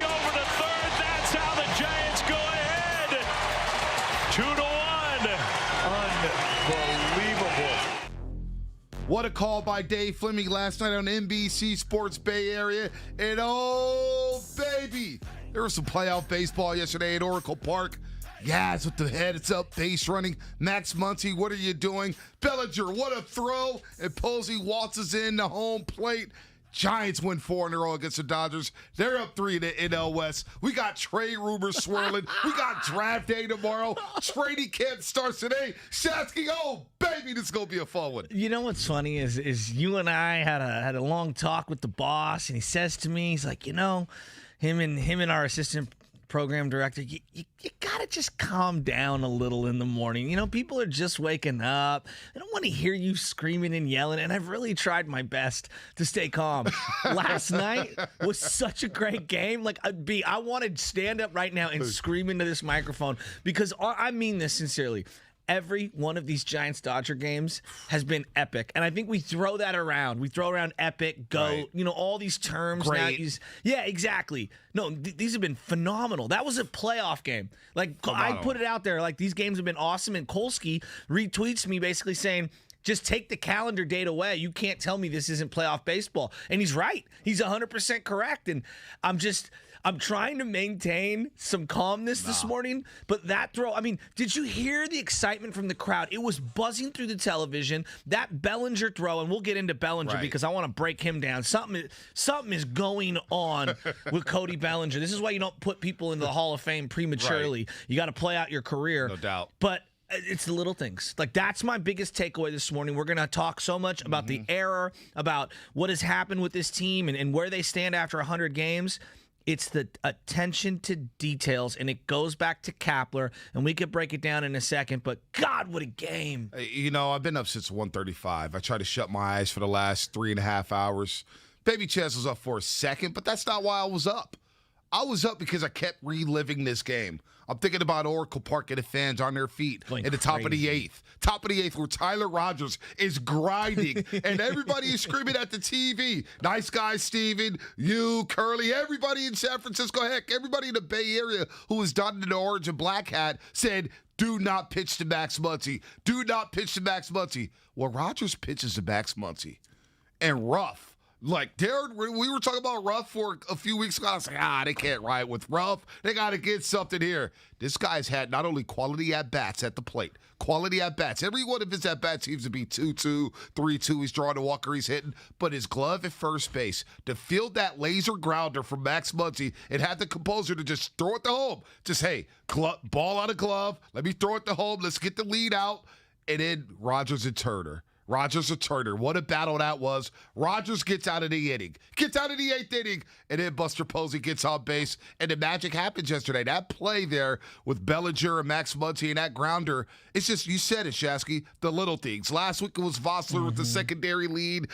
Over to third. That's how the Giants go ahead. 2-1. Unbelievable. What a call by Dave Fleming last night on NBC Sports Bay Area. And oh, baby, there was some playoff baseball yesterday at Oracle Park. Yaz with the heads up base running. Max Muncy, what are you doing? Bellinger, what a throw. And Posey waltzes in the home plate. Giants win 4 in a row against the Dodgers. They're up 3 in the NL West. We got trade rumors swirling. We got draft day tomorrow. Trading camp starts today. Shasky, oh, baby, this is going to be a fun one. You know what's funny is you and I had a long talk with the boss, and he says to me, he's like, him and our assistant program director, you got to just calm down a little in the morning. People are just waking up. They don't want to hear you screaming and yelling, and I've really tried my best to stay calm. Last night was such a great game. I want to stand up right now and scream into this microphone because I mean this sincerely. Every one of these Giants-Dodger games has been epic. And I think we throw that around. We throw around epic, GOAT, right. All these terms. Great. Now yeah, exactly. No, these have been phenomenal. That was a playoff game. I put it out there, these games have been awesome. And Kolsky retweets me basically saying, just take the calendar date away. You can't tell me this isn't playoff baseball. And he's right. He's 100% correct. And I'm trying to maintain some calmness this morning, but that throw, did you hear the excitement from the crowd? It was buzzing through the television. That Bellinger throw, and we'll get into Bellinger because I want to break him down. Something is going on with Cody Bellinger. This is why you don't put people in the Hall of Fame prematurely. Right. You got to play out your career. No doubt. But it's the little things. That's my biggest takeaway this morning. We're going to talk so much about the error, about what has happened with this team and where they stand after 100 games. It's the attention to details, and it goes back to Kapler, and we could break it down in a second, but God, what a game. I've been up since 1:35. I tried to shut my eyes for the last 3.5 hours. Baby Chaz was up for a second, but that's not why I was up. I was up because I kept reliving this game. I'm thinking about Oracle Park and the fans on their feet at the top of the eighth. Top of the eighth where Tyler Rogers is grinding and everybody is screaming at the TV. Nice guy, Steven, you, Curly, everybody in San Francisco, heck, everybody in the Bay Area who was donned in the orange and black hat said, do not pitch to Max Muncy. Do not pitch to Max Muncy. Well, Rogers pitches to Max Muncy. And rough. Darren, we were talking about Ruff for a few weeks ago. I was like, they can't ride with Ruff. They got to get something here. This guy's had not only quality at-bats at the plate, quality at-bats. Every one of his at-bats seems to be 2-2, 3-2. He's drawing a walker, he's hitting. But his glove at first base, to field that laser grounder from Max Muncy and have the composer to just throw it to home. Just, hey, ball out of glove. Let me throw it to home. Let's get the lead out. And then Rogers and Turner. What a battle that was. Rogers gets out of the inning. Gets out of the 8th inning. And then Buster Posey gets on base. And the magic happens yesterday. That play there with Bellinger and Max Muncy and that grounder, it's just, you said it, Shasky, the little things. Last week it was Vossler with the secondary lead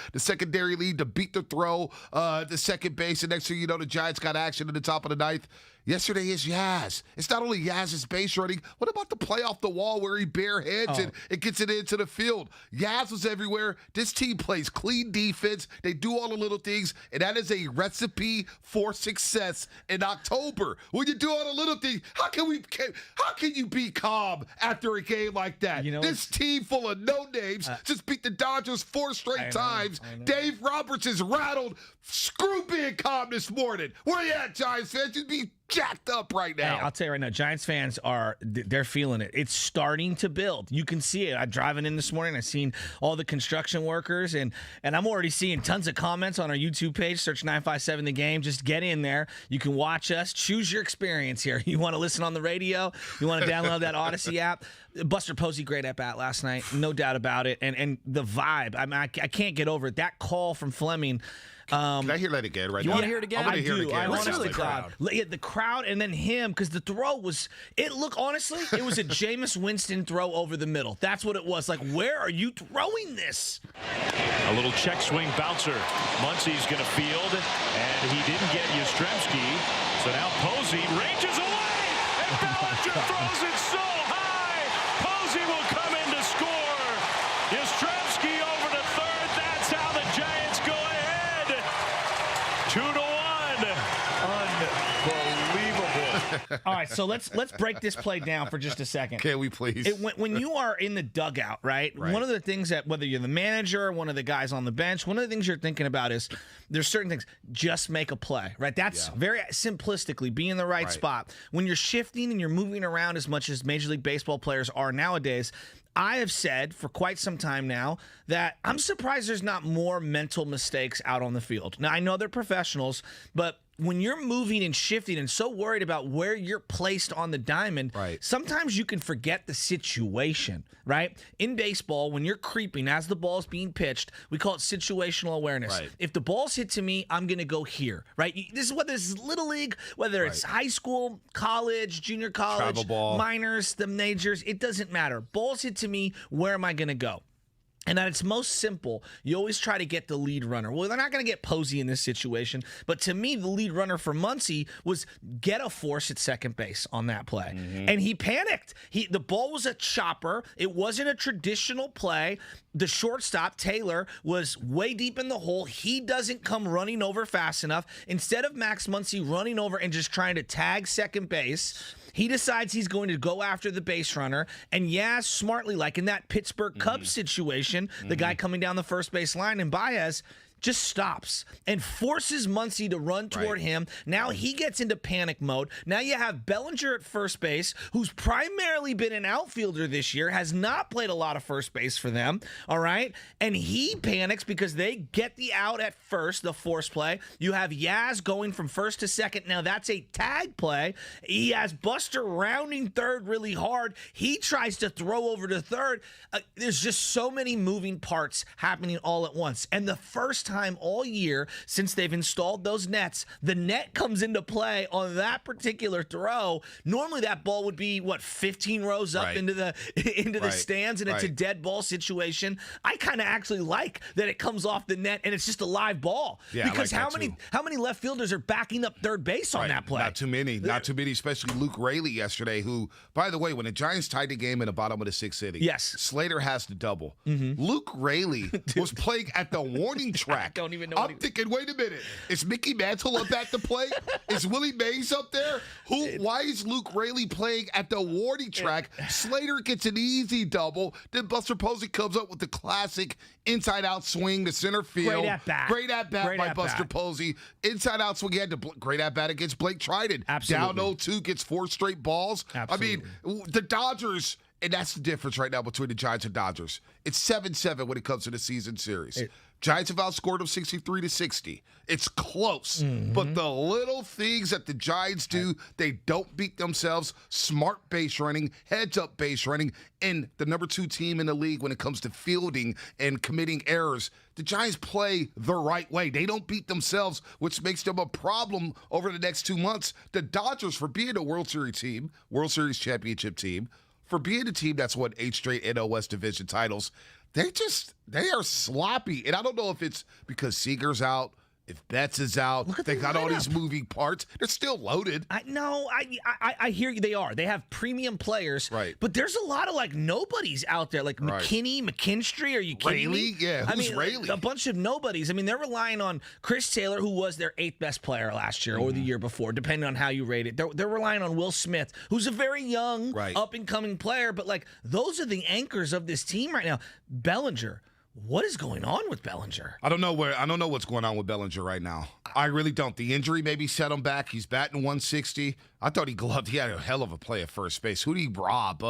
to beat the throw, the second base. And next thing you know, the Giants got action at the top of the ninth. Yesterday is Yaz. It's not only Yaz's base running. What about the play off the wall where he bare heads and it gets it into the field? Yaz was everywhere. This team plays clean defense. They do all the little things, and that is a recipe for success in October. When you do all the little things, how can you be calm after a game like that? This team full of no names just beat the Dodgers 4 straight times. I know. Dave Roberts is rattled. Screw being calm this morning. Where you at, Giants fans? Just be jacked up right now. Hey, I'll tell you right now, Giants fans they're feeling it. It's starting to build. You can see it. I'm driving in this morning. I've seen all the construction workers, and I'm already seeing tons of comments on our YouTube page. Search 957 The Game. Just get in there. You can watch us. Choose your experience here. You want to listen on the radio? You want to download that Odyssey app? Buster Posey, great at bat last night. No doubt about it. And the vibe, I can't get over it. That call from Fleming. Can I hear that again right now? You want to hear it again? I want to hear it again. I Listen to honestly, the crowd. the crowd, and then him, because the throw was. Honestly, it was a Jameis Winston throw over the middle. That's what it was. Like, where are you throwing this? A little check swing bouncer. Muncy's going to field, and he didn't get Yastrzemski. So now Posey ranges away, and Bellinger throws it so high. Posey will come in to score. Yastrzemski over to third. That's how the Giants go ahead. 2-1. Unbelievable. All right, so let's break this play down for just a second. Can we please? When you are in the dugout, right? One of the things that, whether you're the manager, one of the guys on the bench, one of the things you're thinking about is there's certain things. Just make a play, right? That's very simplistically, be in the right spot. When you're shifting and you're moving around as much as Major League Baseball players are nowadays, I have said for quite some time now that I'm surprised there's not more mental mistakes out on the field. Now, I know they're professionals, but when you're moving and shifting and so worried about where you're placed on the diamond, sometimes you can forget the situation, right? In baseball, when you're creeping as the ball's being pitched, we call it situational awareness. If the ball's hit to me, I'm going to go here, right? This is whether this is Little League, whether it's high school, college, junior college, minors, the majors, it doesn't matter. Ball's hit to me, where am I going to go? And at its most simple, you always try to get the lead runner. Well, they're not going to get Posey in this situation, but to me, the lead runner for Muncy was get a force at second base on that play. And he panicked. The ball was a chopper. It wasn't a traditional play. The shortstop, Taylor, was way deep in the hole. He doesn't come running over fast enough. Instead of Max Muncy running over and just trying to tag second base, he decides he's going to go after the base runner. And smartly, like in that Pittsburgh Cubs situation, the guy coming down the first base line, and Baez just stops and forces Muncy to run toward him. Now he gets into panic mode. Now you have Bellinger at first base, who's primarily been an outfielder this year, has not played a lot of first base for them, all right? And he panics because they get the out at first, the force play. You have Yaz going from first to second. Now that's a tag play. He has Buster rounding third really hard. He tries to throw over to third. There's just so many moving parts happening all at once. And the first time all year since they've installed those nets, the net comes into play on that particular throw. Normally that ball would be 15 rows up into the stands, and it's a dead ball situation. I kind of actually like that it comes off the net and it's just a live ball, because how many left fielders are backing up third base on that play? Not too many, especially Luke Raley yesterday, who, by the way, when the Giants tied the game in the bottom of the sixth inning, Slater has the double. Luke Raley was playing at the warning track. I don't even know. I'm thinking, wait a minute. Is Mickey Mantle up at the plate? Is Willie Mays up there? Why is Luke Raley playing at the warning track? Slater gets an easy double. Then Buster Posey comes up with the classic inside-out swing to center field. Great at-bat by Buster Posey. Inside-out swing. He had great at-bat against Blake Trinan. Absolutely. Down 0-2, gets 4 straight balls. Absolutely. I mean, the Dodgers, and that's the difference right now between the Giants and Dodgers. It's 7-7 when it comes to the season series. Giants have outscored them 63-60. It's close. But the little things that the Giants do, they don't beat themselves. Smart base running, heads-up base running, and the number 2 team in the league when it comes to fielding and committing errors. The Giants play the right way. They don't beat themselves, which makes them a problem over the next 2 months. The Dodgers, for being a World Series team, World Series championship team, for being a team that's won 8 straight NL West division titles, they are sloppy. And I don't know if it's because Seager's out, if Betts is out. They got all these moving parts. They're still loaded. I hear you. They are. They have premium players. Right. But there's a lot of nobodies out there, like McKinney, McKinstry. Are you kidding me? Yeah. Who's Raley? A bunch of nobodies. I mean, they're relying on Chris Taylor, who was their 8th best player last year or the year before, depending on how you rate it. They're relying on Will Smith, who's a very young, up and coming player. But those are the anchors of this team right now. Bellinger what is going on with Bellinger? I don't know what's going on with Bellinger right now. I really don't. The injury maybe set him back. He's batting 160. I thought he gloved. He had a hell of a play at first base. Who did he rob?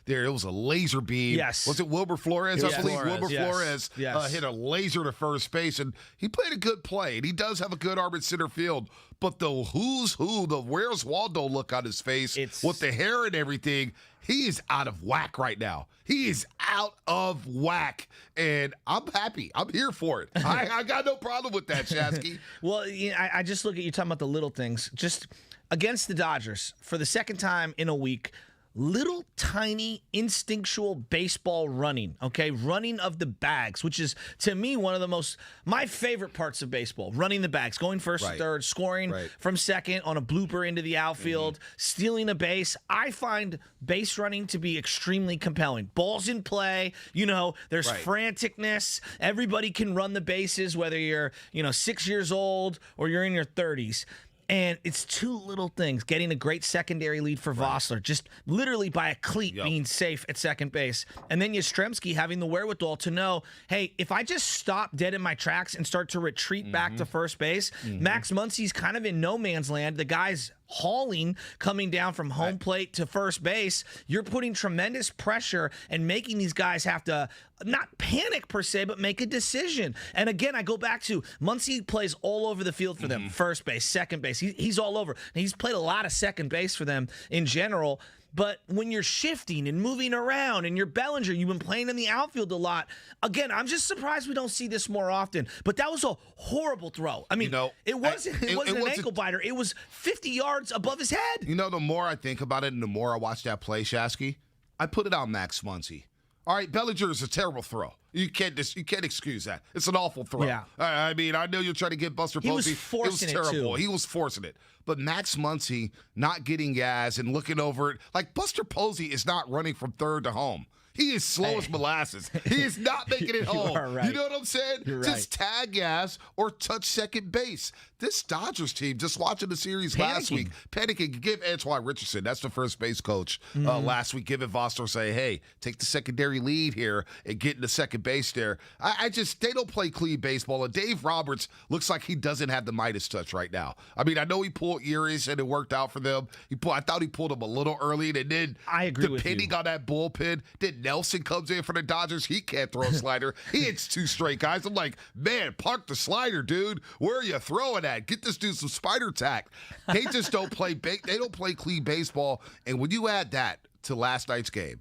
There, it was a laser beam. Yes. Was it Wilber Flores? Yes. I believe Flores, Wilber yes. Flores hit a laser to first base, and he played a good play. And he does have a good arm at center field. But the who's who, the Where's Waldo look on his face with the hair and everything, he is out of whack right now. He is out of whack, and I'm happy. I'm here for it. I got no problem with that, Shasky. Well, I just look at you talking about the little things. Just against the Dodgers for the second time in a week. Little tiny instinctual baseball running, okay? Running of the bags, which is, to me, one of my favorite parts of baseball. Running the bags, going first and third, scoring from second on a blooper into the outfield, stealing a base. I find base running to be extremely compelling. Balls in play, there's franticness. Everybody can run the bases, whether you're, 6 years old or you're in your 30s. And it's two little things. Getting a great secondary lead for Vossler, just literally by a cleat being safe at second base. And then Yastrzemski having the wherewithal to know, hey, if I just stop dead in my tracks and start to retreat back to first base, Max Muncy's kind of in no man's land. The guy's hauling coming down from home plate to first base. You're putting tremendous pressure and making these guys have to not panic per se, but make a decision. And again, I go back to Muncy plays all over the field for them. First base, second base. He's all over. And he's played a lot of second base for them in general. But when you're shifting and moving around and you're Bellinger, you've been playing in the outfield a lot. Again, I'm just surprised we don't see this more often. But that was a horrible throw. I mean, it wasn't an ankle biter. It was 50 yards above his head. The more I think about it and the more I watch that play, Shasky, I put it on Max Muncy. All right, Bellinger is a terrible throw. You can't excuse that. It's an awful throw. Yeah. I mean, I know you're trying to get Buster Posey. He was forcing it was terrible. too. He was forcing it. But Max Muncy not getting gas and looking over it. Like, Buster Posey is not running from third to home. He is slow as molasses. He is not making it home. Right. You know what I'm saying? Just tag gas or touch second base. This Dodgers team, just watching the series last week, panicking. Give Antoine Richardson, that's the first base coach last week, give it Vossler, say, hey, take the secondary lead here and get into second base there. They don't play clean baseball. And Dave Roberts looks like he doesn't have the Midas touch right now. I mean, I know he pulled Urias and it worked out for them. I thought he pulled him a little early, and then I agree with you. Depending on that bullpen, then Nelson comes in for the Dodgers. He can't throw a slider. He hits 2 straight guys. I'm like, man, park the slider, dude. Where are you throwing at? Get this dude some spider tack. They just don't play. They don't play clean baseball. And when you add that to last night's game,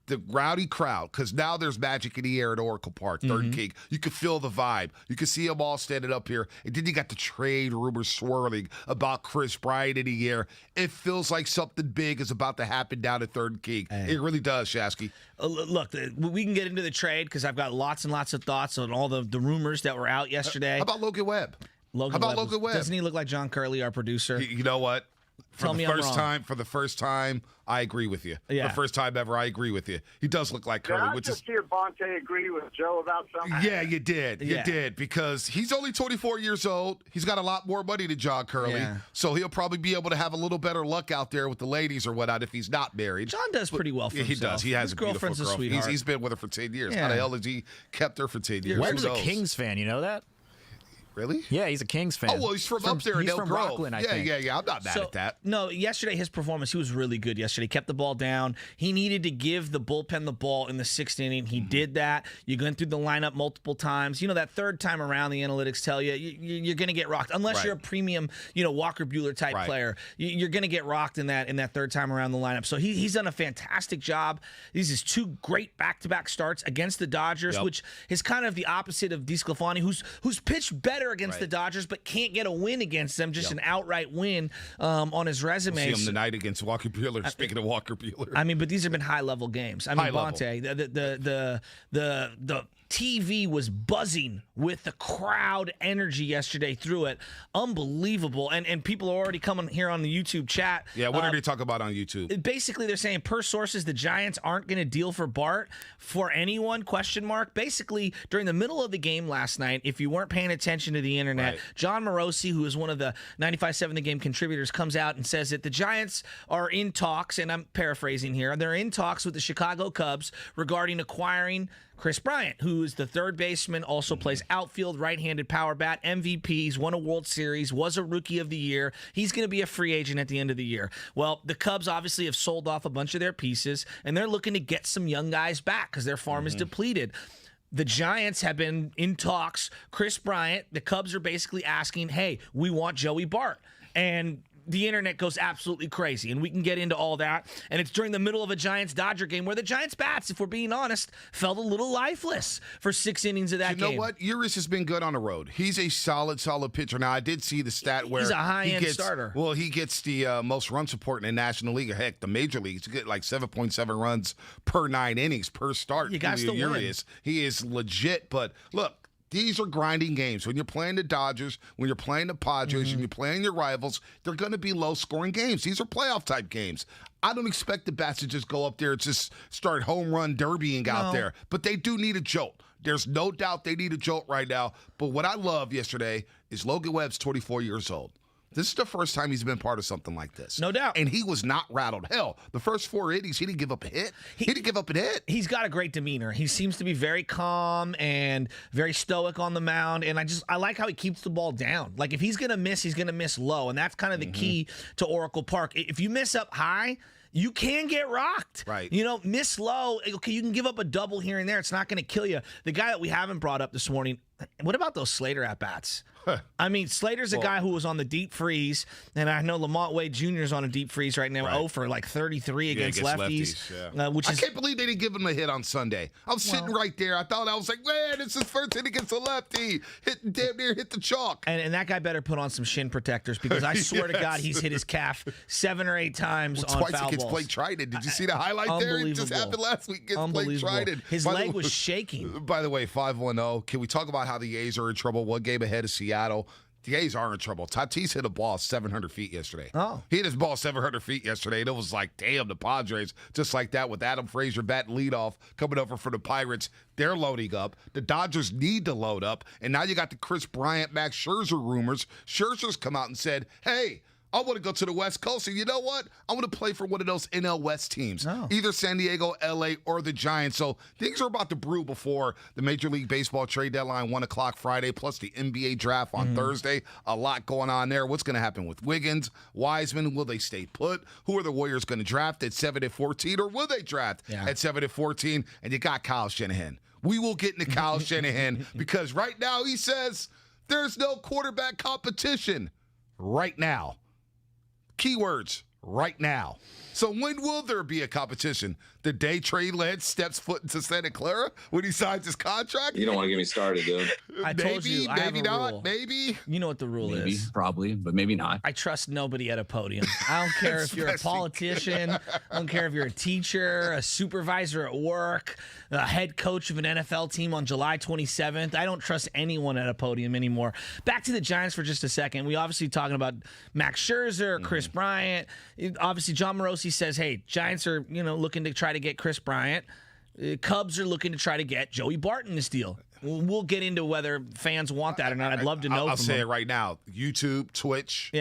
the rowdy crowd, because now there's magic in the air at Oracle Park, Third King. You can feel the vibe. You can see them all standing up here. And then you got the trade rumors swirling about Chris Bryant in the air. It feels like something big is about to happen down at Third King. It really does, Shasky. Look, we can get into the trade because I've got lots and lots of thoughts on all the rumors that were out yesterday. How about Logan Webb? Logan Webb? Doesn't he look like John Curley, our producer? You know what? For the first time, I agree with you. Yeah. For the first time ever, I agree with you. He does look like Curly. Did I just hear Bonte agree with Joe about something? Yeah, you did. You did, because he's only 24 years old. He's got a lot more money than John Curley. So he'll probably be able to have a little better luck out there with the ladies or whatnot if he's not married. John does pretty well for himself. He does. He has His a beautiful girlfriend's a girlfriend. sweetheart. He's been with her for 10 years. Yeah. How the hell has he kept her for 10 years? Webb's Who a knows? Kings fan. You know that? Really? Yeah, he's a Kings fan. Oh, well, he's from up there in He's Elk from Grove. Rockland, I think. Yeah. I'm not mad at that. No, yesterday his performance, he was really good yesterday. Kept the ball down. He needed to give the bullpen the ball in the 6th inning. He did that. You went through the lineup multiple times. That third time around, the analytics tell you you're going to get rocked. Unless you're a premium, Walker Buehler type player. You're going to get rocked in that third time around the lineup. So he's done a fantastic job. These is 2 great back-to-back starts against the Dodgers, which is kind of the opposite of DeSclafani, who's pitched better against the Dodgers, but can't get a win against them, just an outright win on his resume. We'll see him tonight against Walker Buehler. Speaking of Walker Buehler. I mean, but these have been high-level games. I mean, Bonte, the TV was buzzing with the crowd energy yesterday through it. Unbelievable. And people are already coming here on the YouTube chat. Yeah, what are they talking about on YouTube? Basically, they're saying, per sources, the Giants aren't going to deal for Bart for anyone, ? Basically, during the middle of the game last night, if you weren't paying attention attention to the internet. Right. John Morosi, who is one of the 95.7 The Game contributors, comes out and says that the Giants are in talks, and I'm paraphrasing here, they're in talks with the Chicago Cubs regarding acquiring Chris Bryant, who is the third baseman, also plays outfield, right-handed power bat, MVP. He's won a World Series, was a Rookie of the Year. He's going to be a free agent at the end of the year. Well, the Cubs obviously have sold off a bunch of their pieces, and they're looking to get some young guys back because their farm is depleted. The Giants have been in talks. Chris Bryant, the Cubs are basically asking, hey, we want Joey Bart. And the internet goes absolutely crazy, and we can get into all that. And it's during the middle of a Giants-Dodger game where the Giants' bats, if we're being honest, felt a little lifeless for 6 innings of that game. You know what? Urias has been good on the road. He's a solid pitcher. Now, I did see the stat where he's a high-end starter. Well, he gets the most run support in the National League. Heck, the Major Leagues get like 7.7 runs per 9 innings per start. You got to Urias. He is legit. But look, these are grinding games. When you're playing the Dodgers, when you're playing the Padres, and you're playing your rivals, they're going to be low-scoring games. These are playoff-type games. I don't expect the bats to just go up there and just start home run derbying out there. But they do need a jolt. There's no doubt they need a jolt right now. But what I loved yesterday is Logan Webb's 24 years old. This is the first time he's been part of something like this. No doubt. And he was not rattled. Hell, the first 4 innings, he didn't give up a hit. He didn't give up a hit. He's got a great demeanor. He seems to be very calm and very stoic on the mound. And I like how he keeps the ball down. Like, if he's going to miss, he's going to miss low. And that's kind of the key to Oracle Park. If you miss up high, you can get rocked. Right. You know, miss low. Okay, you can give up a double here and there. It's not going to kill you. The guy that we haven't brought up this morning, what about those Slater at-bats? I mean, Slater's a guy who was on the deep freeze, and I know Lamont Wade Jr. is on a deep freeze right now, 0 for like 33 against lefties. Which I can't believe they didn't give him a hit on Sunday. I was sitting right there. I thought, I was like, man, it's his first hit against a lefty. Damn near hit the chalk. And that guy better put on some shin protectors because I swear to God, he's hit his calf 7 or 8 times on twice foul against balls. Blake Triton. Did you see the highlight there? It just happened last week against Blake Triton. His leg was shaking. By the way, 5-1-0. Can we talk about how the A's are in trouble? 1 game ahead of Seattle. The A's are in trouble. Tatis hit a ball 700 feet yesterday. Oh. He hit his ball 700 feet yesterday, and it was like, damn, the Padres, just like that, with Adam Frazier batting leadoff, coming over for the Pirates. They're loading up. The Dodgers need to load up. And now you got the Chris Bryant, Max Scherzer rumors. Scherzer's come out and said, hey, I want to go to the West Coast, and you know what? I want to play for one of those NL West teams, either San Diego, LA, or the Giants. So things are about to brew before the Major League Baseball trade deadline, 1 o'clock Friday, plus the NBA draft on Thursday. A lot going on there. What's going to happen with Wiggins, Wiseman? Will they stay put? Who are the Warriors going to draft at 7-14, or will they draft at 7-14? And you got Kyle Shanahan. We will get into Kyle Shanahan because right now he says there's no quarterback competition right now. Keywords, right now. So when will there be a competition? The day Trey Lance steps foot into Santa Clara when he signs his contract? You don't want to get me started, dude. I told you, I have a rule. Maybe. You know what the rule Maybe, is. probably, but maybe not. I trust nobody at a podium. I don't care if you're a politician. I don't care if you're a teacher, a supervisor at work, a head coach of an NFL team on July 27th. I don't trust anyone at a podium anymore. Back to the Giants for just a second. We obviously talking about Max Scherzer, Chris Bryant. Obviously, John Morosi says, hey, Giants are looking to try to get Chris Bryant. Cubs are looking to try to get Joey Bart in this deal. We'll get into whether fans want that or not. I'd love to know. I'll say it right now. YouTube, Twitch,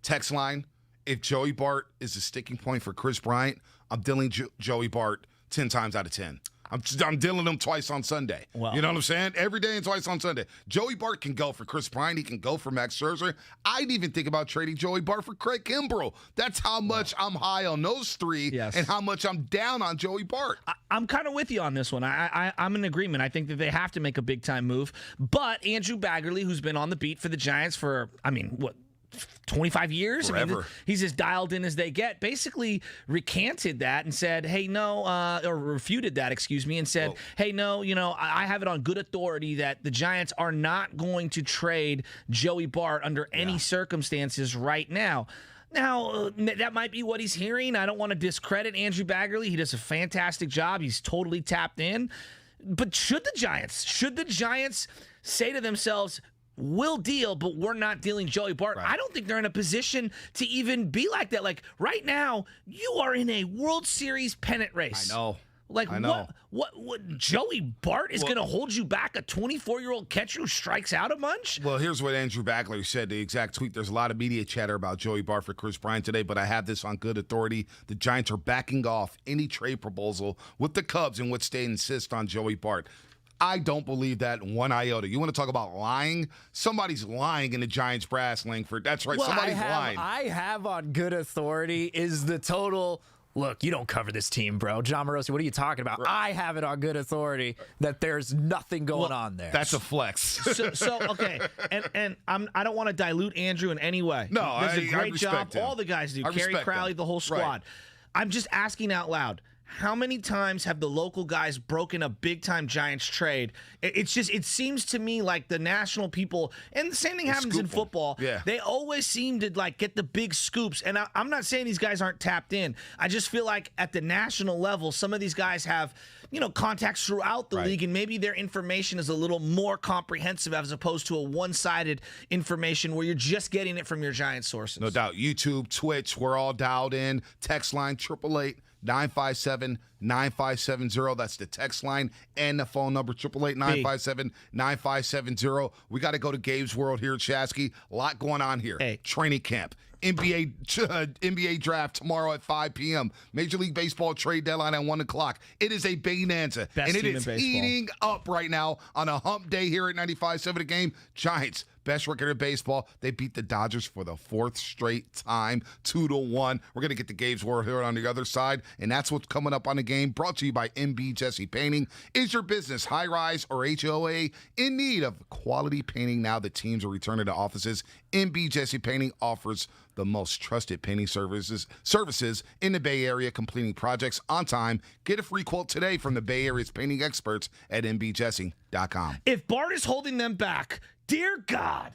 text line. If Joey Bart is a sticking point for Chris Bryant, I'm dealing Joey Bart 10 times out of 10. I'm dealing him twice on Sunday. Well, you know what I'm saying? Every day and twice on Sunday. Joey Bart can go for Chris Bryant. He can go for Max Scherzer. I'd even think about trading Joey Bart for Craig Kimbrell. That's how much I'm high on those three and how much I'm down on Joey Bart. I'm kind of with you on this one. I'm in agreement. I think that they have to make a big-time move. But Andrew Baggerly, who's been on the beat for the Giants for, 25 years? Forever. He's as dialed in as they get. Basically recanted that and said, hey, no, or refuted that, and said, hey, no, I have it on good authority that the Giants are not going to trade Joey Bart under any circumstances right now. Now, that might be what he's hearing. I don't want to discredit Andrew Baggerly. He does a fantastic job. He's totally tapped in. But should the Giants say to themselves, we'll deal, but we're not dealing Joey Bart? I don't think they're in a position to even be like that. Like, right now, you are in a World Series pennant race. I know. Like, I know. what Joey Bart is going to hold you back, a 24-year-old catcher who strikes out a bunch? Well, here's what Andrew Backler said, the exact tweet. There's a lot of media chatter about Joey Bart for Chris Bryant today, but I have this on good authority. The Giants are backing off any trade proposal with the Cubs in which they insist on Joey Bart. I don't believe that one iota. You want to talk about lying? Somebody's lying in the Giants brass, Langford. That's right. Well, Somebody's lying. I have on good authority is the total. Look, you don't cover this team, bro. John Morosi, what are you talking about? I have it on good authority that there's nothing going on there. That's a flex. So okay, and I don't want to dilute Andrew in any way. No, does a I great job. respect him. All the guys do. I Kerry respect Crowley, him. the whole squad. Right. I'm just asking out loud. How many times have the local guys broken a big-time Giants trade? It seems to me like the national people, and the same thing happens in football. Yeah. They always seem to like get the big scoops. And I'm not saying these guys aren't tapped in. I just feel like at the national level, some of these guys have, contacts throughout the league, and maybe their information is a little more comprehensive as opposed to a one-sided information where you're just getting it from your Giants sources. No doubt. YouTube, Twitch, we're all dialed in. Text line 888-957-9570. That's the text line and the phone number 888-957-9570. We got to go to Gabe's World here at Shasky. A lot going on here. Hey. Training camp. NBA draft tomorrow at 5 p.m. Major League Baseball trade deadline at 1 o'clock. It is a bonanza. Best and it team is in baseball. heating up right now on a hump day here at 95.7 The Game. Giants, best record in baseball. They beat the Dodgers for the fourth straight time, 2-1. We're going to get the Gabe's World here on the other side, and that's what's coming up on the game. Brought to you by MB Jesse Painting. Is your business, high-rise or HOA, in need of quality painting now that teams are returning to offices? MB Jesse Painting offers the most trusted painting services in the Bay Area, completing projects on time. Get a free quote today from the Bay Area's painting experts at mbjesse.com. If Bart is holding them back, dear God.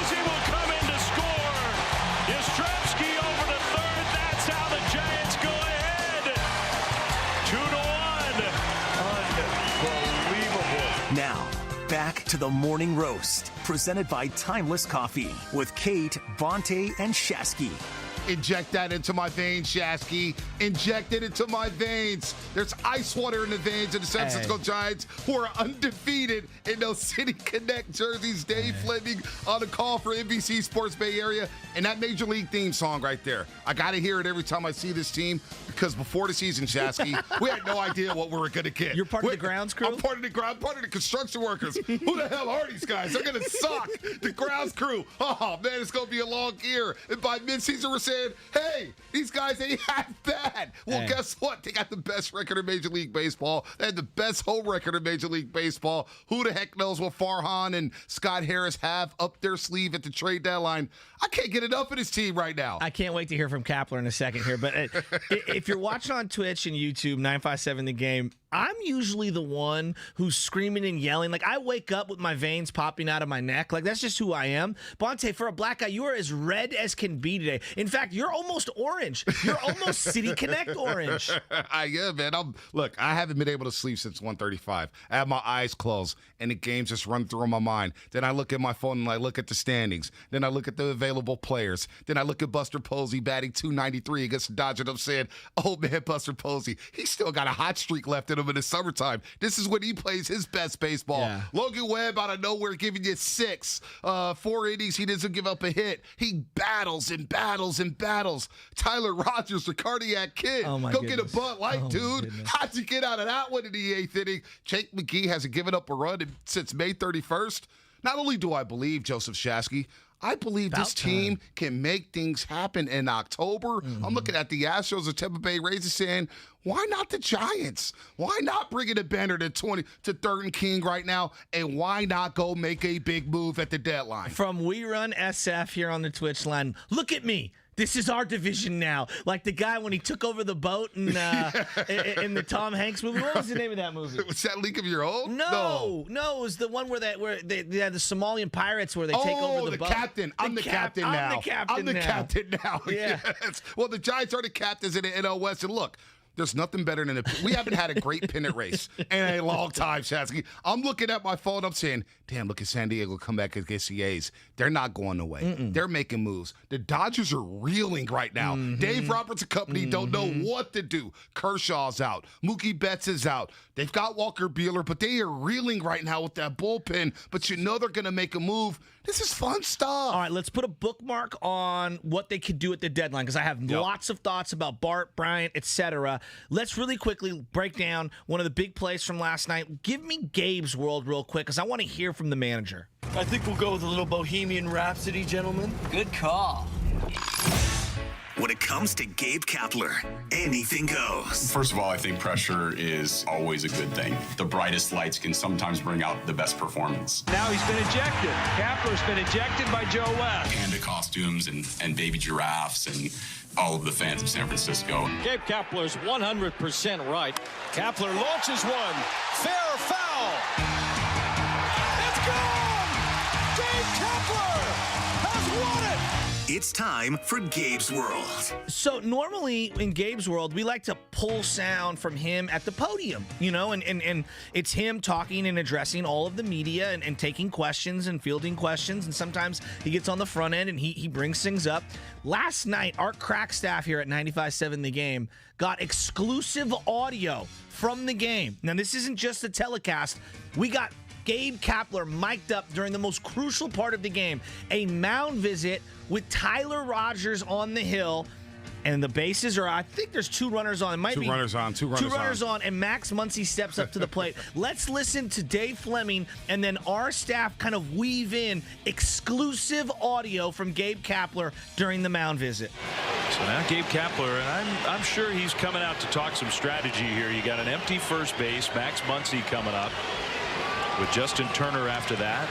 Posey will come in to score. Yastrzemski over to third. That's how the Giants go ahead. 2-1. Unbelievable. Now, back to the morning roast, presented by Timeless Coffee with Kate, Vontae, and Shasky. Inject that into my veins, Shasky. Inject it into my veins. There's ice water in the veins of the San Francisco Giants, who are undefeated in those City Connect jerseys. Dave Fleming on the call for NBC Sports Bay Area. And that Major League theme song right there. I got to hear it every time I see this team, because before the season, Shasky, we had no idea what we were going to get. You're part of the grounds crew? I'm part of the construction workers. Who the hell are these guys? They're going to suck. The grounds crew. Oh, man, it's going to be a long year. And by midseason, we're saying, hey, these guys ain't half bad. Well, guess what? They got the best record in Major League Baseball. They had the best home record in Major League Baseball. Who the heck knows what Farhan and Scott Harris have up their sleeve at the trade deadline? I can't get enough of this team right now. I can't wait to hear from Kapler in a second here. But if you're watching on Twitch and YouTube, 957 The Game, I'm usually the one who's screaming and yelling. Like, I wake up with my veins popping out of my neck. Like, that's just who I am. Bonte, for a black guy, you are as red as can be today. In fact, you're almost orange. You're almost City Connect orange. Yeah, man. Look, I haven't been able to sleep since 1:35. I have my eyes closed, and the games just run through my mind. Then I look at my phone, and I look at the standings. Then I look at the available players. Then I look at Buster Posey batting .293 against the Dodgers. I'm saying, oh, man, Buster Posey, he's still got a hot streak left in him in the summertime. This is when he plays his best baseball. Yeah. Logan Webb out of nowhere giving you 4 innings. He doesn't give up a hit. He battles and battles and battles. Tyler Rogers, the cardiac kid. Oh, my Go goodness. get a Bud Light, dude. How'd you get out of that one in the 8th inning? Jake McGee hasn't given up a run since May 31st. Not only do I believe Joseph Shasky, I believe this team can make things happen in October. I'm looking at the Astros and Tampa Bay Rays and saying, why not the Giants? Why not bring in a banner to 3rd and King right now? And why not go make a big move at the deadline? From We Run SF here on the Twitch line, look at me. This is our division now. Like the guy when he took over the boat in the Tom Hanks movie. What was the name of that movie? Was that League of Your Own? No. It was the one where they had the Somalian pirates where they take over the boat. Captain. I'm the captain now. I'm the captain now. Yeah. Yes. Well, the Giants are the captains in the NL West. And look, there's nothing better than we haven't had a great pennant race in a long time, Shasky. I'm looking at my phone. I'm saying, damn, look at San Diego come back against the A's. They're not going away. They're making moves. The Dodgers are reeling right now. Dave Roberts and company don't know what to do. Kershaw's out. Mookie Betts is out. They've got Walker Buehler, but they are reeling right now with that bullpen. But you know they're going to make a move. This is fun stuff. All right, let's put a bookmark on what they could do at the deadline, because I have lots of thoughts about Bart, Bryant, etc. Let's really quickly break down one of the big plays from last night. Give me Gabe's World real quick, because I want to hear from the manager. I think we'll go with a little Bohemian Rhapsody, gentlemen. Good call. When it comes to Gabe Kapler, anything goes. First of all, I think pressure is always a good thing. The brightest lights can sometimes bring out the best performance. Now he's been ejected. Kapler's been ejected by Joe West. Panda costumes and baby giraffes and all of the fans of San Francisco. Gabe Kapler's 100% right. Kapler launches one. Fair or foul? It's gone! Gabe Kapler has won it! It's time for Gabe's World. So normally in Gabe's World, we like to pull sound from him at the podium, and it's him talking and addressing all of the media and taking questions and fielding questions. And sometimes he gets on the front end and he brings things up. Last night, our crack staff here at 95.7 The Game got exclusive audio from the game. Now, this isn't just a telecast. We got Gabe Kapler mic'd up during the most crucial part of the game, a mound visit with Tyler Rogers on the hill. and the bases are, I think there's 2 runners on. It might Two be runners on, two runners on, and Max Muncy steps up to the plate. Let's listen to Dave Fleming, and then our staff kind of weave in exclusive audio from Gabe Kapler during the mound visit. So now Gabe Kapler, and I'm sure he's coming out to talk some strategy here. You got an empty first base, Max Muncy coming up with Justin Turner after that.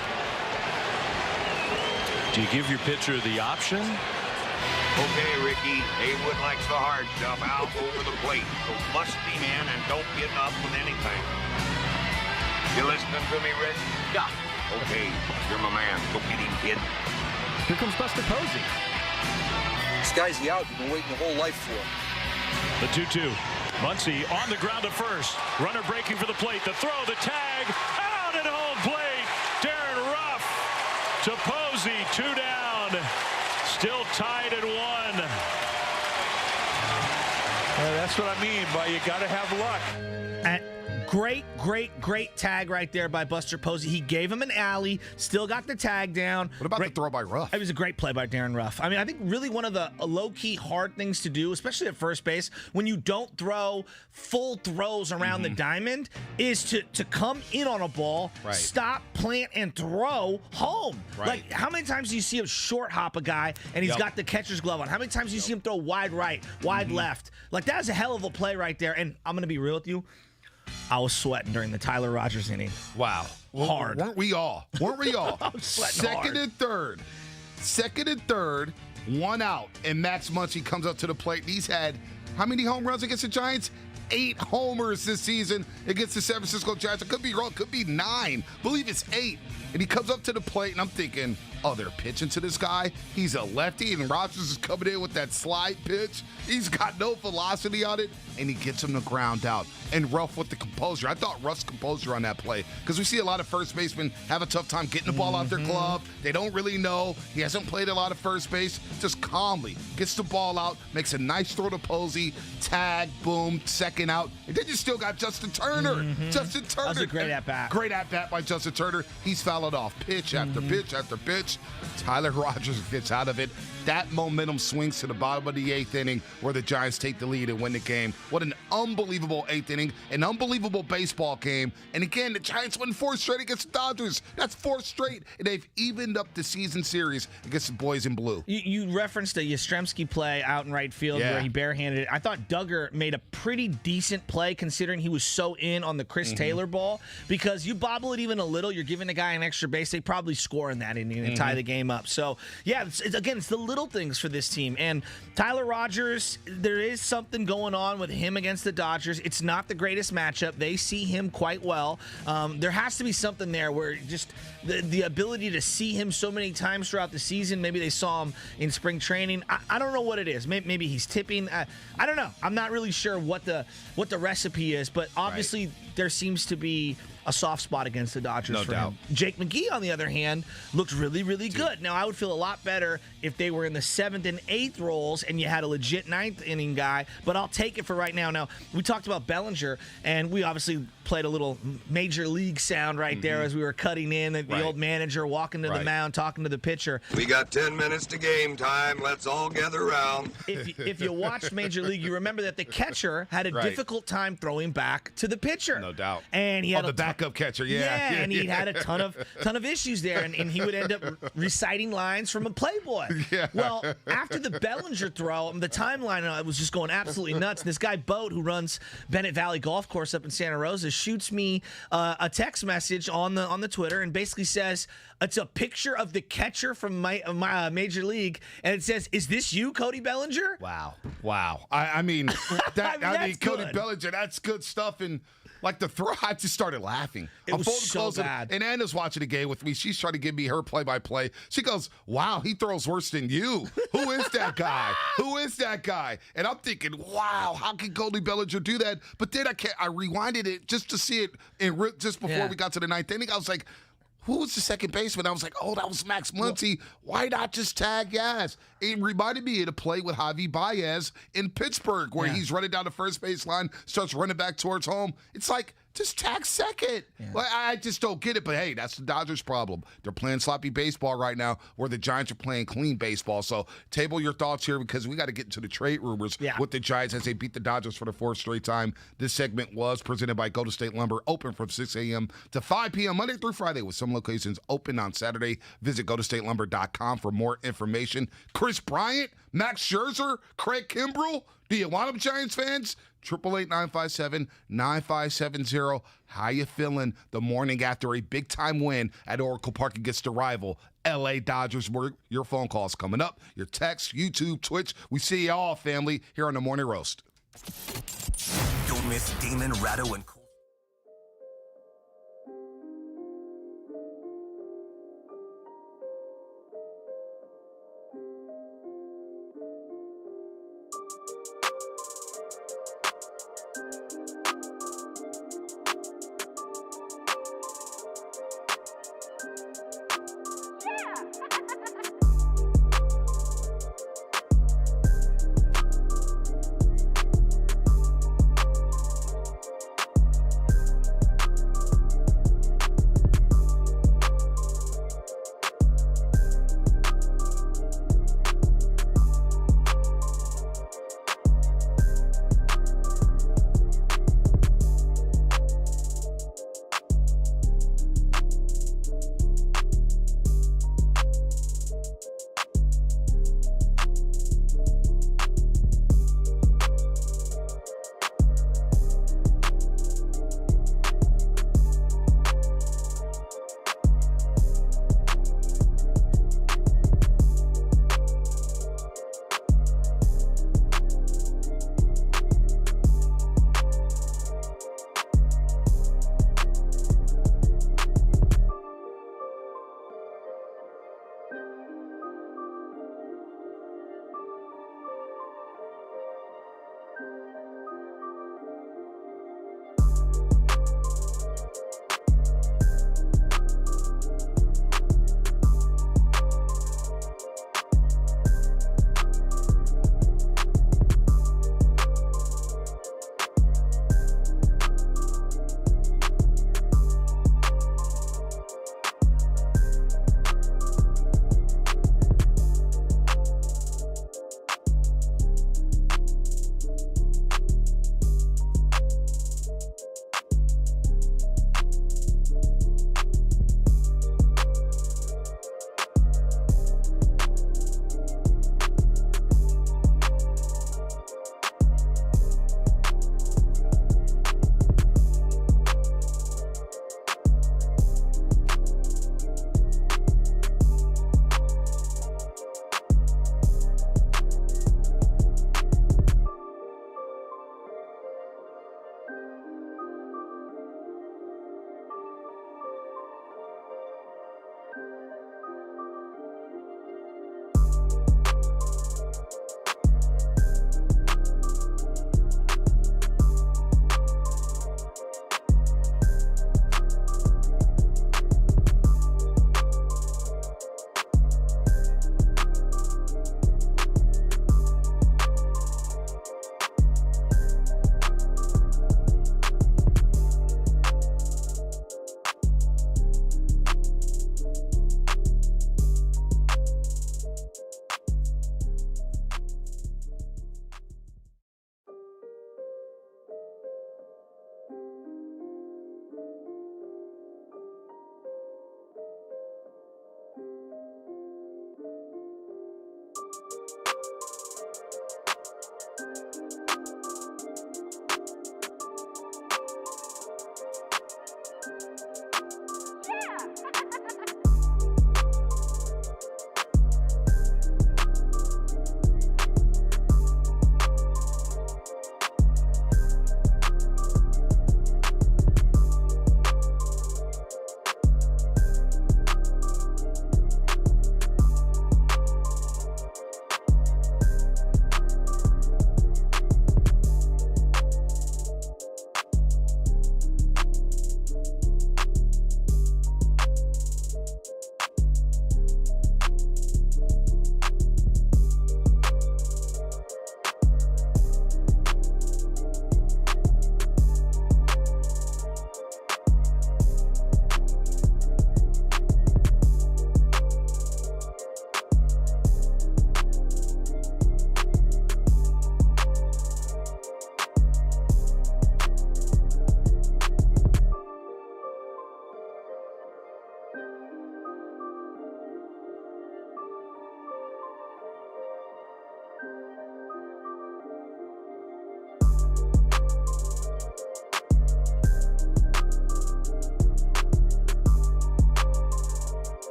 Do you give your pitcher the option? Okay, Ricky, Haywood likes the hard stuff out over the plate. So must be man and don't get up with anything. You listening to me, Rick? Yeah. Okay, you're my man. Go get him, kid. Here comes Buster Posey. This guy's the out you've been waiting your whole life for. The 2-2. Muncy on the ground at first. Runner breaking for the plate. The throw, the tag, out at home plate. Darren Ruff to Posey, 2 down. Still tied at 1. That's what I mean by you got to have luck. Great tag right there by Buster Posey. He gave him an alley, still got the tag down. What about the throw by Ruff? It was a great play by Darren Ruff. I mean, I think really one of the low-key hard things to do, especially at first base, when you don't throw full throws around the diamond, is to come in on a ball, stop, plant, and throw home. Like, how many times do you see him short hop a guy and he's got the catcher's glove on? How many times do you see him throw wide right, wide left? Like, that was a hell of a play right there. And I'm going to be real with you. I was sweating during the Tyler Rogers inning. Wow. Hard. Weren't we all? I was sweating hard. Second and third, 1 out. And Max Muncy comes up to the plate. He's had how many home runs against the Giants? 8 homers this season against the San Francisco Giants. It could be wrong. It could be 9. I believe it's 8. And he comes up to the plate, and I'm thinking, oh, they're pitching to this guy. He's a lefty, and Rogers is coming in with that slide pitch. He's got no velocity on it, and he gets him to ground out. And Ruff with the composure. I thought Ruff's composure on that play, because we see a lot of first basemen have a tough time getting the ball out their glove. They don't really know. He hasn't played a lot of first base. Just calmly gets the ball out, makes a nice throw to Posey, tag, boom, second out. And then you still got Justin Turner. Justin Turner. That was a great at-bat. Great at-bat by Justin Turner. He's fouled off pitch after pitch after pitch. Tyler Rogers gets out of it. That momentum swings to the bottom of the 8th inning where the Giants take the lead and win the game. What an unbelievable 8th inning, an unbelievable baseball game. And again, the Giants win 4 straight against the Dodgers. That's 4 straight. And they've evened up the season series against the boys in blue. You referenced a Yastrzemski play out in right field where he barehanded it. I thought Duggar made a pretty decent play considering he was so in on the Chris Taylor ball, because you bobble it even a little, you're giving the guy an extra base, they probably score in that inning and tie the game up. So, yeah, it's the little things for this team. And Tyler Rogers, there is something going on with him against the Dodgers. It's not the greatest matchup. They see him quite well. There has to be something there where just the ability to see him so many times throughout the season. Maybe they saw him in spring training. I don't know what it is. Maybe he's tipping. I don't know. I'm not really sure what the recipe is, but obviously there seems to be a soft spot against the Dodgers no for doubt. him. Jake McGee, on the other hand, looked really, really good. Now, I would feel a lot better if they were in the 7th and 8th roles and you had a legit 9th inning guy, but I'll take it for right now. Now, we talked about Bellinger, and we obviously played a little major league sound right there as we were cutting in, and the old manager walking to the mound, talking to the pitcher. We got 10 minutes to game time. Let's all gather around. If you watched Major League, you remember that the catcher had a difficult time throwing back to the pitcher. No doubt. And he had the backup catcher, and he had a ton of issues there, and he would end up reciting lines from a Playboy. Well, after the Bellinger throw, the timeline was just going absolutely nuts. This guy Boat, who runs Bennett Valley Golf Course up in Santa Rosa, shoots me a text message on the Twitter and basically says, it's a picture of the catcher from my Major League, and it says, "Is this you, Cody Bellinger?" Wow. I mean, Cody Bellinger, that's good stuff. And like the throw, I just started laughing. It was so bad. And Anna's watching the game with me. She's trying to give me her play-by-play. She goes, "Wow, he throws worse than you. Who is that guy? Who is that guy?" And I'm thinking, wow, how can Cody Bellinger do that? But then I rewinded it just to see it just before we got to the 9th inning. I was like, who was the second baseman? I was like, oh, that was Max Muncy. Why not just tag Yaz? It reminded me of the play with Javi Baez in Pittsburgh, where he's running down the first baseline, starts running back towards home. It's like, Just tag second. Like, I just don't get it. But hey, that's the Dodgers' problem. They're playing sloppy baseball right now, where the Giants are playing clean baseball. So table your thoughts here, because we got to get into the trade rumors with the Giants as they beat the Dodgers for the 4th straight time. This segment was presented by Golden State Lumber, open from 6 a.m. to 5 p.m. Monday through Friday, with some locations open on Saturday. Visit GoldenStateLumber.com for more information. Chris Bryant, Max Scherzer, Craig Kimbrell. Do you want them, Giants fans? 888-957-9570. How you feeling the morning after a big-time win at Oracle Park against the rival L.A. Dodgers? Your phone calls coming up. Your text, YouTube, Twitch. We see you all, family, here on the Morning Roast. Don't miss Damon, Ratto, and Cole.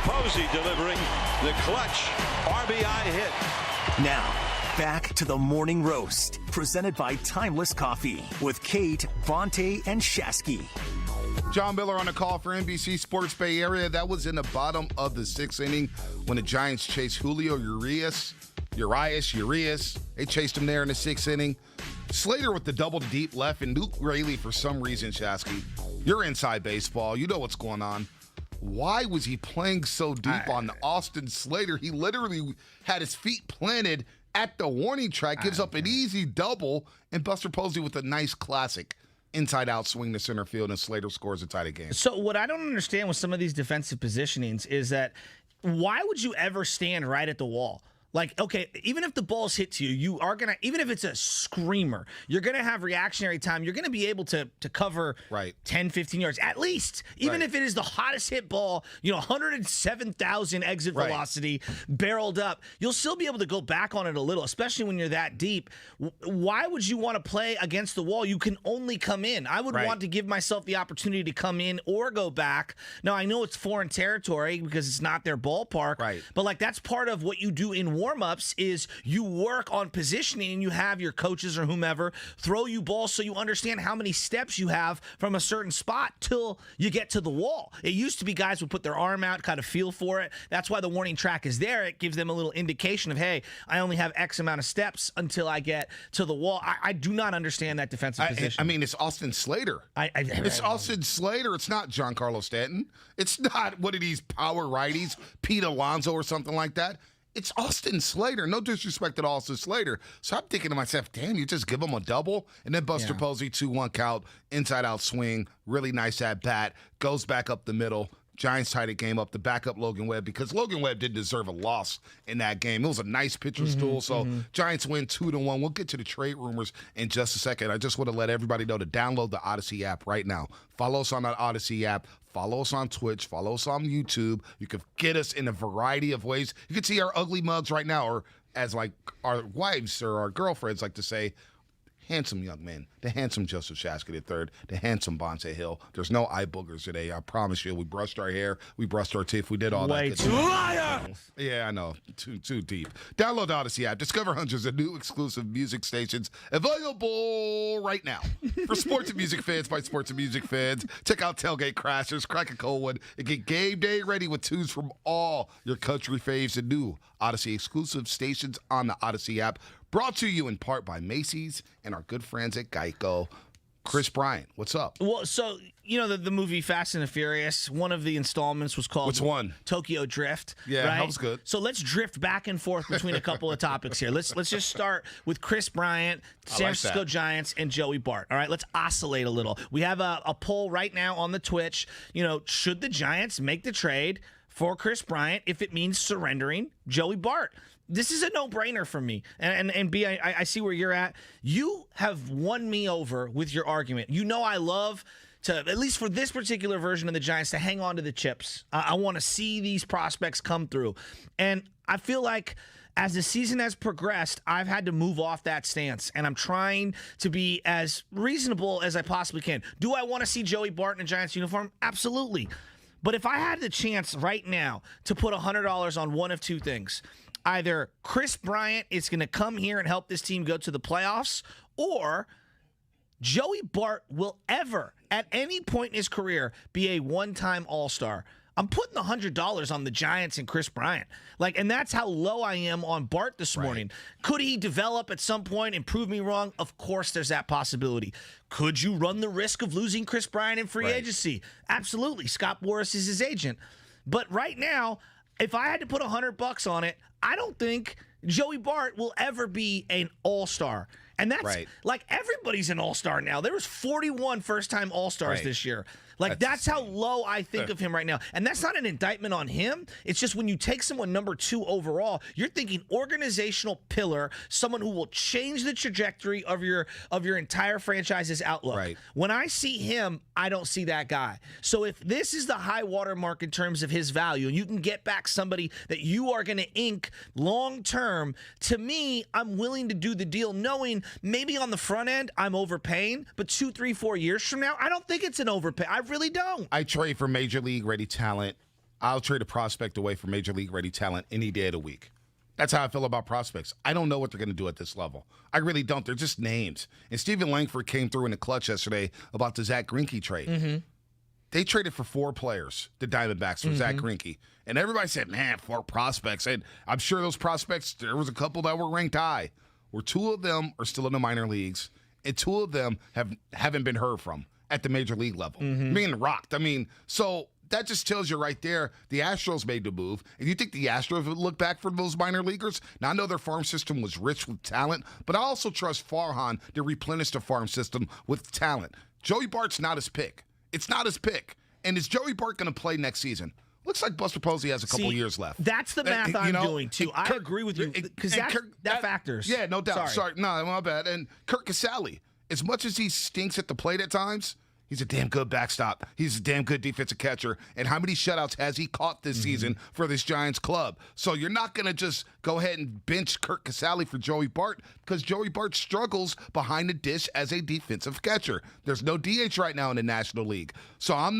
Posey delivering the clutch RBI hit. Now, back to the Morning Roast, presented by Timeless Coffee with Kate, Vontae, and Shasky. John Miller on the call for NBC Sports Bay Area. That was in the bottom of the 6th inning when the Giants chased Julio Urias. They chased him there in the 6th inning. Slater with the double to deep left, and Luke Raley, for some reason, Shasky, you're inside baseball. You know what's going on. Why was he playing so deep on Austin Slater? He literally had his feet planted at the warning track, gives up an easy double, and Buster Posey with a nice classic inside-out swing to center field, and Slater scores a tie game. So what I don't understand with some of these defensive positionings is that why would you ever stand right at the wall? Like, okay, even if the ball's hit to you, you are going to, even if it's a screamer, you're going to have reactionary time. You're going to be able to cover 10, 15 yards, at least. Even if it is the hottest hit ball, 107,000 exit velocity, barreled up, you'll still be able to go back on it a little, especially when you're that deep. Why would you want to play against the wall? You can only come in. I would want to give myself the opportunity to come in or go back. Now, I know it's foreign territory because it's not their ballpark, but like that's part of what you do in warm-ups is you work on positioning and you have your coaches or whomever throw you balls so you understand how many steps you have from a certain spot till you get to the wall. It used to be guys would put their arm out, kind of feel for it. That's why the warning track is there. It gives them a little indication of, hey, I only have X amount of steps until I get to the wall. I do not understand that defensive position. I mean, it's Austin Slater. It's Austin Slater. It's not Giancarlo Stanton. It's not one of these power righties, Pete Alonso or something like that. It's Austin Slater. No disrespect to Austin Slater. So I'm thinking to myself, damn, you just give him a double? And then Buster Posey, 2-1 count, inside-out swing, really nice at-bat, goes back up the middle. Giants tied the game up to back up Logan Webb because Logan Webb did deserve a loss in that game. It was a nice pitcher's duel. So Giants win 2-1. We'll get to the trade rumors in just a second. I just want to let everybody know to download the Odyssey app right now. Follow us on that Odyssey app. Follow us on Twitch. Follow us on YouTube. You can get us in a variety of ways. You can see our ugly mugs right now, or as like our wives or our girlfriends like to say, handsome young man, the handsome Joseph Shasky III, the handsome Bonte Hill. There's no eye boogers today. I promise you. We brushed our hair, we brushed our teeth, we did all that. Way too liar! Yeah, I know. Too deep. Download the Odyssey app. Discover hundreds of new exclusive music stations available right now. For sports and music fans by sports and music fans, check out Tailgate Crashers, crack a cold one, and get game day ready with tunes from all your country faves and new Odyssey exclusive stations on the Odyssey app. Brought to you in part by Macy's and our good friends at Geico. Chris Bryant, what's up? Well, so, the movie Fast and the Furious, one of the installments was called Which one? Tokyo Drift. Yeah, right? that was good. So let's drift back and forth between a couple of topics here. Let's just start with Chris Bryant, San Francisco Giants, and Joey Bart. All right, let's oscillate a little. We have a poll right now on the Twitch. Should the Giants make the trade for Chris Bryant if it means surrendering Joey Bart? This is a no-brainer for me. And B, I see where you're at. You have won me over with your argument. I love to, at least for this particular version of the Giants, to hang on to the chips. I want to see these prospects come through. And I feel like as the season has progressed, I've had to move off that stance, and I'm trying to be as reasonable as I possibly can. Do I want to see Joey Bart in a Giants uniform? Absolutely. But if I had the chance right now to put $100 on one of two things, either Chris Bryant is going to come here and help this team go to the playoffs, or Joey Bart will ever, at any point in his career, be a one-time All-Star. I'm putting the $100 on the Giants and Chris Bryant. And that's how low I am on Bart this morning. Could he develop at some point and prove me wrong? Of course, there's that possibility. Could you run the risk of losing Chris Bryant in free agency? Absolutely. Scott Boras is his agent. But right now, if I had to put $100 on it, I don't think Joey Bart will ever be an all-star. And that's like everybody's an all-star now. There was 41 first-time all-stars this year. That's how low I think of him right now. And that's not an indictment on him. It's just when you take someone number 2 overall, you're thinking organizational pillar, someone who will change the trajectory of your entire franchise's outlook. Right. When I see him, I don't see that guy. So if this is the high water mark in terms of his value, and you can get back somebody that you are going to ink long-term, to me, I'm willing to do the deal knowing maybe on the front end I'm overpaying, but 2, 3, 4 years from now, I don't think it's an overpay. I really don't. I trade for major league ready talent I'll trade a prospect away for Major League ready talent any day of the week. That's how I feel about prospects. I don't know what they're going to do at this level. I really don't. They're just names. And Stephen Langford came through in the clutch yesterday about the Zach Greinke trade. Mm-hmm. They traded for 4 players, the Diamondbacks, for Zach Greinke. And everybody said, man, 4 prospects. And I'm sure those prospects, there was a couple that were ranked high, where 2 of them are still in the minor leagues, and 2 of them haven't been heard from at the major league level. Being rocked. I mean, so that just tells you right there, the Astros made the move. And you think the Astros would look back for those minor leaguers? Now, I know their farm system was rich with talent, but I also trust Farhan to replenish the farm system with talent. Joey Bart's not his pick. It's not his pick. And is Joey Bart going to play next season? Looks like Buster Posey has a couple years left. That's the math I'm doing, too. I agree with you, because that factors. Yeah, no doubt. Sorry. No, my bad. And Kurt Casale, as much as he stinks at the plate at times, he's a damn good backstop. He's a damn good defensive catcher. And how many shutouts has he caught this season for this Giants club? So you're not going to just go ahead and bench Kurt Casale for Joey Bart, because Joey Bart struggles behind the dish as a defensive catcher. There's no DH right now in the National League. So I'm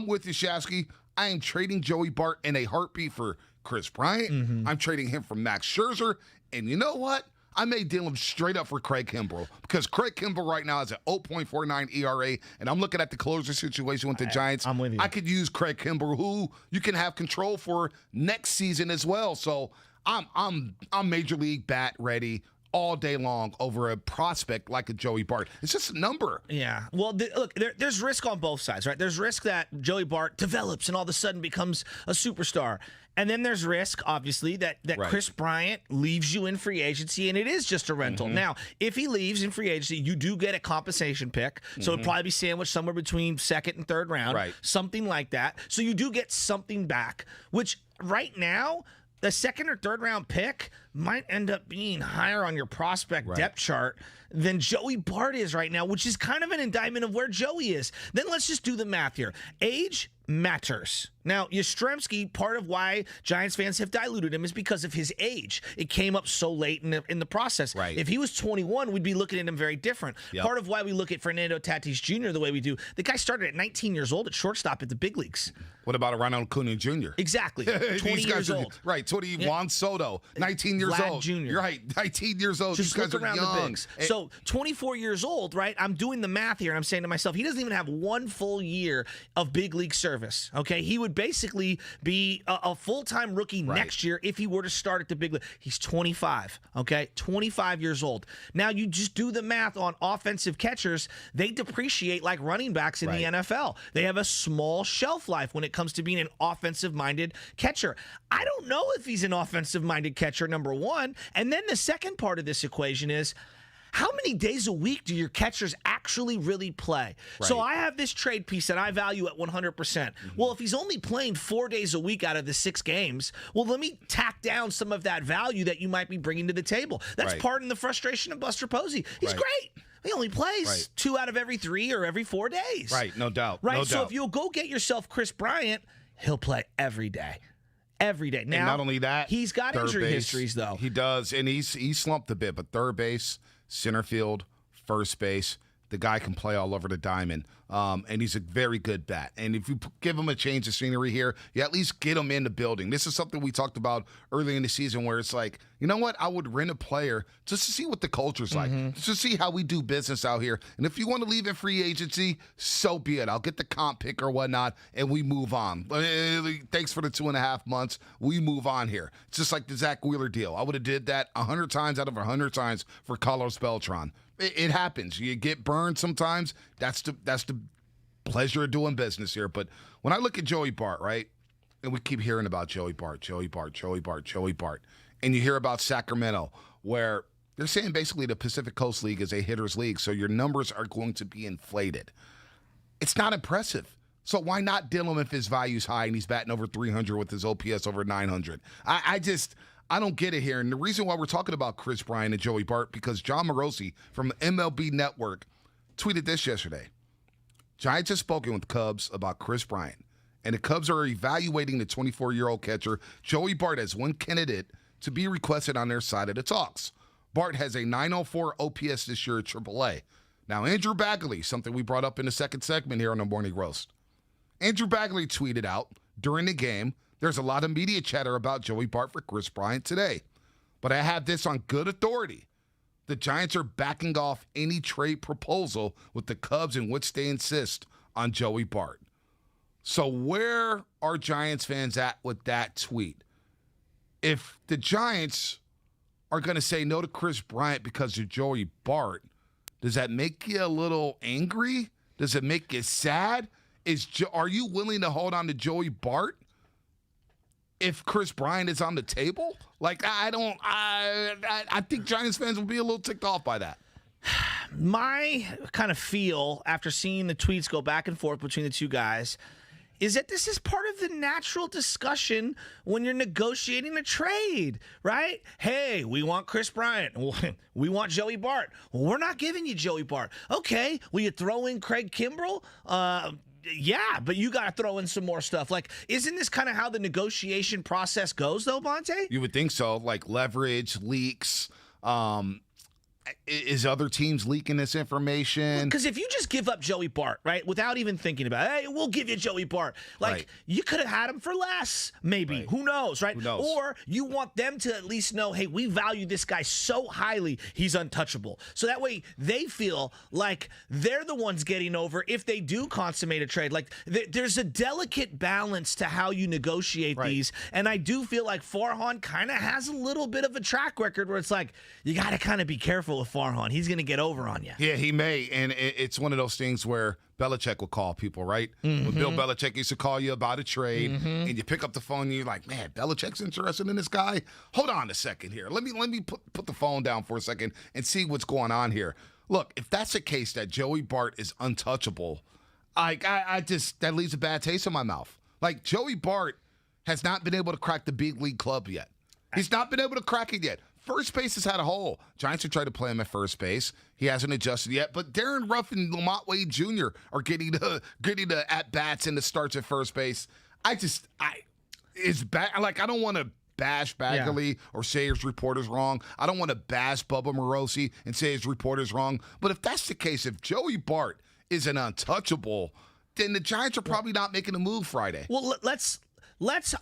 with you, Shasky. I am trading Joey Bart in a heartbeat for Chris Bryant. I'm trading him for Max Scherzer. And you know what? I may deal him straight up for Craig Kimbrell, because Craig Kimbrell right now is at 0.49 ERA, and I'm looking at the closer situation with the Giants. I'm with you. I could use Craig Kimbrell, who you can have control for next season as well. So I'm Major League bat ready all day long over a prospect like a Joey Bart. It's just a number. Yeah. Well, look, there's risk on both sides, right? There's risk that Joey Bart develops and all of a sudden becomes a superstar. And then there's risk, obviously, that Chris Bryant leaves you in free agency, and it is just a rental. Now, if he leaves in free agency, you do get a compensation pick. So it'll probably be sandwiched somewhere between second and third round, something like that. So you do get something back, which right now, the second or third round pick might end up being higher on your prospect depth chart than Joey Bart is right now, which is kind of an indictment of where Joey is. Then let's just do the math here. Age matters. Now, Yastrzemski, part of why Giants fans have diluted him is because of his age. It came up so late in the process. If he was 21, we'd be looking at him very different. Part of why we look at Fernando Tatis Jr. the way we do, the guy started at 19 years old at shortstop at the big leagues. What about a Ronald Acuna Jr.? Exactly. 20 years old. Right, 20. Juan Soto, 19 years Vlad old. Jr. You're right, 19 years old. Just These guys look are around young. the bigs. So 24 years old, right? I'm doing the math here, and I'm saying to myself, he doesn't even have 1 full year of big league service, okay? He would basically be a full-time rookie next year if he were to start at the big league. He's 25, okay? 25 years old. Now, you just do the math on offensive catchers. They depreciate like running backs in the NFL. They have a small shelf life when it comes to being an offensive-minded catcher. I don't know if he's an offensive-minded catcher, number one. And then the second part of this equation is, how many days a week do your catchers actually really play? So I have this trade piece that I value at 100%. Well, if he's only playing 4 days a week out of the 6 games, well, let me tack down some of that value that you might be bringing to the table. That's part of the frustration of Buster Posey. He's great. He only plays 2 out of every 3 or every 4 days. Right, no doubt. Right, no so doubt. if you'll go get yourself Chris Bryant, he'll play every day. Every day. Now, and not only that, he's got injury histories, though. He does, and he slumped a bit, but third base, center field, first base, the guy can play all over the diamond, and he's a very good bat. And if you give him a change of scenery here, you at least get him in the building. This is something we talked about early in the season where it's like, you know what? I would rent a player just to see what the culture's like, just to see how we do business out here. And if you want to leave in free agency, so be it. I'll get the comp pick or whatnot, and we move on. Thanks for the 2.5 months. We move on here. It's just like the Zach Wheeler deal. I would have did that 100 times out of 100 times for Carlos Beltran. It happens. You get burned sometimes. That's the pleasure of doing business here. But when I look at Joey Bart, right, and we keep hearing about Joey Bart, and you hear about Sacramento, where they're saying basically the Pacific Coast League is a hitter's league, so your numbers are going to be inflated. It's not impressive. So why not deal him if his value's high and he's batting over 300 with his OPS over 900? I don't get it here. And the reason why we're talking about Chris Bryant and Joey Bart, because John Morosi from MLB Network tweeted this yesterday. Giants have spoken with Cubs about Chris Bryant, and the Cubs are evaluating the 24-year-old catcher Joey Bart as one candidate to be requested on their side of the talks. Bart has a 904 OPS this year at AAA. Now, Andrew Bagley, something we brought up in the second segment here on the Morning Roast. Andrew Bagley tweeted out, during the game. There's a lot of media chatter about Joey Bart for Chris Bryant today. But I have this on good authority. The Giants are backing off any trade proposal with the Cubs in which they insist on Joey Bart. So where are Giants fans at with that tweet? If the Giants are going to say no to Chris Bryant because of Joey Bart, does that make you a little angry? Does it make you sad? Are you willing to hold on to Joey Bart if Chris Bryant is on the table? Like, I think Giants fans will be a little ticked off by that. My kind of feel after seeing the tweets go back and forth between the two guys is that this is part of the natural discussion when you're negotiating a trade, right? Hey, we want Chris Bryant. We want Joey Bart. Well, we're not giving you Joey Bart. Okay, will you throw in Craig Kimbrell? Yeah, but you got to throw in some more stuff. Like, isn't this kind of how the negotiation process goes, though, Bonte? You would think so. Like leverage, leaks, is other teams leaking this information? Because if you just give up Joey Bart, right, without even thinking about it, hey, we'll give you Joey Bart. Like, right. You could have had him for less, maybe. Right. Who knows, right? Who knows? Or you want them to at least know, hey, we value this guy so highly, he's untouchable. So that way they feel like they're the ones getting over if they do consummate a trade. Like, there's a delicate balance to how you negotiate these. And I do feel like Farhan kind of has a little bit of a track record where it's like, you got to kind of be careful with Farhan. He's going to get over on you. Yeah, he may. And it's one of those things where Belichick will call people, right? Mm-hmm. When Bill Belichick used to call you about a trade, and you pick up the phone and you're like, man, Belichick's interested in this guy? Hold on a second here. Let me put the phone down for a second and see what's going on here. Look, if that's the case that Joey Bart is untouchable, I just, that leaves a bad taste in my mouth. Like, Joey Bart has not been able to crack the big league club yet. He's not been able to crack it yet. First base has had a hole. Giants are trying to play him at first base. He hasn't adjusted yet. But Darren Ruff and Lamont Wade Jr. are getting the at-bats and the starts at first base. It's bad. Like, I don't want to bash Bagley or say his reporter's wrong. I don't want to bash Bubba Morosi and say his reporter's wrong. But if that's the case, if Joey Bart is an untouchable, then the Giants are probably not making a move Friday. Well, let's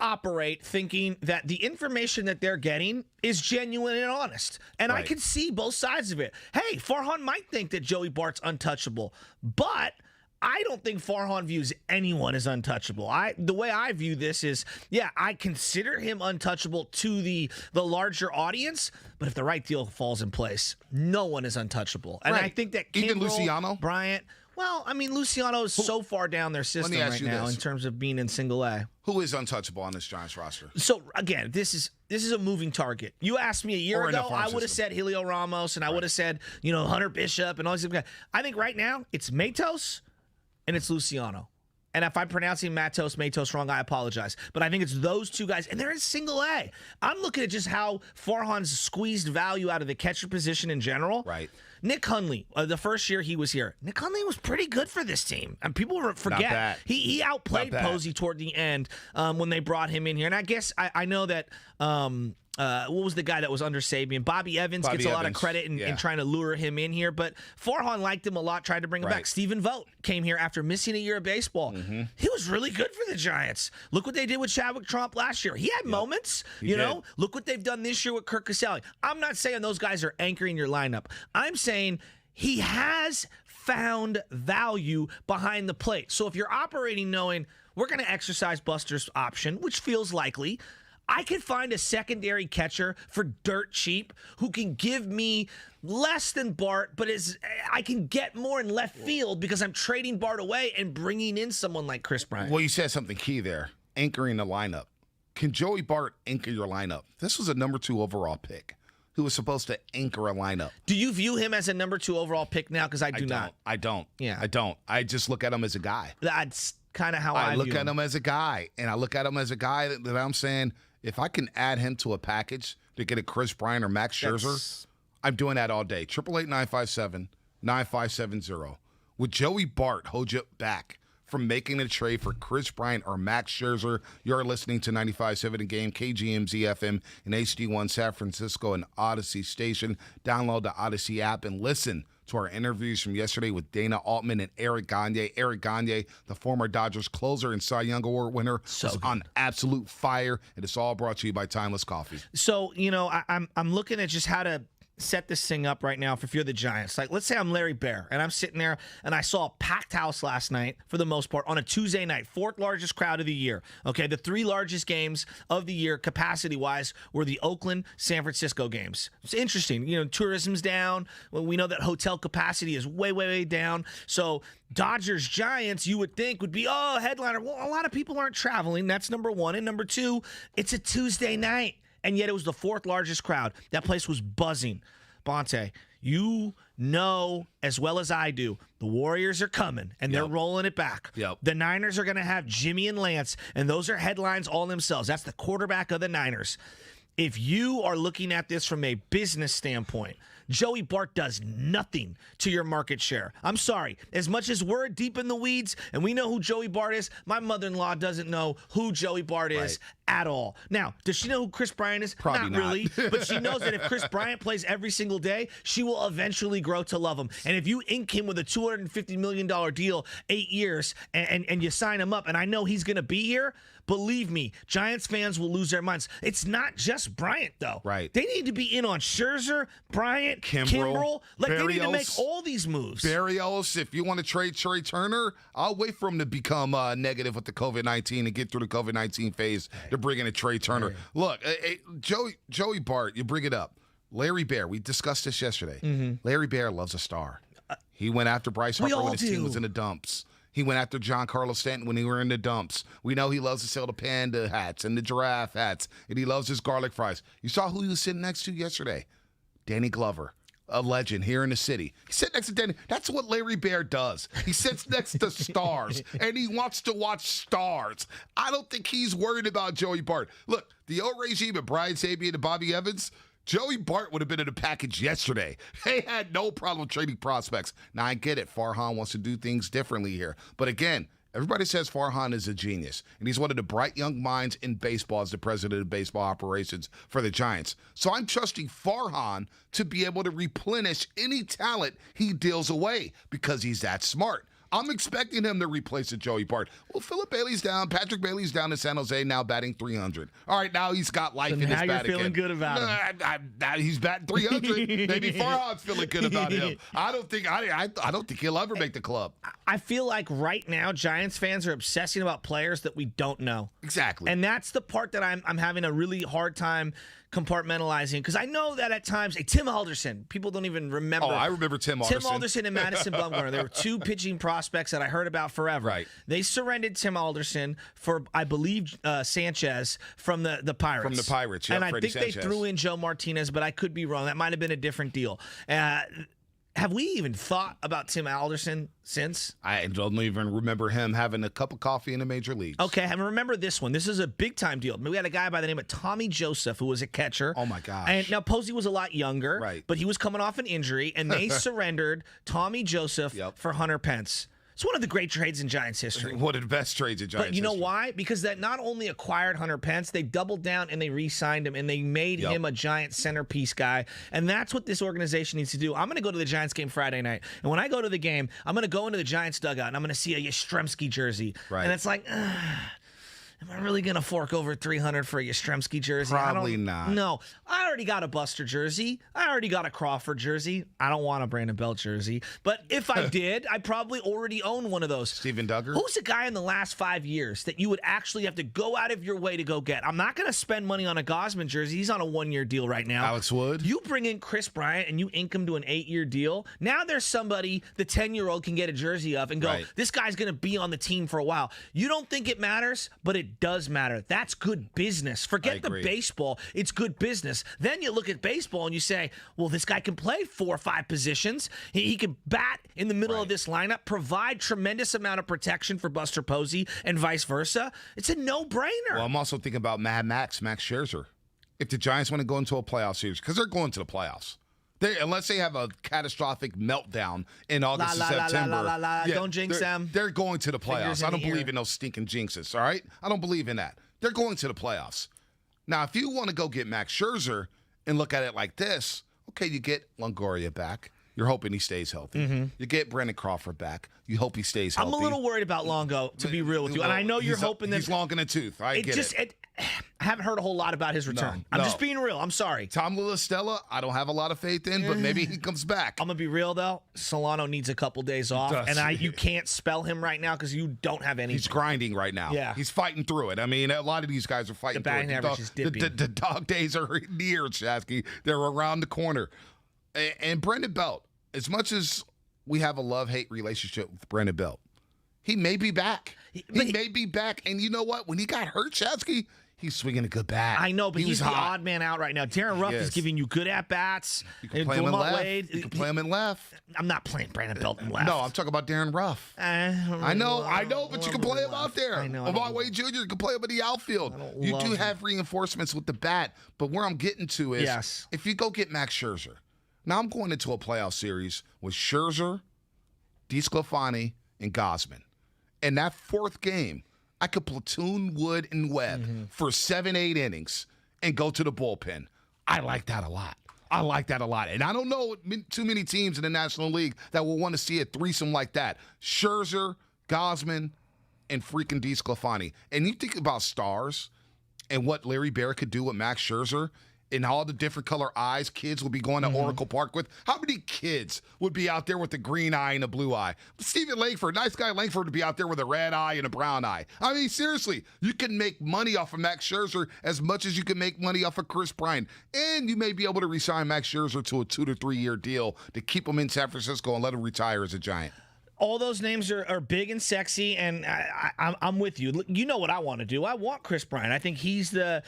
operate thinking that the information that they're getting is genuine and honest. And I can see both sides of it. Hey, Farhan might think that Joey Bart's untouchable, but I don't think Farhan views anyone as untouchable. The way I view this is, I consider him untouchable to the larger audience, but if the right deal falls in place, no one is untouchable. And I think that even Kimbrel, Luciano, Bryant, well, I mean, Luciano is so far down their system right now in terms of being in single A. Who is untouchable on this Giants roster? So, again, this is a moving target. You asked me a year ago, I would have said Julio Ramos, and I would have said, Hunter Bishop and all these guys. I think right now it's Matos and it's Luciano. And if I'm pronouncing Matos wrong, I apologize. But I think it's those two guys, and they're in single A. I'm looking at just how Farhan's squeezed value out of the catcher position in general. Right. Nick Hundley, the first year he was here, Nick Hundley was pretty good for this team. And people forget. He outplayed Posey toward the end when they brought him in here. And I guess I know that what was the guy that was under Sabian? Bobby Evans gets a lot of credit in trying to lure him in here. But Farhan liked him a lot, tried to bring him back. Stephen Vogt came here after missing a year of baseball. He was really good for the Giants. Look what they did with Chadwick Tromp last year. He had moments, you know. Look what they've done this year with Kirk Caselli. I'm not saying those guys are anchoring your lineup. I'm saying he has found value behind the plate. So if you're operating knowing we're going to exercise Buster's option, which feels likely, I could find a secondary catcher for dirt cheap who can give me less than Bart, but I can get more in left field because I'm trading Bart away and bringing in someone like Chris Bryant. Well, you said something key there, anchoring the lineup. Can Joey Bart anchor your lineup? This was a number 2 overall pick who was supposed to anchor a lineup. Do you view him as a number 2 overall pick now? Because I do not. I don't. Yeah. I don't. I just look at him as a guy. That's kind of how I look at him as a guy. And I look at him as a guy that I'm saying, if I can add him to a package to get a Chris Bryant or Max Scherzer, I'm doing that all day. 888-957-9570. Would Joey Bart hold you back from making a trade for Chris Bryant or Max Scherzer. You're listening to 95.7 The Game, KGMZ FM, and HD1 San Francisco and Odyssey Station. Download the Odyssey app and listen to our interviews from yesterday with Dana Altman and Eric Gagne. Eric Gagne, the former Dodgers closer and Cy Young Award winner, was on absolute fire, and it's all brought to you by Timeless Coffee. So, I'm looking at just how to set this thing up right now for if you're the Giants. Like, let's say I'm Larry Bear, and I'm sitting there, and I saw a packed house last night, for the most part, on a Tuesday night, 4th largest crowd of the year. Okay, the 3 largest games of the year, capacity-wise, were the Oakland-San Francisco games. It's interesting. Tourism's down. Well, we know that hotel capacity is way, way, way down. So Dodgers-Giants, you would think, would be, headliner. Well, a lot of people aren't traveling. That's number one. And number two, it's a Tuesday night. And yet it was the 4th largest crowd. That place was buzzing. Bonte, you know as well as I do, the Warriors are coming, and they're rolling it back. Yep. The Niners are going to have Jimmy and Lance, and those are headlines all themselves. That's the quarterback of the Niners. If you are looking at this from a business standpoint, Joey Bart does nothing to your market share. I'm sorry. As much as we're deep in the weeds and we know who Joey Bart is, my mother-in-law doesn't know who Joey Bart is at all. Now, does she know who Chris Bryant is? Probably not. Really. But she knows that if Chris Bryant plays every single day, she will eventually grow to love him. And if you ink him with a $250 million deal, 8 years, and you sign him up, and I know he's going to be here, believe me, Giants fans will lose their minds. It's not just Bryant, though. Right. They need to be in on Scherzer, Bryant, Kimbrel. Like, they need to make all these moves. Barrios, if you want to trade Trey Turner, I'll wait for him to become negative with the COVID-19 and get through the COVID-19 phase to bring in a Trey Turner. Look, Joey Bart, you bring it up. Larry Bear, we discussed this yesterday. Larry Bear loves a star. He went after Bryce Harper when his team was in the dumps. He went after Giancarlo Stanton when he were in the dumps. We know he loves to sell the panda hats and the giraffe hats, and he loves his garlic fries. You saw who he was sitting next to yesterday? Danny Glover, a legend here in the city. He sat next to Danny. That's what Larry Bear does. He sits next to stars, and he wants to watch stars. I don't think he's worried about Joey Bart. Look, the old regime of Brian Sabian and Bobby Evans, Joey Bart would have been in the package yesterday. They had no problem trading prospects. Now, I get it. Farhan wants to do things differently here. But again, everybody says Farhan is a genius, and he's one of the bright young minds in baseball as the president of baseball operations for the Giants. So I'm trusting Farhan to be able to replenish any talent he deals away because he's that smart. I'm expecting him to replace a Joey Bart. Well, Philip Bailey's down. Patrick Bailey's down in San Jose, now batting 300. All right, now he's got life in his bat again. Now you're feeling good about him. Now he's batting 300. Maybe Farhan's feeling good about him. I don't think he'll ever make the club. I feel like right now Giants fans are obsessing about players that we don't know. Exactly. And that's the part that I'm having a really hard time compartmentalizing, because I know that at times, Tim Alderson, people don't even remember. Oh, I remember Tim Alderson. Tim Alderson and Madison Bumgarner. There were 2 pitching prospects that I heard about forever. Right. They surrendered Tim Alderson for, I believe, Sanchez from the Pirates. From the Pirates, yeah. And I Freddie think Sanchez. They threw in Joe Martinez, but I could be wrong. That might have been a different deal. Have we even thought about Tim Alderson since? I don't even remember him having a cup of coffee in the major leagues. Okay, and remember this one. This is a big-time deal. We had a guy by the name of Tommy Joseph who was a catcher. Oh, my gosh. And now Posey was a lot younger, right, but he was coming off an injury, and they surrendered Tommy Joseph for Hunter Pence. It's one of the great trades in Giants history. One of the best trades in Giants history. But you know why? Because that not only acquired Hunter Pence, they doubled down and they re-signed him, and they made him a Giant centerpiece guy. And that's what this organization needs to do. I'm going to go to the Giants game Friday night. And when I go to the game, I'm going to go into the Giants dugout, and I'm going to see a Yastrzemski jersey. Right. And it's like, am I really going to fork over $300 for a Yastrzemski jersey? Probably not. No. I already got a Buster jersey. I already got a Crawford jersey. I don't want a Brandon Belt jersey. But if I did, I probably already own one of those. Steven Duggar? Who's a guy in the last 5 years that you would actually have to go out of your way to go get? I'm not going to spend money on a Gosman jersey. He's on a 1-year deal right now. Alex Wood? You bring in Chris Bryant and you ink him to an 8-year deal. Now there's somebody the 10-year-old can get a jersey of and go, this guy's going to be on the team for a while. You don't think it matters, but it does matter. That's good business. Forget the baseball. It's good business. Then you look at baseball and you say, well, this guy can play 4 or 5 positions. He can bat in the middle of this lineup, provide tremendous amount of protection for Buster Posey and vice versa. It's a no-brainer. Well, I'm also thinking about Max Scherzer. If the Giants want to go into a playoff series, because they're going to the playoffs, Unless they have a catastrophic meltdown in August and September. Don't jinx them. They're going to the playoffs. I don't believe ear. in those stinking jinxes, all right? I don't believe in that. They're going to the playoffs. Now, if you want to go get Max Scherzer and look at it like this, okay, you get Longoria back. You're hoping he stays healthy. You get Brandon Crawford back. You hope he stays healthy. I'm a little worried about Longo, to be real with you. And I know you're hoping that he's long in the tooth. I haven't heard a whole lot about his return. I'm just being real. I'm sorry. Tom LaStella, I don't have a lot of faith in, but maybe he comes back. I'm going to be real, though. Solano needs a couple days off. And you can't spell him right now because you don't have any. He's grinding right now. Yeah. He's fighting through it. I mean, a lot of these guys are fighting through it. The batting average is dipping. The dog days are near, Shasky. They're around the corner. And Brandon Belt, as much as we have a love-hate relationship with Brandon Belt, he may be back. He may be back. And you know what? When he got hurt, Shasky, he's swinging a good bat. I know, but he's the odd man out right now. Darren Ruff is giving you good at-bats. You can play him in left. You can play him in left. I'm not playing Brandon Belt in left. No, I'm talking about Darren Ruff. I know, but you can play him out there. I know. Omar Wade Jr., you can play him in the outfield. You do have reinforcements with the bat, but where I'm getting to is if you go get Max Scherzer, now I'm going into a playoff series with Scherzer, DeSclafani, and Gausman. And that fourth game, I could platoon Wood and Webb for 7-8 innings and go to the bullpen. I like that a lot. And I don't know too many teams in the National League that will want to see a threesome like that. Scherzer, Gausman, and freaking DeSclafani. And you think about stars and what Larry Barrett could do with Max Scherzer and all the different color eyes kids will be going to Oracle Park with. How many kids would be out there with the green eye and the blue eye? Steven Langford, nice guy Langford, would be out there with a red eye and a brown eye. I mean, seriously, you can make money off of Max Scherzer as much as you can make money off of Chris Bryant. And you may be able to re-sign Max Scherzer to a 2 to 3 year deal to keep him in San Francisco and let him retire as a Giant. All those names are big and sexy, and I'm with you. You know what I want to do. I want Chris Bryant. I think he's the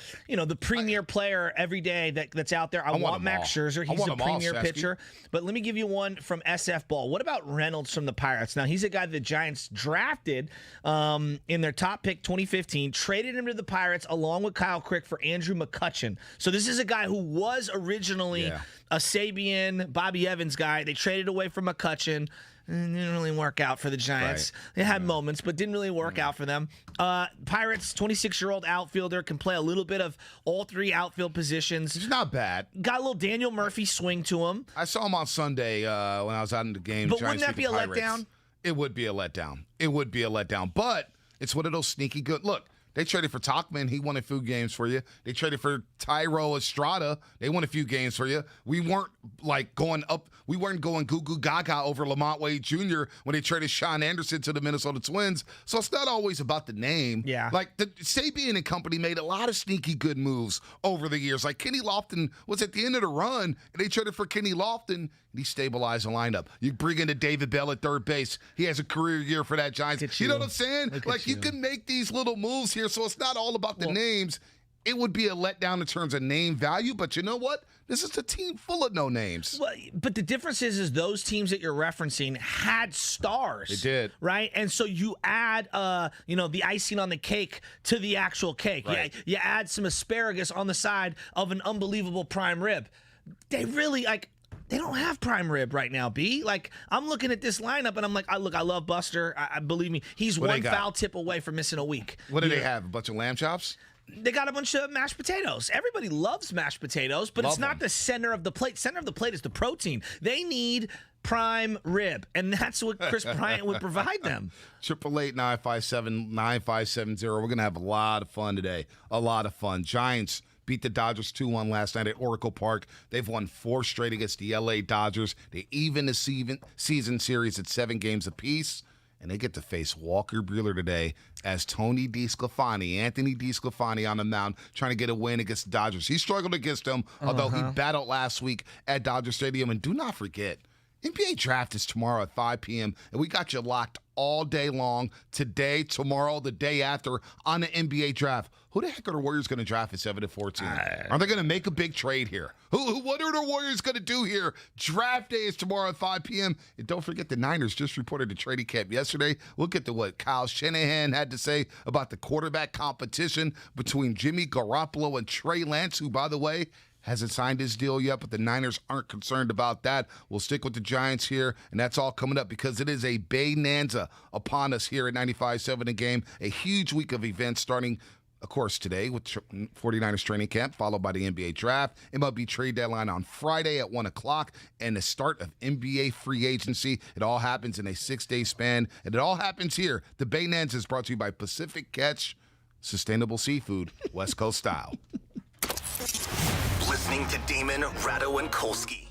premier player every day that's out there. I want Max Scherzer. He's the premier pitcher. But let me give you one from SF Ball. What about Reynolds from the Pirates? Now, he's a guy the Giants drafted in their top pick 2015, traded him to the Pirates along with Kyle Crick for Andrew McCutchen. So this is a guy who was originally a Sabian, Bobby Evans guy. They traded away from McCutchen. It didn't really work out for the Giants. Right. They had moments, but didn't really work out for them. Pirates, 26-year-old outfielder, can play a little bit of all three outfield positions. He's not bad. Got a little Daniel Murphy swing to him. I saw him on Sunday when I was out in the game. But Giants wouldn't that be a letdown? It would be a letdown. But it's one of those sneaky good. Look, they traded for Tauchman. He won a few games for you. They traded for Tyro Estrada. They won a few games for you. We weren't going up. We weren't going goo goo gaga over Lamont Wade Jr. when they traded Sean Anderson to the Minnesota Twins. So it's not always about the name. Yeah. Like the Sabian and company made a lot of sneaky good moves over the years. Like Kenny Lofton was at the end of the run, and they traded for Kenny Lofton, and he stabilized the lineup. You bring in David Bell at third base. He has a career year for that Giants. You know what I'm saying? Like you can make these little moves here, so it's not all about the names. It would be a letdown in terms of name value, but you know what? This is a team full of no names. Well, but the difference is those teams that you're referencing had stars. They did. Right? And so you add, the icing on the cake to the actual cake. Right. You add some asparagus on the side of an unbelievable prime rib. They really, they don't have prime rib right now, B. I'm looking at this lineup, and I'm like, I love Buster. I believe me, he's one foul tip away from missing a week. What do they have? A bunch of lamb chops? They got a bunch of mashed potatoes. Everybody loves mashed potatoes, but it's not the center of the plate. Center of the plate is the protein. They need prime rib, and that's what Chris Bryant would provide them. 888-957-9570. We're going to have a lot of fun today. A lot of fun. Giants beat the Dodgers 2-1 last night at Oracle Park. They've won 4 straight against the LA Dodgers. They even the season series at 7 games apiece. And they get to face Walker Buehler today as Anthony DeSclafani on the mound trying to get a win against the Dodgers. He struggled against them, although he battled last week at Dodger Stadium. And do not forget, NBA Draft is tomorrow at 5 p.m., and we got you locked all day long, today, tomorrow, the day after, on the NBA Draft. Who the heck are the Warriors going to draft at 7-14? Are they going to make a big trade here? What are the Warriors going to do here? Draft day is tomorrow at 5 p.m. And don't forget, the Niners just reported a trading camp yesterday. We'll get to what Kyle Shanahan had to say about the quarterback competition between Jimmy Garoppolo and Trey Lance, who, by the way, hasn't signed his deal yet, but the Niners aren't concerned about that. We'll stick with the Giants here, and that's all coming up because it is a Baynanza upon us here at 95.7 The Game. A huge week of events starting, of course, today with 49ers training camp, followed by the NBA draft, MLB trade deadline on Friday at 1 o'clock, and the start of NBA free agency. It all happens in a 6-day span, and it all happens here. The Baynanza is brought to you by Pacific Catch, sustainable seafood, West Coast style. Listening to Damon, Ratto, and Kolsky.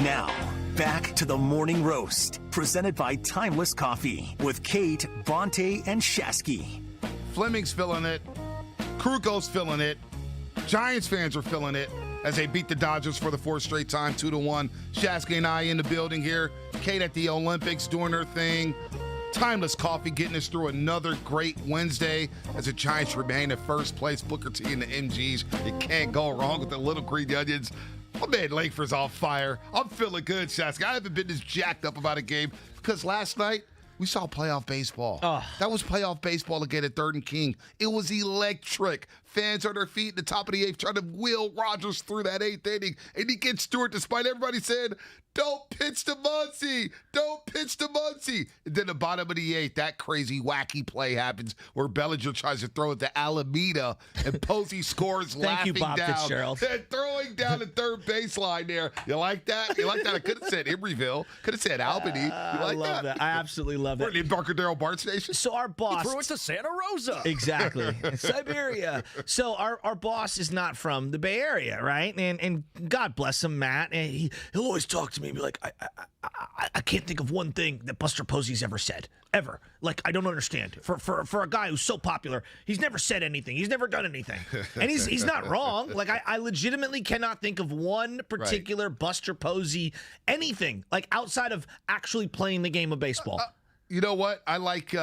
Now, back to the Morning Roast, presented by Timeless Coffee with Kate, Vontae, and Shasky. Fleming's feeling it. Kruko's feeling it. Giants fans are feeling it as they beat the Dodgers for the fourth straight time, 2-1. Shasky and I in the building here. Kate at the Olympics doing her thing. Timeless Coffee getting us through another great Wednesday as the Giants remain in first place. Booker T and the MGs. You can't go wrong with the little green onions. My man Langford's on fire. I'm feeling good, Shasky. I haven't been this jacked up about a game because last night we saw playoff baseball. That was playoff baseball again at 3rd and King. It was electric. Fans on their feet in the top of the 8th trying to wheel Rogers through that 8th inning. And he gets Stewart despite everybody saying, don't pitch to Muncy. Don't pitch to Muncy. And then the bottom of the 8th, that crazy, wacky play happens where Bellinger tries to throw it to Alameda and Posey scores Thank you, Bob down. Fitzgerald. And throwing down the third baseline there. You like that? You like that? I could have said Emeryville. Could have said Albany. You like I love that. I absolutely love We're that. in Embarcadero BART station. So our boss Threw it to Santa Rosa. Exactly. Siberia. So our boss is not from the Bay Area, right? And God bless him, Matt. And he'll always talk to me and be like, I can't think of one thing that Buster Posey's ever said. Ever. Like, I don't understand. For a guy who's so popular, he's never said anything. He's never done anything. And he's not wrong. Like, I legitimately cannot think of one particular Buster Posey anything, like outside of actually playing the game of baseball. You know what? I like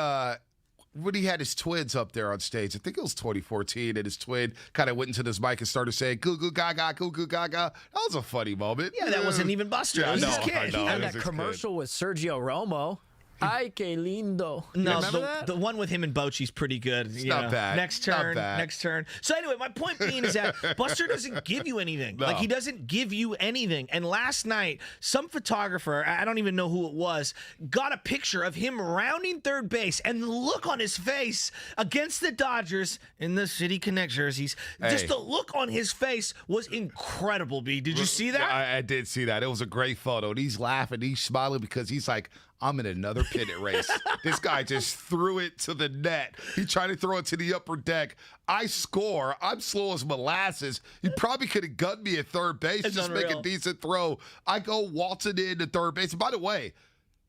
when he had his twins up there on stage. I think it was 2014, and his twin kind of went into this mic and started saying, goo goo gaga, goo goo gaga. That was a funny moment. Yeah, that wasn't even Buster. Yeah, It was I his know, kid. I know. And It was that his commercial with Sergio Romo. Ay, que lindo. No, Remember that? the one with him and Bochy's pretty good. It's not bad. Next Not turn, bad. next turn. So anyway, my point being is that Buster doesn't give you anything. No. Like, he doesn't give you anything. And last night, some photographer, I don't even know who it was, got a picture of him rounding third base, and the look on his face against the Dodgers in the City Connect jerseys, just the look on his face was incredible, B. Did you see that? I did see that. It was a great photo. And he's laughing. He's smiling because he's like, I'm in another pennant race. This guy just threw it to the net. He tried to throw it to the upper deck. I score. I'm slow as molasses. He probably could have gunned me at third base. It's just make a unreal. decent throw. I go waltzing into third base. And by the way,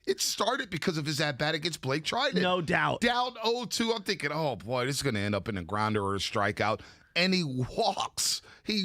it started because of his at-bat against Blake Trinan. No doubt. Down 0-2. I'm thinking, oh, boy, this is going to end up in a grounder or a strikeout. And he walks. He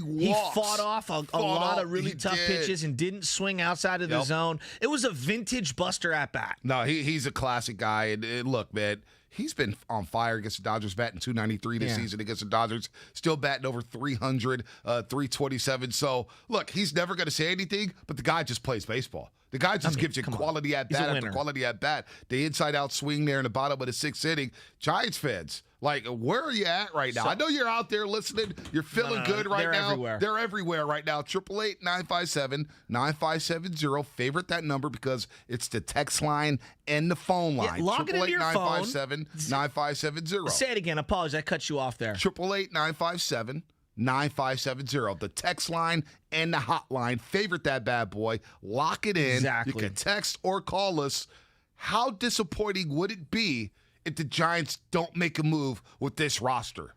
fought off a lot of really tough pitches and didn't swing outside of the zone. It was a vintage Buster at bat. No, he's a classic guy. And look, man, he's been on fire against the Dodgers, batting .293 this season against the Dodgers. Still batting over 300, 327. So, look, he's never going to say anything, but the guy just plays baseball. The guy just gives you quality at bat after quality at bat. The inside-out swing there in the bottom of the 6th inning. Giants fans, like, where are you at right now? I know you're out there listening. You're feeling good right they're now. Everywhere. They're everywhere right now. 888-957-9570. Favorite that number because it's the text line and the phone line. Yeah, log it into your phone. 888-957-9570. Say it again. Apologize. I cut you off there. 888-957-9570. The text line and the hotline. Favorite that bad boy. Lock it in. Exactly. You can text or call us. How disappointing would it be if the Giants don't make a move with this roster?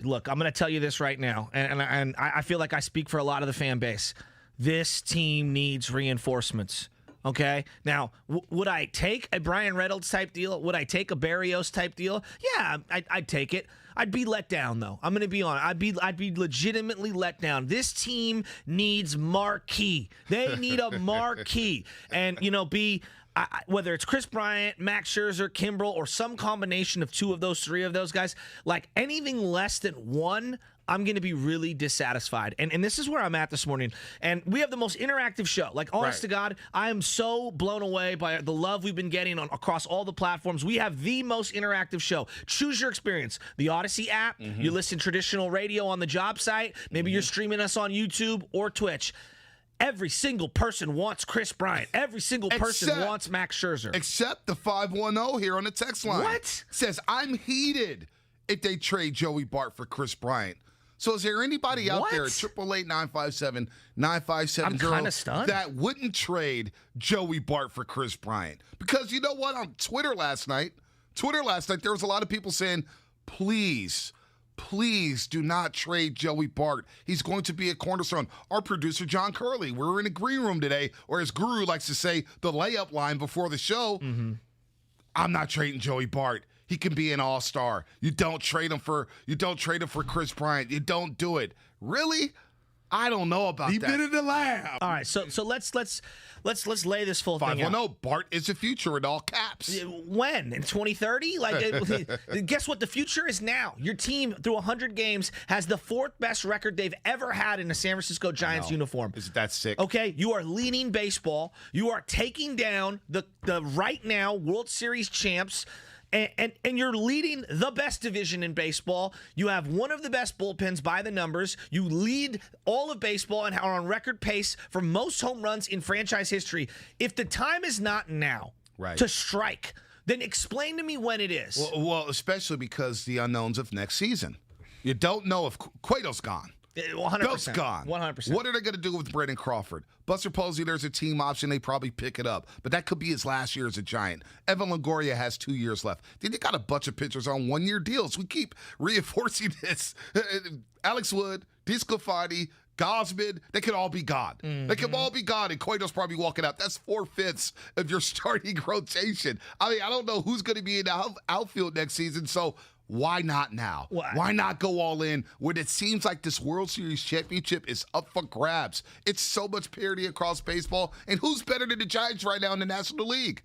Look, I'm going to tell you this right now, and I feel like I speak for a lot of the fan base. This team needs reinforcements. Okay? Now, would I take a Brian Reynolds type deal? Would I take a Barrios type deal? Yeah, I'd take it. I'd be let down, though. I'm going to be honest. I'd be legitimately let down. This team needs marquee. They need a marquee. And, whether it's Chris Bryant, Max Scherzer, Kimbrel, or some combination of two of those, three of those guys, like anything less than one, I'm going to be really dissatisfied. And this is where I'm at this morning. And we have the most interactive show. Like, honest to God, I am so blown away by the love we've been getting across all the platforms. We have the most interactive show. Choose your experience. The Odyssey app. You listen to traditional radio on the job site. Maybe you're streaming us on YouTube or Twitch. Every single person wants Chris Bryant. Every single person wants Max Scherzer. Except the 510 here on the text line. What? Says, I'm heated if they trade Joey Bart for Chris Bryant. So is there anybody out there at 888-957-9570 I'm kind of stunned. that wouldn't trade Joey Bart for Chris Bryant? Because you know what? On Twitter last night, there was a lot of people saying, please please do not trade Joey Bart. He's going to be a cornerstone. Our producer, John Curley, we were in a green room today, or as Guru likes to say, the layup line before the show. I'm not trading Joey Bart. He can be an all-star. You don't trade him for Chris Bryant. You don't do it. Really? I don't know about that. He's been in the lab. All right, so let's lay this full thing out. 510, Bart is the future in all caps. When? In 2030? Guess what? The future is now. Your team, through 100 games, has the 4th best record they've ever had in a San Francisco Giants uniform. Is that sick? Okay, you are leading baseball. You are taking down the right now World Series champs. And you're leading the best division in baseball. You have one of the best bullpens by the numbers. You lead all of baseball and are on record pace for most home runs in franchise history. If the time is not now to strike, then explain to me when it is. Well, especially because the unknowns of next season. You don't know if Cueto's gone. 100%. Belt's gone. 100%. What are they going to do with Brandon Crawford? Buster Posey, there's a team option. They probably pick it up. But that could be his last year as a Giant. Evan Longoria has 2 years left. Then they got a bunch of pitchers on one-year deals. We keep reinforcing this. Alex Wood, DeSclafani, Gausman, they could all be gone. They could all be gone, and Cueto's probably walking out. That's 4/5 of your starting rotation. I mean, I don't know who's going to be in the outfield next season, so why not now? Why not go all in when it seems like this World Series championship is up for grabs? It's so much parity across baseball. And who's better than the Giants right now in the National League?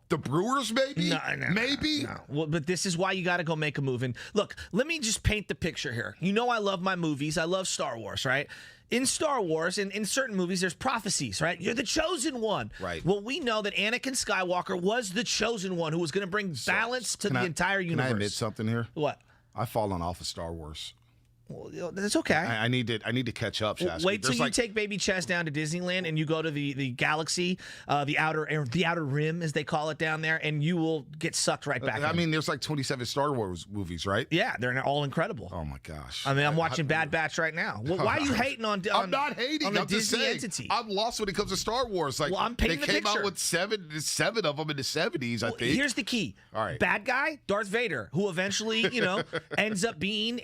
The Brewers, maybe? Maybe? No. Well, but this is why you got to go make a move. And look, let me just paint the picture here. You know I love my movies. I love Star Wars, right? In Star Wars, in certain movies, there's prophecies, right? You're the chosen one. Right. Well, we know that Anakin Skywalker was the chosen one who was going to bring balance to the entire universe. Can I admit something here? What? I've fallen off of Star Wars. Well, that's okay. I need to catch up, Shasky. Wait till you take Baby Chess down to Disneyland and you go to the galaxy, the outer rim, as they call it down there, and you will get sucked right back. I mean, there's like 27 Star Wars movies, right? Yeah, they're all incredible. Oh my gosh! I mean, I'm watching Bad Batch right now. Well, why are you hating on? I'm not hating. On I'm just Disney saying, entity. I'm lost when it comes to Star Wars. Like, well, I'm painting they the came picture. out with seven of them in the 70s. I think. Here's the key. All right. Bad guy, Darth Vader, who eventually, ends up being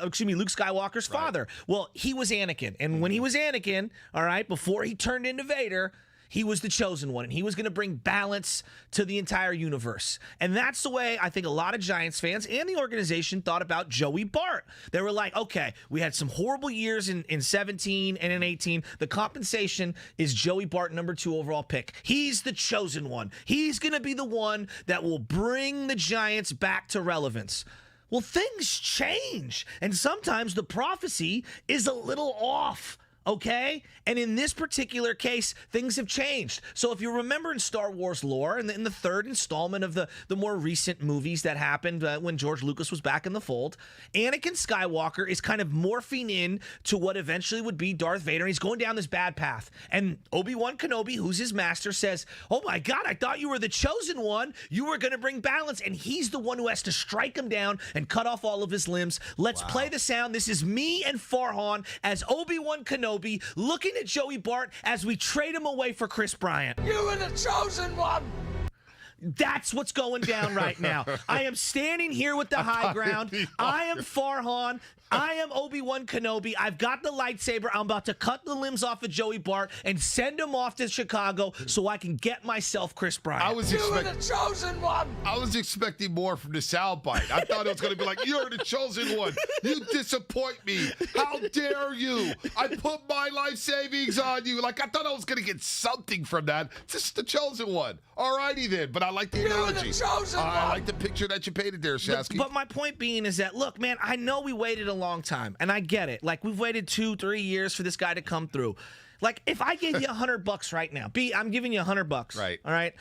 Luke Skywalker's father. Well, he was Anakin. And when he was Anakin, all right, before he turned into Vader, he was the chosen one, and he was going to bring balance to the entire universe. And that's the way I think a lot of Giants fans and the organization thought about Joey Bart. They were like, okay, we had some horrible years in 17 and in 18. The compensation is Joey Bart, number 2 overall pick. He's the chosen one. He's going to be the one that will bring the Giants back to relevance. Well, things change, and sometimes the prophecy is a little off. Okay? And in this particular case, things have changed. So if you remember in Star Wars lore, in the third installment of the more recent movies that happened when George Lucas was back in the fold, Anakin Skywalker is kind of morphing in to what eventually would be Darth Vader. And he's going down this bad path. And Obi-Wan Kenobi, who's his master, says, oh my God, I thought you were the chosen one. You were going to bring balance. And he's the one who has to strike him down and cut off all of his limbs. Let's play the sound. This is me and Farhan as Obi-Wan Kenobi looking at Joey Bart as we trade him away for Chris Bryant. You were the chosen one. That's what's going down right now. I am standing here with the high ground. I am Farhan. I am Obi-Wan Kenobi. I've got the lightsaber. I'm about to cut the limbs off of Joey Bart and send him off to Chicago so I can get myself Chris Bryant. You were the chosen one. I was expecting more from the soundbite. I thought it was going to be like, you're the chosen one. You disappoint me. How dare you? I put my life savings on you. Like, I thought I was going to get something from that. Just the chosen one. All righty then. But I like the analogy. You were the chosen one. I like the picture that you painted there, Shasky. But my point being is that, look, man, I know we waited a long time, and I get it. Like, we've waited 2-3 years for this guy to come through. Like, if I gave you $100 right now, I'm giving you $100. Right. All right.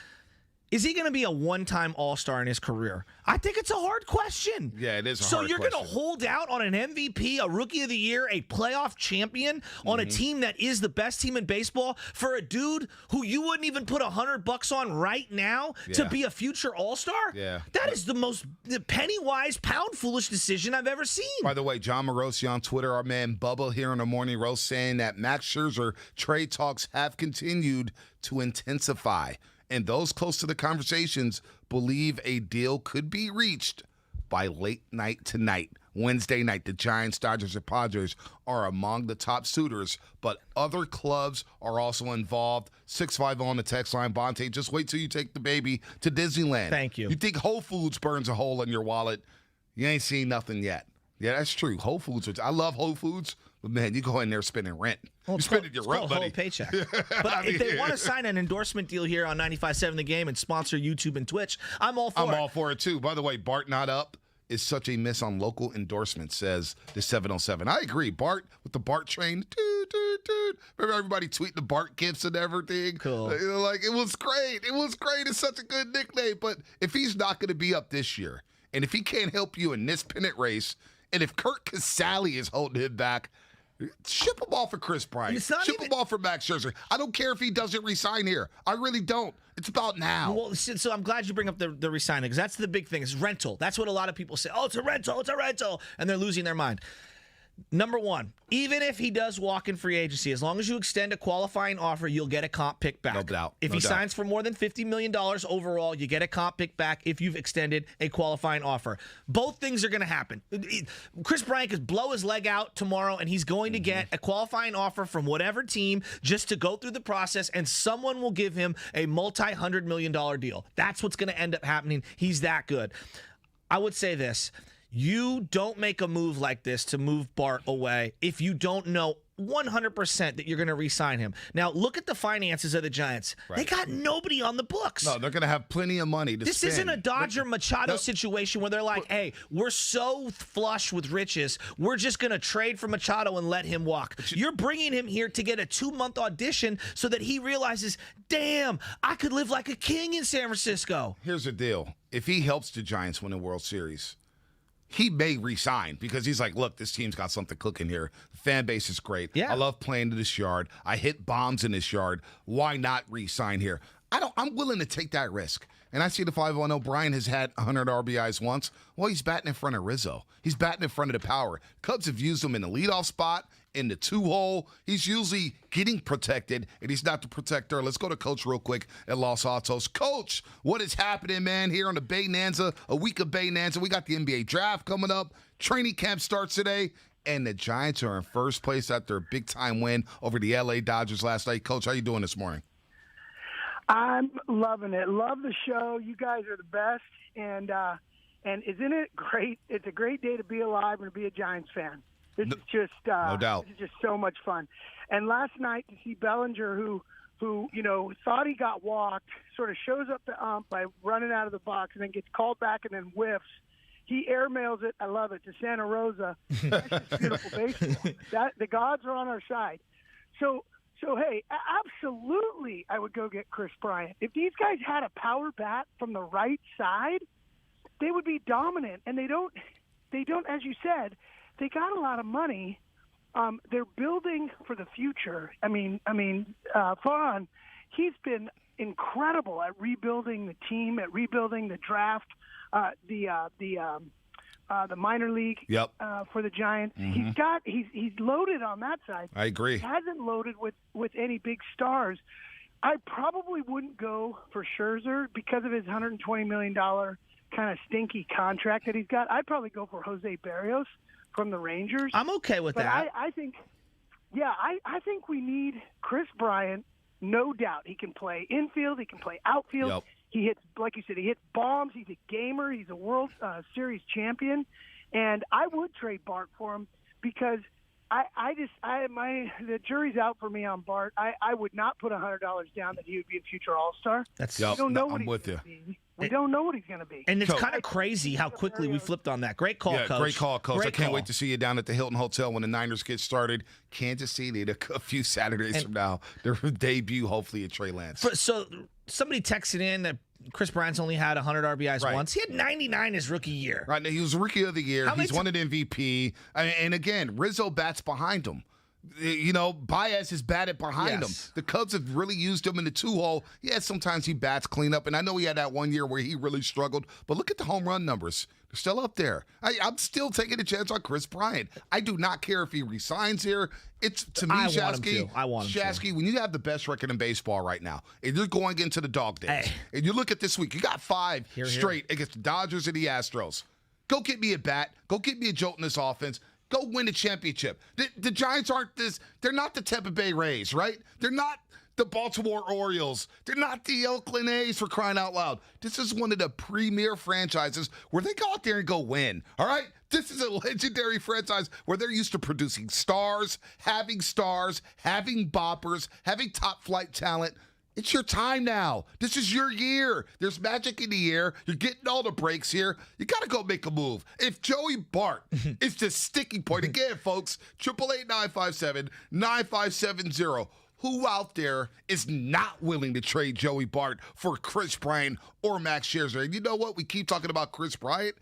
Is he going to be a one-time All-Star in his career? I think it's a hard question. Yeah, it is a so hard you're question. going to hold out on an MVP, a Rookie of the Year, a playoff champion on a team that is the best team in baseball for a dude who you wouldn't even put $100 on right now to be a future All-Star? Yeah. That is the most penny-wise, pound-foolish decision I've ever seen. By the way, John Morosi on Twitter, our man Bubba here in the Morning Roast, saying that Max Scherzer trade talks have continued to intensify. And those close to the conversations believe a deal could be reached by late night tonight Wednesday night. The Giants, Dodgers, and Padres are among the top suitors, but other clubs are also involved. 650 on the text line. Bonte, just wait till you take the baby to Disneyland. Thank you. You think Whole Foods burns a hole in your wallet? You ain't seen nothing yet. Yeah, that's true. Whole Foods. I love Whole Foods, but man, you go in there spending rent. Well, you spending your rent, a buddy. whole paycheck. But if they want to sign an endorsement deal here on 95.7 The Game and sponsor YouTube and Twitch, I'm all for it. I'm all for it too. By the way, Bart not up is such a miss on local endorsement, says the 707. I agree. Bart with the Bart train. Toot, toot, toot. Remember everybody tweeting the Bart gifts and everything? Cool. Like, it was great. It was great. It's such a good nickname. But if he's not going to be up this year, and if he can't help you in this pennant race, and if Kurt Casale is holding him back, ship him off for Chris Bryant. Ship him off for Max Scherzer. I don't care if he doesn't resign here. I really don't. It's about now. Well, so I'm glad you bring up the resigning, because that's the big thing. It's rental. That's what a lot of people say. Oh, it's a rental. It's a rental. And they're losing their mind. Number one, even if he does walk in free agency, as long as you extend a qualifying offer, you'll get a comp pick back. No doubt. If he signs for more than $50 million overall, you get a comp pick back if you've extended a qualifying offer. Both things are going to happen. Chris Bryant could blow his leg out tomorrow, and he's going to get a qualifying offer from whatever team just to go through the process, and someone will give him a multi-$100 million deal. That's what's going to end up happening. He's that good. I would say this. You don't make a move like this to move Bart away if you don't know 100% that you're going to re-sign him. Now, look at the finances of the Giants. Right. They got nobody on the books. No, they're going to have plenty of money to spend. This isn't a Dodger-Machado situation where they're like, hey, we're so flush with riches, we're just going to trade for Machado and let him walk. You're bringing him here to get a 2-month audition so that he realizes, damn, I could live like a king in San Francisco. Here's the deal. If he helps the Giants win a World Series, he may resign because he's like, look, this team's got something cooking here. The fan base is great. Yeah. I love playing in this yard. I hit bombs in this yard. Why not resign here? I'm willing to take that risk. And I see the 5-1-0. Brian has had 100 RBIs once. Well, he's batting in front of Rizzo. He's batting in front of the power. Cubs have used him in the leadoff spot, in the 2-hole. He's usually getting protected, and he's not the protector. Let's go to Coach real quick at Los Altos. Coach, what is happening, man, here on the Bay Nanza, a week of Bay Nanza? We got the NBA draft coming up. Training camp starts today, and the Giants are in first place after a big-time win over the L.A. Dodgers last night. Coach, how you doing this morning? I'm loving it. Love the show. You guys are the best. And isn't it great? It's a great day to be alive and to be a Giants fan. This is just no doubt. This is just so much fun. And last night to see Bellinger, who thought he got walked, sort of shows up the ump by running out of the box and then gets called back and then whiffs. He airmails it. I love it, to Santa Rosa. That's just beautiful baseball. The gods are on our side. So hey, absolutely, I would go get Chris Bryant. If these guys had a power bat from the right side, they would be dominant. And they don't. As you said, they got a lot of money. They're building for the future. I mean, Vaughn, he's been incredible at rebuilding the team, at rebuilding the draft, the minor league for the Giants. Mm-hmm. He's loaded on that side. I agree. He hasn't loaded with any big stars. I probably wouldn't go for Scherzer because of his $120 million kind of stinky contract that he's got. I'd probably go for Jose Barrios from the Rangers. I'm okay with that. I think we need Chris Bryant. No doubt, he can play infield. He can play outfield. Yep. He hits, like you said, he hits bombs. He's a gamer. He's a World Series champion, and I would trade Bart for him because the jury's out for me on Bart. I would not put $100 down that he would be a future All-Star. I'm with you. We don't know what he's going to be. And it's kind of crazy how quickly we flipped on that. Great call, Coach. Great call, Coach. I can't wait to see you down at the Hilton Hotel when the Niners get started. Kansas City, a few Saturdays from now, their debut, hopefully, at Trey Lance. So somebody texted in that Chris Bryant's only had 100 RBIs once. He had 99 his rookie year. Right. Now, he was Rookie of the Year. He's won an MVP. And again, Rizzo bats behind him. Baez has batted behind him. The Cubs have really used him in the 2-hole. Yeah, sometimes he bats clean up, and I know he had that one year where he really struggled, but look at the home run numbers. They're still up there. I'm still taking a chance on Chris Bryant. I do not care if he resigns here. It's, to me, Shasky, when you have the best record in baseball right now, and you're going into the dog days, and you look at this week, you got 5 straight against the Dodgers and the Astros. Go get me a bat. Go get me a jolt in this offense. Go win a championship. The Giants aren't this. They're not the Tampa Bay Rays, right? They're not the Baltimore Orioles. They're not the Oakland A's, for crying out loud. This is one of the premier franchises where they go out there and go win, all right? This is a legendary franchise where they're used to producing stars, having boppers, having top-flight talent. It's your time now. This is your year. There's magic in the air. You're getting all the breaks here. You got to go make a move. If Joey Bart is the sticking point, again, folks, 888-957-9570. Who out there is not willing to trade Joey Bart for Chris Bryant or Max Scherzer? And you know what? We keep talking about Chris Bryant.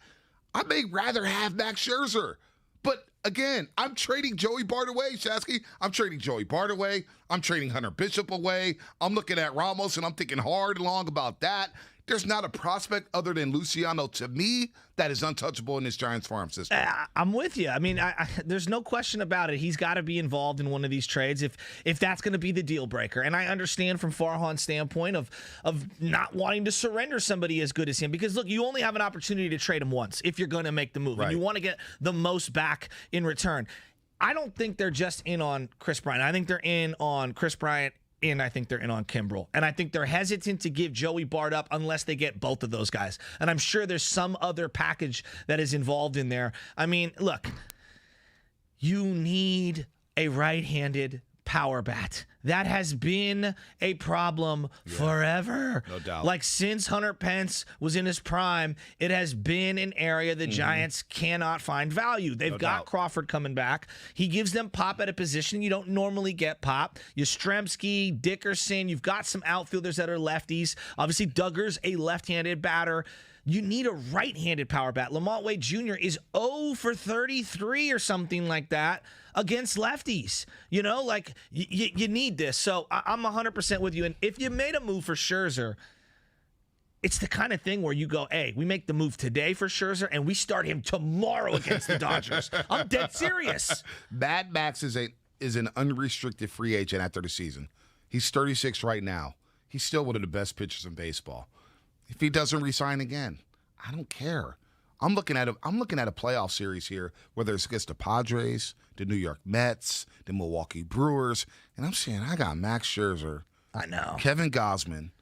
I may rather have Max Scherzer. But again, I'm trading Joey Bart away, Shasky. I'm trading Joey Bart away. I'm trading Hunter Bishop away. I'm looking at Ramos, and I'm thinking hard and long about that. There's not a prospect other than Luciano, to me, that is untouchable in this Giants farm system. I'm with you. I mean, there's no question about it. He's got to be involved in one of these trades if that's going to be the deal breaker. And I understand from Farhan's standpoint of not wanting to surrender somebody as good as him. Because, look, you only have an opportunity to trade him once if you're going to make the move. Right. And you want to get the most back in return. I don't think they're just in on Chris Bryant. I think they're in on Chris Bryant, and I think they're in on Kimbrel. And I think they're hesitant to give Joey Bart up unless they get both of those guys. And I'm sure there's some other package that is involved in there. I mean, look, you need a right-handed power bat. That has been a problem forever. No doubt. Like since Hunter Pence was in his prime, it has been an area the Giants cannot find value. They've got Crawford coming back. He gives them pop at a position you don't normally get pop. Yastrzemski, Dickerson, you've got some outfielders that are lefties. Obviously, Duggar's a left-handed batter. You need a right-handed power bat. Lamont Wade Jr. is 0 for 33 or something like that against lefties. You know, like, you need this. So I'm 100% with you. And if you made a move for Scherzer, it's the kind of thing where you go, hey, we make the move today for Scherzer, and we start him tomorrow against the Dodgers. I'm dead serious. Mad Max is an unrestricted free agent after the season. He's 36 right now. He's still one of the best pitchers in baseball. If he doesn't resign again, I don't care. I'm looking at a playoff series here, whether it's against the Padres, the New York Mets, the Milwaukee Brewers, and I'm saying I got Max Scherzer, I know, Kevin Gausman,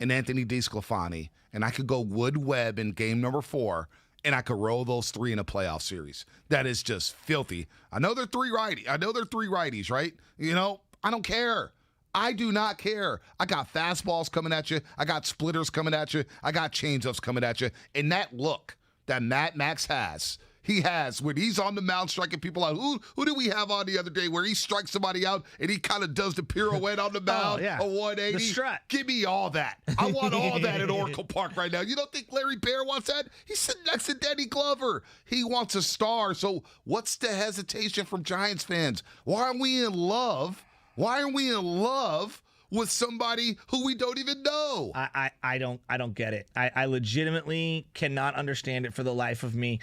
and Anthony DeSclafani, and I could go Wood Webb in game number 4, and I could roll those 3 in a playoff series. That is just filthy. I know they're three righties, right? You know, I don't care. I do not care. I got fastballs coming at you. I got splitters coming at you. I got changeups coming at you. And that look that Matt Max has, when he's on the mound striking people out. Who did we have on the other day where he strikes somebody out and he kind of does the pirouette on the mound, a 180? The strut. Give me all that. I want all that at Oracle Park right now. You don't think Larry Bear wants that? He's sitting next to Danny Glover. He wants a star. So what's the hesitation from Giants fans? Why aren't we in love? Why aren't we in love with somebody who we don't even know? I don't get it. I legitimately cannot understand it for the life of me.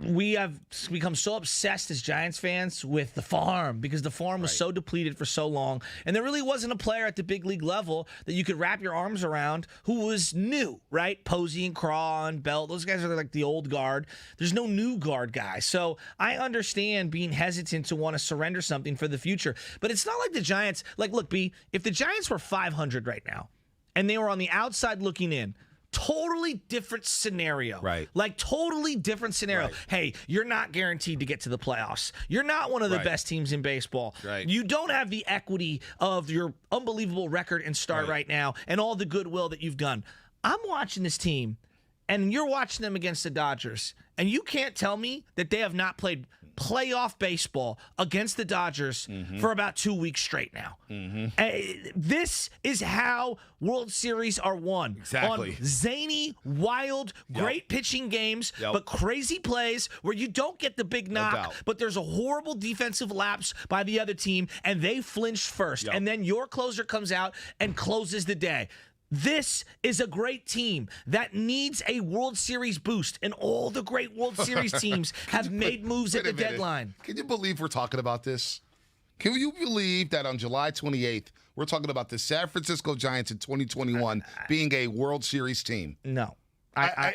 We have become so obsessed as Giants fans with the farm because the farm was so depleted for so long. And there really wasn't a player at the big league level that you could wrap your arms around who was new, right? Posey and Craw and Bell, those guys are like the old guard. There's no new guard guy. So I understand being hesitant to want to surrender something for the future. But it's not like the Giants, like, look, B, if the Giants were 500 right now and they were on the outside looking in, totally different scenario. Right. Like, totally different scenario. Right. Hey, you're not guaranteed to get to the playoffs. You're not one of the best teams in baseball. Right. You don't have the equity of your unbelievable record and start right now and all the goodwill that you've done. I'm watching this team, and you're watching them against the Dodgers, and you can't tell me that they have not played playoff baseball against the Dodgers for about 2 weeks straight now. This is how World Series are won. Exactly. On zany, wild, great pitching games, but crazy plays where you don't get the big knock, but there's a horrible defensive lapse by the other team, and they flinched first. And then your closer comes out and closes the day. This is a great team that needs a World Series boost, and all the great World Series teams have made moves at the deadline. Can you believe we're talking about this? Can you believe that on July 28th, we're talking about the San Francisco Giants in 2021 being a World Series team? No.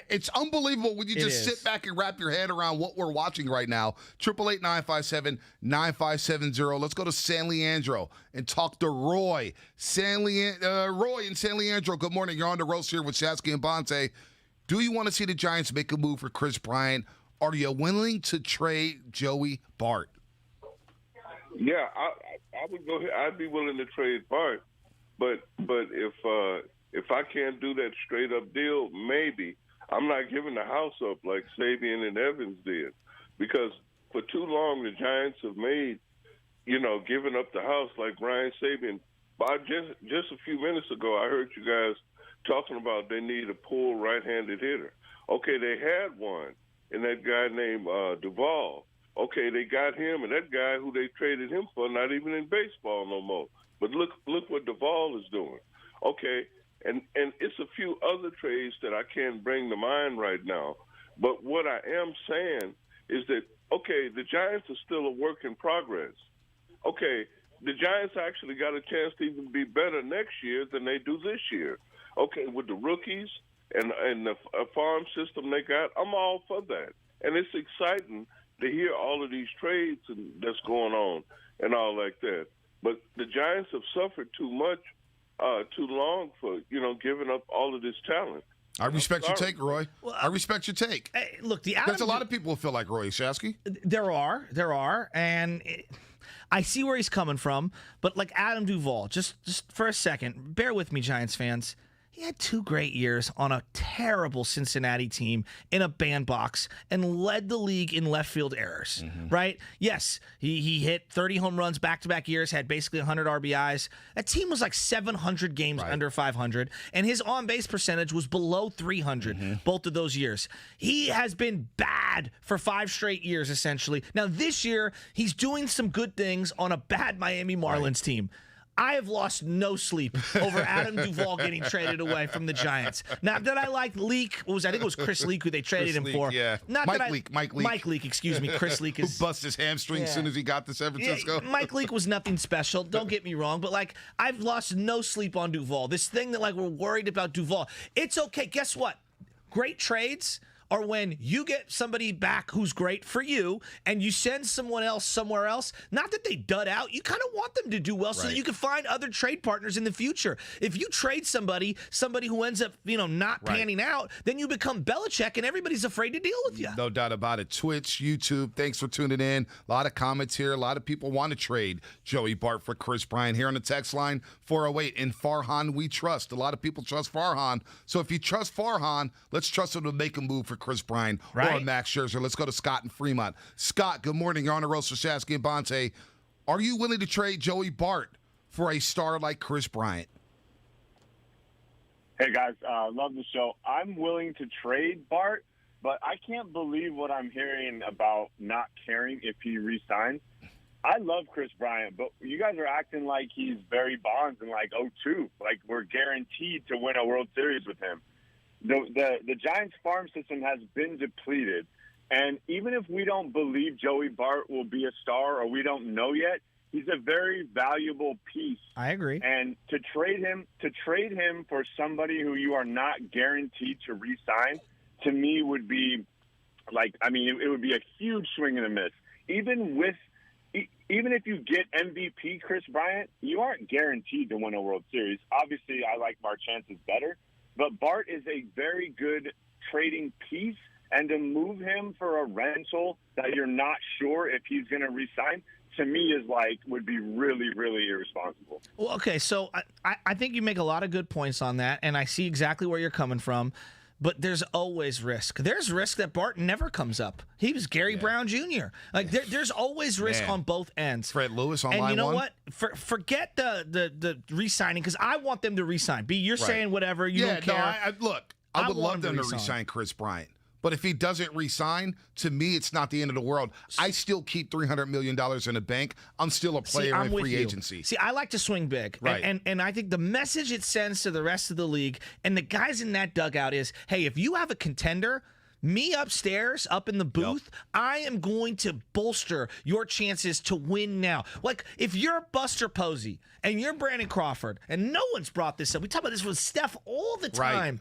It's unbelievable when you just is. sit back and wrap your head around what we're watching right now. 888-957-9570. Let's go to San Leandro and talk to Roy. Roy in San Leandro, good morning. You're on the roast here with Shasky and Bonte. Do you want to see the Giants make a move for Chris Bryant? Are you willing to trade Joey Bart? Yeah, I would go ahead. I'd be willing to trade Bart, but if I can't do that straight up deal, maybe I'm not giving the house up like Sabian and Evans did, because for too long the Giants have made, giving up the house like Brian Sabian. Just a few minutes ago, I heard you guys talking about they need a pull right-handed hitter. Okay, they had one, and that guy named Duvall. Okay, they got him, and that guy who they traded him for not even in baseball no more. But look what Duvall is doing. Okay, and it's a few other trades that I can't bring to mind right now. But what I am saying is that, okay, the Giants are still a work in progress. Okay, the Giants actually got a chance to even be better next year than they do this year. Okay, with the rookies and the farm system they got, I'm all for that. And it's exciting to hear all of these trades that's going on and all like that. But the Giants have suffered too much, too long for, giving up all of this talent. I respect your take, Roy. I respect your take. Hey, look, there's a lot of people who feel like Roy Shasky. There are, and I see where he's coming from. But like Adam Duvall, just for a second, bear with me, Giants fans. He had 2 great years on a terrible Cincinnati team in a bandbox and led the league in left field errors, right? Yes, he hit 30 home runs back-to-back years, had basically 100 RBIs. That team was like 700 games under 500, and his on-base percentage was below 300 both of those years. He has been bad for 5 straight years, essentially. Now, this year, he's doing some good things on a bad Miami Marlins team. I have lost no sleep over Adam Duvall getting traded away from the Giants. Now, that I like Leak, I think it was Chris Leak who they traded him for. Yeah. Mike Leak, excuse me. Chris Leak is... Who busted his hamstring as soon as he got to San Francisco. Yeah, Mike Leak was nothing special. Don't get me wrong. But, I've lost no sleep on Duvall. This thing that, we're worried about Duvall. It's okay. Guess what? Great trades are when you get somebody back who's great for you and you send someone else somewhere else. Not that they dud out. You kind of want them to do well so that you can find other trade partners in the future. If you trade somebody who ends up, not panning out, then you become Belichick and everybody's afraid to deal with you. No doubt about it. Twitch, YouTube, thanks for tuning in. A lot of comments here. A lot of people want to trade Joey Bart for Chris Bryant. Here on the text line, 408. In Farhan, we trust. A lot of people trust Farhan. So if you trust Farhan, let's trust him to make a move for Chris Bryant or Max Scherzer. Let's go to Scott in Fremont. Scott, good morning. You're on the roast with Shasky and Bonte. Are you willing to trade Joey Bart for a star like Chris Bryant? Hey, guys. Love the show. I'm willing to trade Bart, but I can't believe what I'm hearing about not caring if he resigns. I love Chris Bryant, but you guys are acting like he's Barry Bonds in 2002. Like we're guaranteed to win a World Series with him. The Giants farm system has been depleted, and even if we don't believe Joey Bart will be a star or we don't know yet, he's a very valuable piece. I agree. And to trade him for somebody who you are not guaranteed to re-sign, to me would be it would be a huge swing and a miss. Even if you get MVP Chris Bryant, you aren't guaranteed to win a World Series. Obviously, I like our chances better. But Bart is a very good trading piece, and to move him for a rental that you're not sure if he's going to re-sign, to me would be really, really irresponsible. Well, okay, so I think you make a lot of good points on that, and I see exactly where you're coming from. But there's always risk. There's risk that Bart never comes up. He was Gary Brown Jr. There's always risk on both ends. Fred Lewis on line one. And you know what? Forget the re-signing, because I want them to re-sign. You're saying whatever. You don't care. I would love them to re-sign Chris Bryant. But if he doesn't re-sign, to me, it's not the end of the world. I still keep $300 million in the bank. I'm still a player in free agency. See, I like to swing big. Right. And I think the message it sends to the rest of the league and the guys in that dugout is, hey, if you have a contender, me upstairs, up in the booth, I am going to bolster your chances to win now. If you're Buster Posey and you're Brandon Crawford, and no one's brought this up. We talk about this with Steph all the time.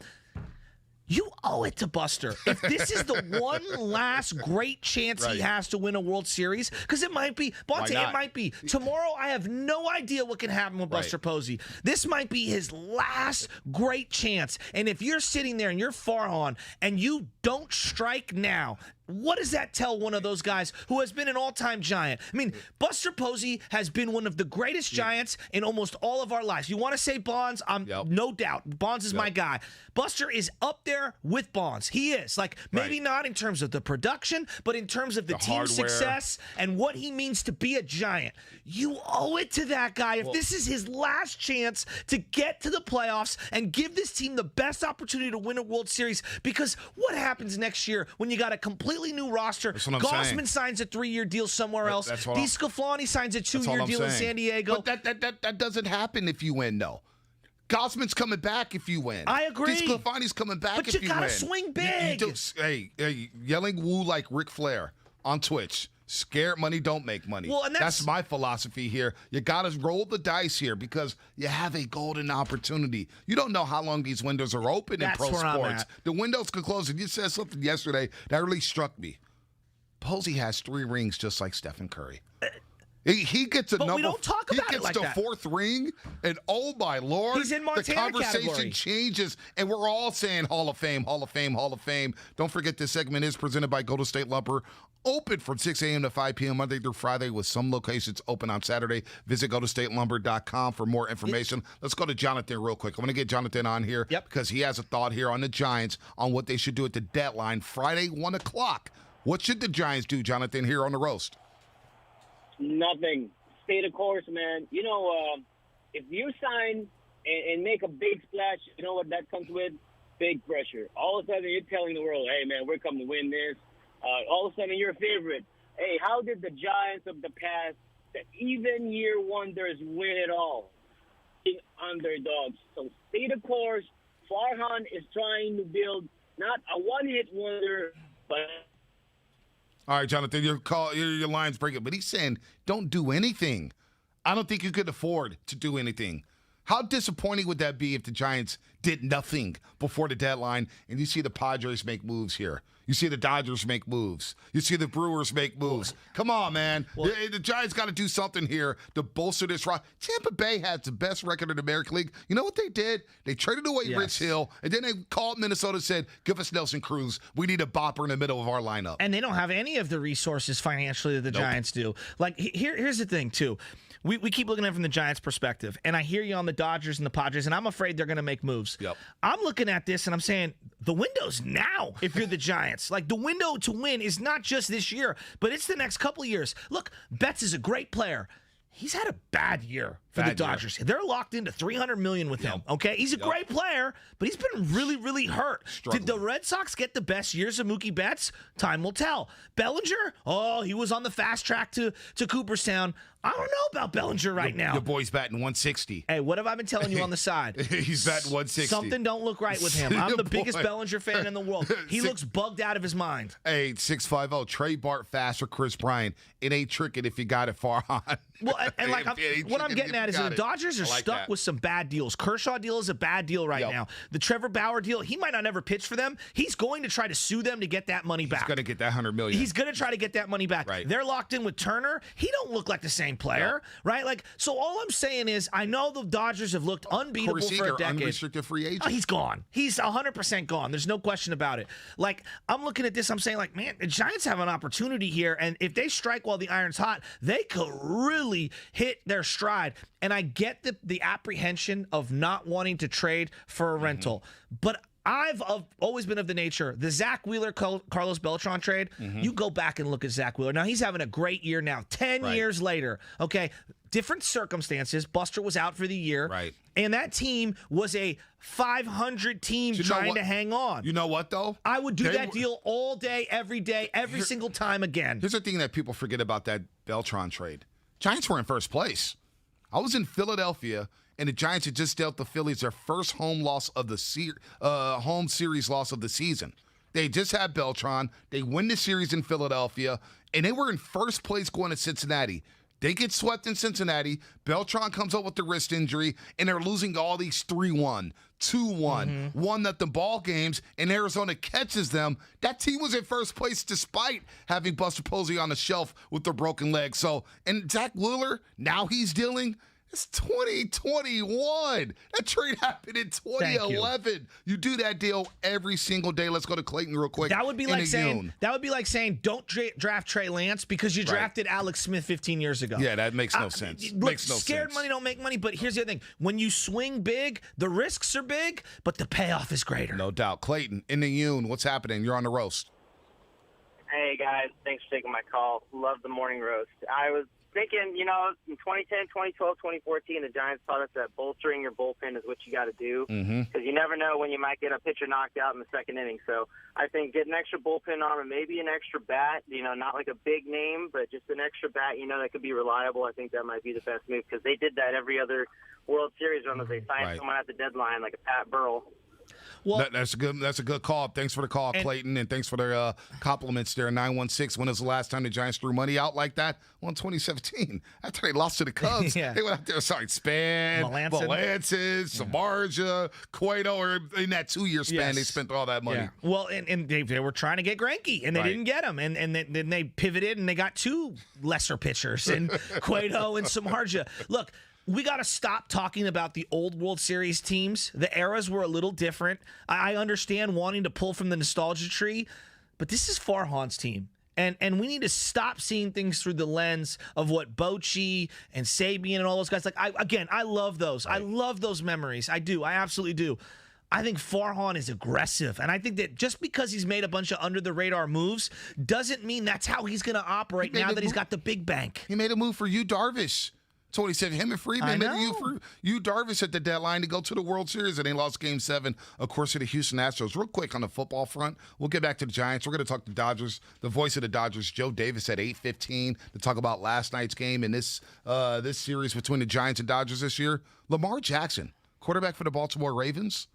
You owe it to Buster. If this is the one last great chance he has to win a World Series, because it might be, Bonte, it might be. Tomorrow, I have no idea what can happen with Buster Posey. This might be his last great chance. And if you're sitting there and you're Farhan and you don't strike now, what does that tell one of those guys who has been an all-time Giant? I mean, Buster Posey has been one of the greatest Giants in almost all of our lives. You want to say Bonds? No doubt. Bonds is my guy. Buster is up there with Bonds. He is. Like, maybe not in terms of the production, but in terms of the team hardware. success and what he means to be a Giant. You owe it to that guy. If this is his last chance to get to the playoffs and give this team the best opportunity to win a World Series, because what happens next year when you got a completely new roster? Gausman signs a 3-year deal somewhere else. DeSclafani signs a 2-year deal in San Diego. But that doesn't happen if you win, though. Gausman's coming back if you win. I agree. DeSclafani's coming back if you win. But you gotta swing big. Hey, yelling woo like Ric Flair on Twitch. Scared money don't make money. Well, and that's my philosophy here. You got to roll the dice here because you have a golden opportunity. You don't know how long these windows are open in pro sports. The windows could close. And you said something yesterday that really struck me. Posey has 3 rings just like Stephen Curry. He gets a number. We don't talk about it like the 4th ring, and oh my Lord, he's in Montana the conversation category. changes, and we're all saying Hall of Fame, Hall of Fame, Hall of Fame. Don't forget this segment is presented by Golden State Lumber. Open from 6 a.m. to 5 p.m. Monday through Friday, with some locations open on Saturday. Visit GoldenStateLumber.com for more information. Let's go to Jonathan real quick. I'm going to get Jonathan on here because he has a thought here on the Giants on what they should do at the deadline Friday, 1 o'clock. What should the Giants do, Jonathan, here on the roast? Nothing. Stay the course, man. You know, if you sign and make a big splash, you know what that comes with? Big pressure. All of a sudden, you're telling the world, hey, man, we're coming to win this. All of a sudden, you're a favorite. Hey, how did the Giants of the past, the even year wonders, win it all? Being underdogs. So stay the course. Farhan is trying to build not a one-hit wonder, but... All right, Jonathan, your line's breaking, but he's saying don't do anything. I don't think you could afford to do anything. How disappointing would that be if the Giants did nothing before the deadline and you see the Padres make moves here? You see the Dodgers make moves. You see the Brewers make moves. Come on, man. The Giants got to do something here to bolster this roster. Tampa Bay has the best record in the American League. You know what they did? They traded away Rich Hill, and then they called Minnesota and said, give us Nelson Cruz. We need a bopper in the middle of our lineup. And they don't have any of the resources financially that the Giants do. Like, here's the thing, too. We keep looking at it from the Giants' perspective, and I hear you on the Dodgers and the Padres, and I'm afraid they're going to make moves. I'm looking at this, and I'm saying the window's now if you're the Giants. Like, the window to win is not just this year, but it's the next couple of years. Look, Betts is a great player. He's had a bad year for the Dodgers. They're locked into $300 million with him, okay? He's a great player, but he's been really, really hurt. Did the Red Sox get the best years of Mookie Betts? Time will tell. Bellinger? Oh, he was on the fast track to Cooperstown. I don't know about Bellinger right now. The boy's batting 160. Hey, what have I been telling you on the side? He's batting 160. Something don't look right with him. I'm the biggest Bellinger fan in the world. He looks bugged out of his mind. Hey, 650, Trey Bart fast or Chris Bryant. It ain't tricking if you got it far on. Well, and like what I'm getting at is the Dodgers are stuck with some bad deals. Kershaw deal is a bad deal right now. The Trevor Bauer deal, he might not ever pitch for them. He's going to try to sue them to get that money back. He's going to get that $100 million. He's going to try to get that money back. Right. They're locked in with Turner. He don't look like the same player, right? Like, so all I'm saying is I know the Dodgers have looked unbeatable for a decade. Unrestricted free agent. Oh, he's gone. He's 100% gone. There's no question about it. Like, I'm looking at this, I'm saying, like, man, the Giants have an opportunity here, and if they strike while the iron's hot, they could really hit their stride. And I get the apprehension of not wanting to trade for a rental, but I've always been of the nature, the Zach Wheeler, Carlos Beltran trade, you go back and look at Zach Wheeler. Now, he's having a great year now, 10 years later, okay? Different circumstances. Buster was out for the year. Right. And that team was a 500 team trying to hang on. You know what, though? I would do that deal all day, every single time again. Here's the thing that people forget about that Beltran trade. Giants were in first place. I was in Philadelphia, and the Giants had just dealt the Phillies their first home loss of the home series loss of the season. They just had Beltran. They win the series in Philadelphia, and they were in first place going to Cincinnati. They get swept in Cincinnati. Beltran comes up with the wrist injury, and they're losing all these 3-1, 2-1, one that the ball games, and Arizona catches them. That team was in first place despite having Buster Posey on the shelf with the broken leg. So, and Zach Wheeler, now he's dealing. It's 2021. That trade happened in 2011. You do that deal every single day. Let's go to Clayton real quick. That would be like saying don't draft Trey Lance because you drafted Alex Smith 15 years ago. Yeah, that makes no sense. Makes no scared sense. money don't make money, but here's the other thing. When you swing big, the risks are big, but the payoff is greater. No doubt. Clayton, in the Yoon, what's happening? You're on the roast. Hey, guys. Thanks for taking my call. Love the morning roast. I was thinking, in 2010, 2012, 2014, the Giants taught us that bolstering your bullpen is what you got to do because you never know when you might get a pitcher knocked out in the second inning. So I think get an extra bullpen arm and maybe an extra bat, not like a big name, but just an extra bat, that could be reliable. I think that might be the best move because they did that every other World Series run that they signed someone at the deadline, like a Pat Burrell. Well, that's a good call. Thanks for the call, Clayton, and thanks for the compliments there. 916. When was the last time the Giants threw money out like that? Well, in 2017, after they lost to the Cubs, they went out there. Span, Melanson, Samardzija, Cueto, or in that 2-year span, they spent all that money. Yeah. Well, and they were trying to get Greinke, and they didn't get him, and then they pivoted, and they got 2 lesser pitchers, and Cueto and Samardzija. Look. We got to stop talking about the old World Series teams. The eras were a little different. I understand wanting to pull from the nostalgia tree, but this is Farhan's team. And we need to stop seeing things through the lens of what Bochy and Sabian and all those guys. I love those. I love those memories. I do. I absolutely do. I think Farhan is aggressive. And I think that just because he's made a bunch of under-the-radar moves doesn't mean that's how he's going to operate now that he's got the big bank. He made a move for Yu Darvish. So what he said, him and Freeman, maybe you Darvish at the deadline to go to the World Series, and they lost Game 7, of course, to the Houston Astros. Real quick on the football front, we'll get back to the Giants. We're going to talk to Dodgers, the voice of the Dodgers, Joe Davis at 8:15 to talk about last night's game and this series between the Giants and Dodgers this year. Lamar Jackson, quarterback for the Baltimore Ravens,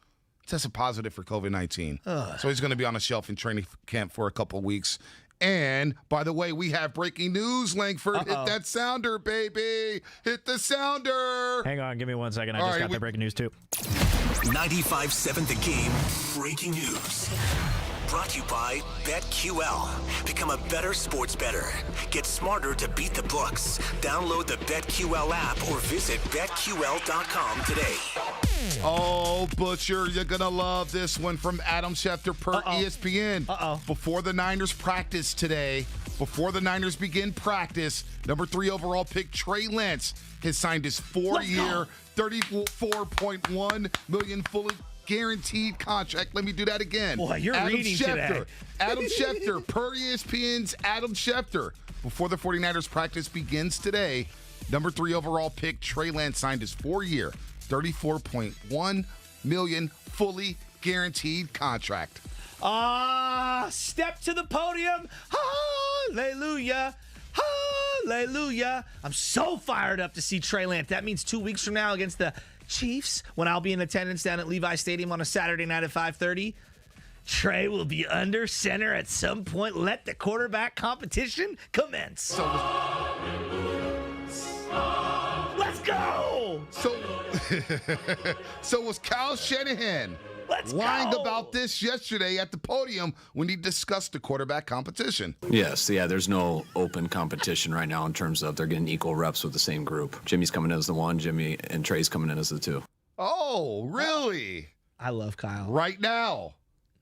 tested positive for COVID-19. So he's going to be on a shelf in training camp for a couple of weeks. And, by the way, we have breaking news, Langford. Hit that sounder, baby. Hit the sounder. Hang on. Give me 1 second. I just got the breaking news, too. 95.7 The Game breaking news. Brought to you by BetQL. Become a better sports bettor. Get smarter to beat the books. Download the BetQL app or visit BetQL.com today. Oh, Butcher, you're going to love this one from Adam Schefter per ESPN. Before the Niners practice today, before the Niners begin practice, number 3 overall pick Trey Lance has signed his 4-year, $34.1 million fully guaranteed contract. Let me do that again. Boy, you're Adam reading Schefter. today. Adam Schefter, per ESPN's Adam Schefter. Before the 49ers practice begins today, number 3 overall pick Trey Lance signed his 4-year, $34.1 million fully guaranteed contract. Step to the podium. Hallelujah. Hallelujah. I'm so fired up to see Trey Lance. That means 2 weeks from now against the Chiefs, when I'll be in attendance down at Levi Stadium on a Saturday night at 5:30. Trey will be under center at some point. Let the quarterback competition commence. Let's go! So was Kyle Shanahan lying about this yesterday at the podium when he discussed the quarterback competition? Yes, there's no open competition right now in terms of they're getting equal reps with the same group. Jimmy's coming in as the 1, Jimmy and Trey's coming in as the 2. Oh, really? I love Kyle. Right now.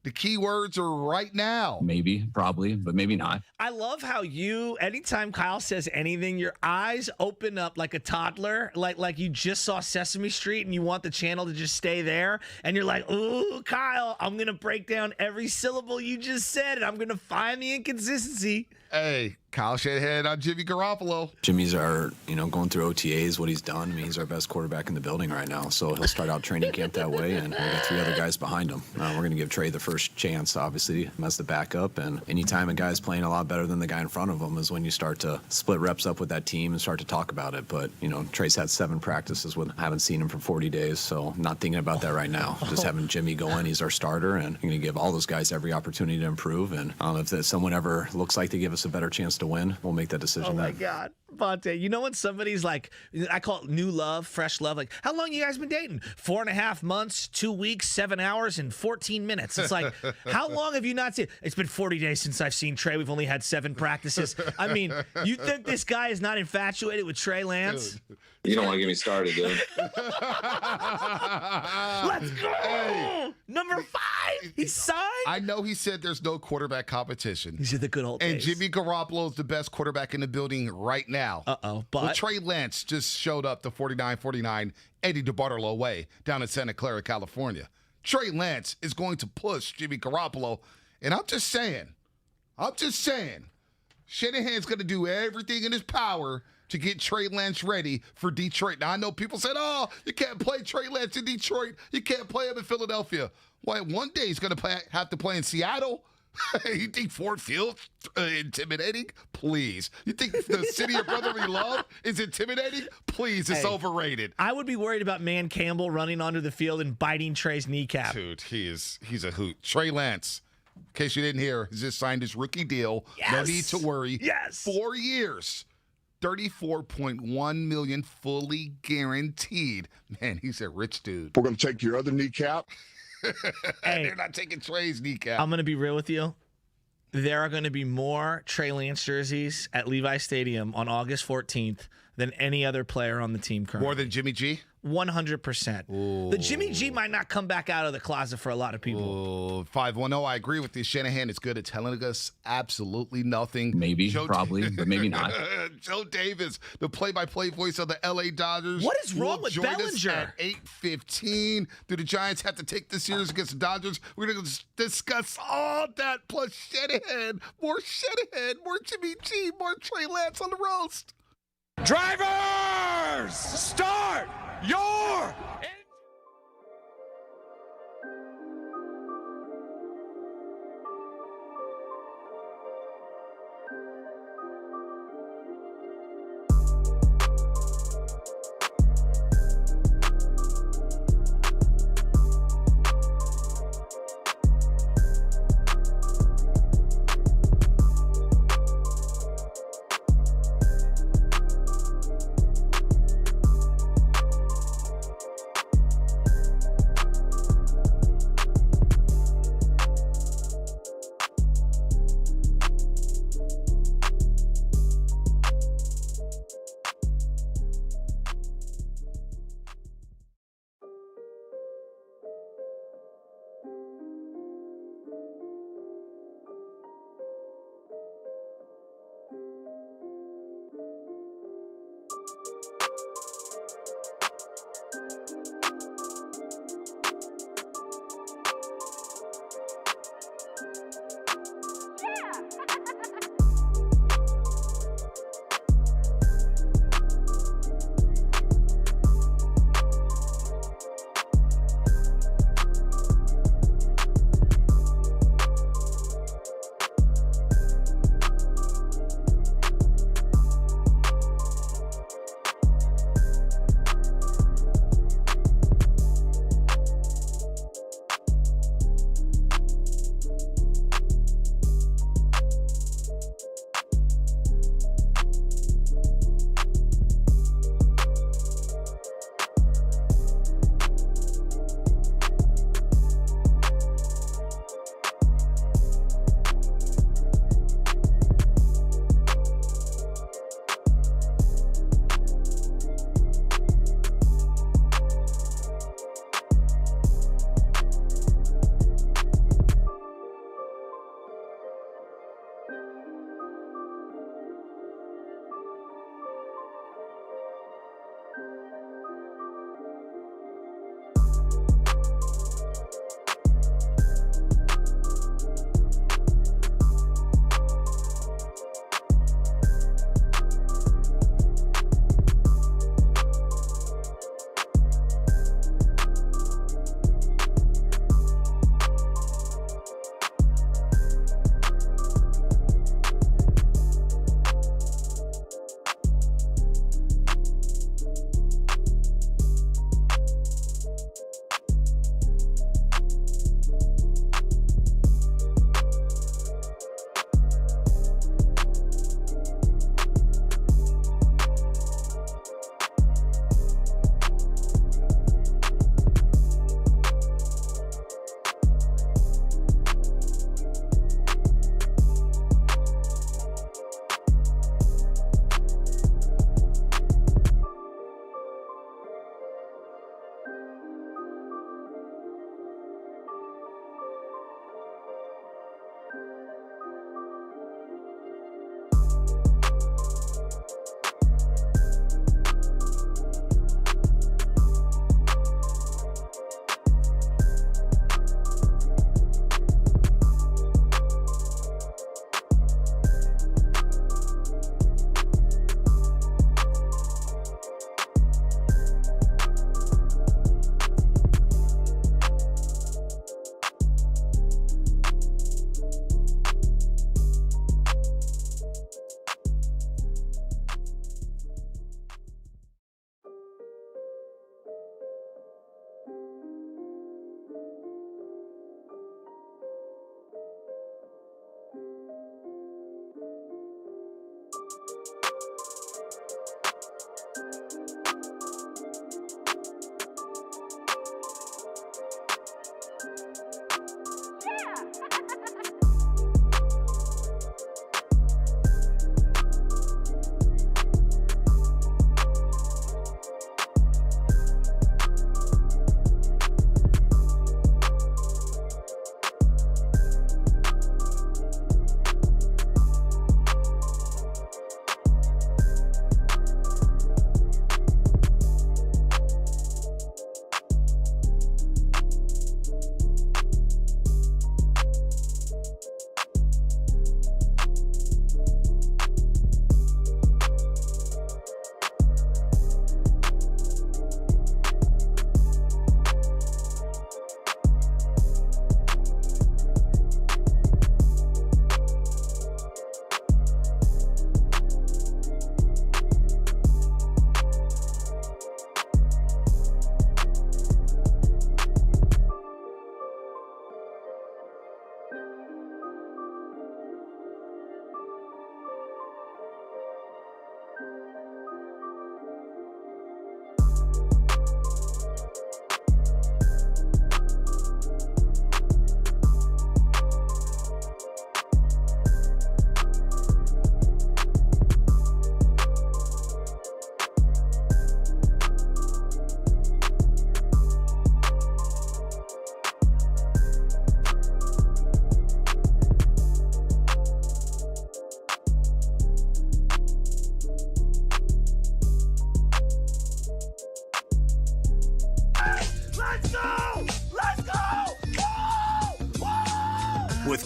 The key words are right now. Maybe, probably, but maybe not. I love how anytime Kyle says anything, your eyes open up like a toddler, like you just saw Sesame Street and you want the channel to just stay there. And you're like, ooh, Kyle, I'm going to break down every syllable you just said and I'm going to find the inconsistency. Hey, Kyle Shanahan on Jimmy Garoppolo. Jimmy's going through OTAs, what he's done. I mean, he's our best quarterback in the building right now. So he'll start out training camp that way, and we got 3 other guys behind him. We're going to give Trey the first chance, obviously, as the backup. And anytime a guy's playing a lot better than the guy in front of him is when you start to split reps up with that team and start to talk about it. But, Trey's had 7 practices with, haven't seen him for 40 days. So not thinking about that right now. Just having Jimmy go in, he's our starter, and I'm going to give all those guys every opportunity to improve. And if someone ever looks like they give us a better chance to win, we'll make that decision. Oh, my God. Vontae, you know when somebody's like, I call it new love, fresh love. Like, how long you guys been dating? 4.5 months, 2 weeks, 7 hours, and 14 minutes. It's like, how long have you not seen? It's been 40 days since I've seen Trey. We've only had 7 practices. I mean, you think this guy is not infatuated with Trey Lance? You don't want to get me started, dude. Let's go! Hey. Number 5. He's signed. I know he said there's no quarterback competition. These are the good old and days. Jimmy Garoppolo is the best quarterback in the building right now. But well, Trey Lance just showed up the 49-49 Eddie DeBartolo way down in Santa Clara, California. Trey Lance is going to push Jimmy Garoppolo, and I'm just saying, Shanahan's going to do everything in his power to get Trey Lance ready for Detroit. Now, I know people said, oh, you can't play Trey Lance in Detroit. You can't play him in Philadelphia. Why, one day he's going to have to play in Seattle? You think Ford Field's intimidating? Please. You think the city of brotherly love is intimidating? Please, it's overrated. I would be worried about Man Campbell running onto the field and biting Trey's kneecap. Dude, he's a hoot. Trey Lance, in case you didn't hear, has just signed his rookie deal. Yes. No need to worry. Yes. 4 years. $34.1 million fully guaranteed. Man, he's a rich dude. We're going to take your other kneecap. Hey, they're not taking Trey's kneecap. I'm going to be real with you. There are going to be more Trey Lance jerseys at Levi Stadium on August 14th than any other player on the team currently. More than Jimmy G? 100%. The Jimmy G might not come back out of the closet for a lot of people. 510, I agree with you. Shanahan is good at telling us absolutely nothing. Maybe, probably, but maybe not. Joe Davis, the play-by-play voice of the L.A. Dodgers. What is wrong with Bellinger? At 8:15. Do the Giants have to take this series against the Dodgers? We're going to discuss all that plus Shanahan, more Jimmy G, more Trey Lance on the roast. Drivers, start your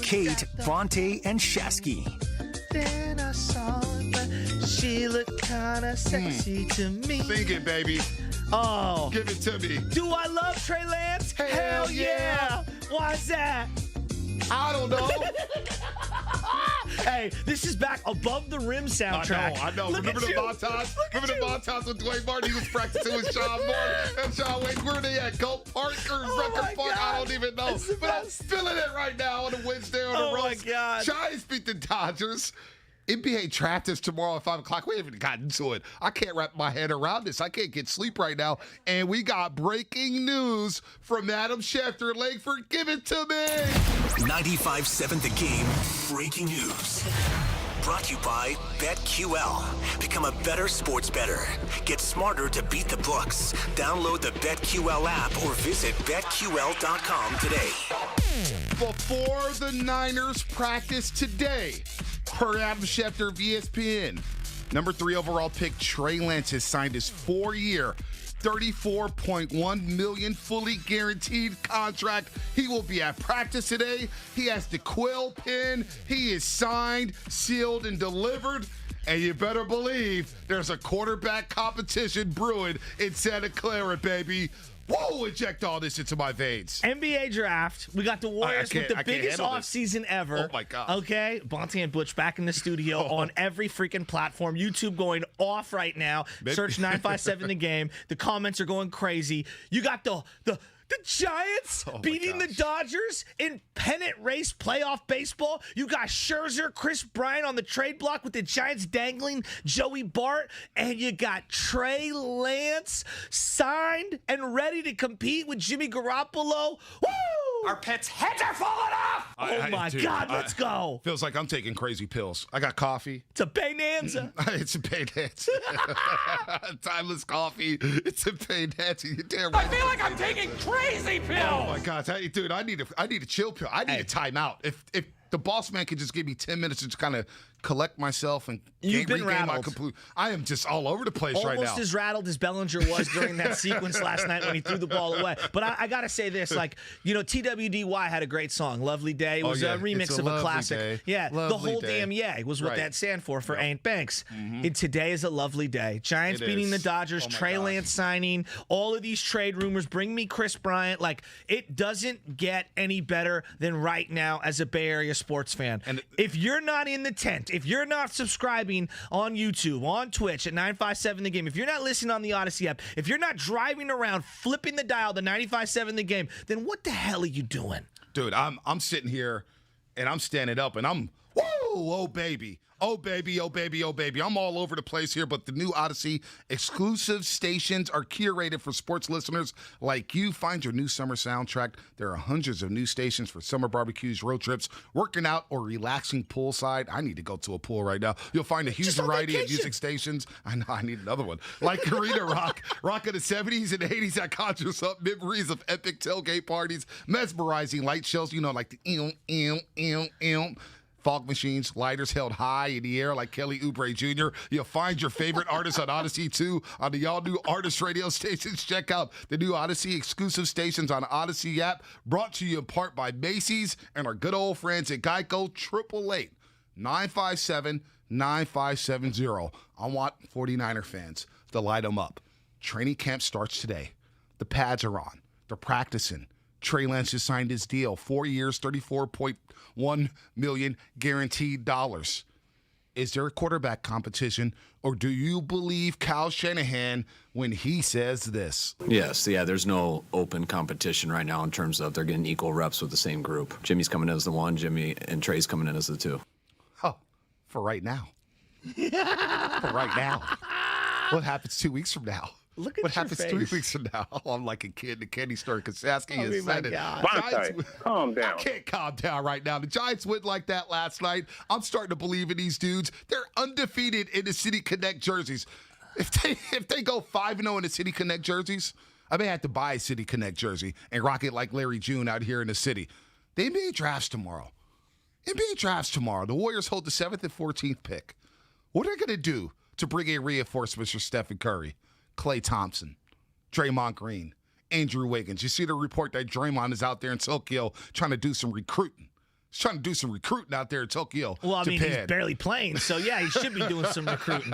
Kate, Vontae, and Shasky. Then I saw her, but she looked kind of sexy to me. Sing it, baby. Oh. Give it to me. Do I love Trey Lance? Hell yeah. Why's that? I don't know. Hey, this is back above the rim soundtrack. I know. Remember the montage? Remember the montage with Dwayne Martin? He was practicing with Sean Moore and Sean Wade. Where are they at? Gulf Park or Rucker Park? I don't even know. But I'm feeling it right now on a Wednesday on the road. Oh, my God. Giants beat the Dodgers. NBA draft is tomorrow at 5 o'clock. We haven't even gotten to it. I can't wrap my head around this. I can't get sleep right now. And we got breaking news from Adam Schefter. Langford, give it to me. 95.7 The Game breaking news. Brought to you by BetQL. Become a better sports bettor. Get smarter to beat the books. Download the BetQL app or visit BetQL.com today. Before the Niners practice today, per Adam Schefter of ESPN, number 3 overall pick Trey Lance has signed his 4-year, $34.1 million fully guaranteed contract. He will be at practice today. He has the quill pen. He is signed, sealed, and delivered. And you better believe there's a quarterback competition brewing in Santa Clara, baby. Whoa, inject all this into my veins. NBA draft. We got the Warriors with the biggest offseason ever. Oh, my God. Okay. Bonte and Butch back in the studio on every freaking platform. YouTube going off right now. Search 957 The Game. The comments are going crazy. You got the Giants beating the Dodgers in pennant race playoff baseball. You got Scherzer, Chris Bryant on the trade block with the Giants dangling Joey Bart. And you got Trey Lance signed and ready to compete with Jimmy Garoppolo. Woo! Our pets' heads are falling off! Oh, my God, let's go. Feels like I'm taking crazy pills. I got coffee. It's a Bonanza. It's a Bonanza. Timeless coffee. It's a Bonanza. You're damn right. I feel like I'm taking crazy pills! Oh, my God. Hey, dude, I need a chill pill. I need a timeout. If the boss man could just give me 10 minutes to just kind of collect myself and regain my complete. I am just all over the place right now. Almost as rattled as Bellinger was during that sequence last night when he threw the ball away. But I got to say this, TWDY had a great song, Lovely Day. It was a remix of a classic. Day. Yeah, lovely the whole day. damn yay was what that stand for Ain't Banks. And today is a lovely day. Giants beating the Dodgers, Trey Lance signing, all of these trade rumors. Bring me Chris Bryant. It doesn't get any better than right now as a Bay Area sports fan. And if you're not in the tent, if you're not subscribing on YouTube, on Twitch at 957 The Game, if you're not listening on the Odyssey app, if you're not driving around flipping the dial to 957 The Game, then what the hell are you doing? Dude, I'm sitting here and I'm standing up and I'm, whoa, oh baby. Oh, baby, oh, baby, oh, baby. I'm all over the place here, but the new Odyssey exclusive stations are curated for sports listeners like you. Find your new summer soundtrack. There are hundreds of new stations for summer barbecues, road trips, working out, or relaxing poolside. I need to go to a pool right now. You'll find a huge variety of music stations. I know, I need another one. Like Arena Rock, rock of the 70s and 80s that conjures up memories of epic tailgate parties, mesmerizing light shows, like the fog machines, lighters held high in the air like Kelly Oubre Jr. You'll find your favorite artists on Odyssey, too, on the all-new Artist radio stations. Check out the new Odyssey exclusive stations on Odyssey app, brought to you in part by Macy's and our good old friends at Geico. 888-957-9570. I want 49er fans to light them up. Training camp starts today. The pads are on. They're practicing. Trey Lance just signed his deal. 4 years, $34.1 million guaranteed dollars. Is there a quarterback competition, or do you believe Kyle Shanahan when he says this? Yes, there's no open competition right now in terms of they're getting equal reps with the same group. Jimmy's coming in as the 1, Jimmy and Trey's coming in as the 2. Oh, for right now. For right now. What happens 2 weeks from now? Look at what happens face. 3 weeks from now? I'm like a kid in the candy store because Sasky is my excited. God. Calm down. I can't calm down right now. The Giants went like that last night. I'm starting to believe in these dudes. They're undefeated in the City Connect jerseys. If they go 5-0 in the City Connect jerseys, I may have to buy a City Connect jersey and rock it like Larry June out here in the city. The NBA drafts tomorrow. The Warriors hold the 7th and 14th pick. What are they going to do to bring in reinforcements for Stephen Curry, Klay Thompson, Draymond Green, Andrew Wiggins? You see the report that Draymond is out there in Tokyo trying to do some recruiting. He's trying to do some recruiting out there in Tokyo. Well, I mean, Japan. he's barely playing, so yeah, he should be doing some recruiting.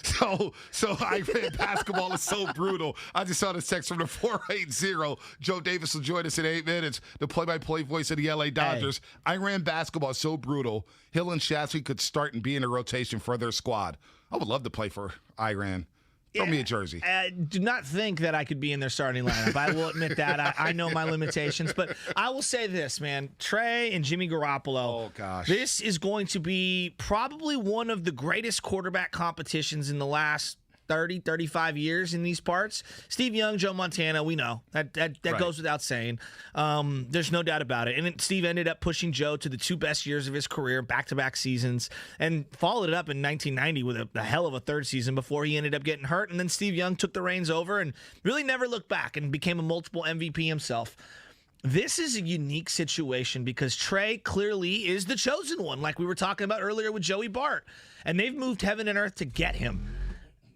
So Iran basketball is so brutal. I just saw this text from the 480. Joe Davis will join us in 8 minutes. The play-by-play voice of the LA Dodgers. Hey. Iran basketball is so brutal. Hill and Shasky could start and be in a rotation for their squad. I would love to play for Iran. Throw me a jersey. Do not think that I could be in their starting lineup. I will admit that. I know my limitations. But I will say this, man. Trey and Jimmy Garoppolo. Oh, gosh. This is going to be probably one of the greatest quarterback competitions in the last 30, 35 years in these parts. Steve Young, Joe Montana, we know. That right. Goes without saying. There's no doubt about it. And Steve ended up pushing Joe to the 2 best years of his career, back-to-back seasons, and followed it up in 1990 with a hell of a third season before he ended up getting hurt. And then Steve Young took the reins over and really never looked back and became a multiple MVP himself. This is a unique situation because Trey clearly is the chosen one, like we were talking about earlier with Joey Bart. And they've moved heaven and earth to get him.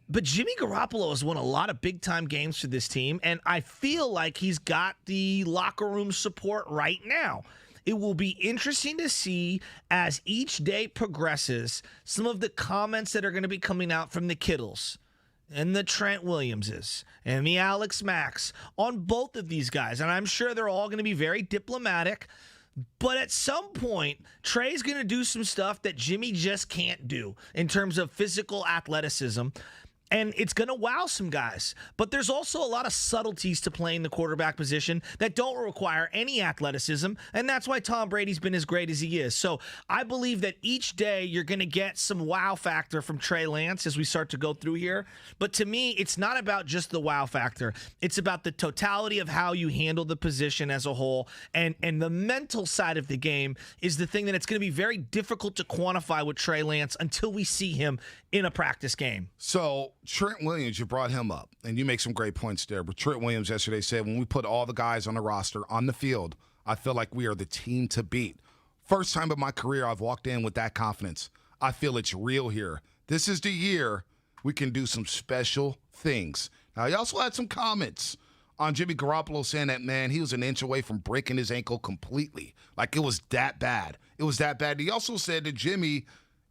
But Jimmy Garoppolo has won a lot of big-time games for this team, and I feel like he's got the locker room support right now. It will be interesting to see as each day progresses some of the comments that are going to be coming out from the Kittles and the Trent Williamses and the Alex Macks on both of these guys. And I'm sure they're all going to be very diplomatic. But at some point, Trey's going to do some stuff that Jimmy just can't do in terms of physical athleticism. And it's going to wow some guys. But there's also a lot of subtleties to playing the quarterback position that don't require any athleticism. And that's why Tom Brady's been as great as he is. So I believe that each day you're going to get some wow factor from Trey Lance as we start to go through here. But to me, it's not about just the wow factor. It's about the totality of how you handle the position as a whole. And the mental side of the game is the thing that it's going to be very difficult to quantify with Trey Lance until we see him in a practice game. So Trent Williams, you brought him up, and you make some great points there. But Trent Williams yesterday said, when we put all the guys on the roster on the field, I feel like we are the team to beat. First time in my career I've walked in with that confidence. I feel it's real here. This is the year we can do some special things. Now, he also had some comments on Jimmy Garoppolo saying that, man, he was an inch away from breaking his ankle completely. Like, it was that bad. It was that bad. He also said that Jimmy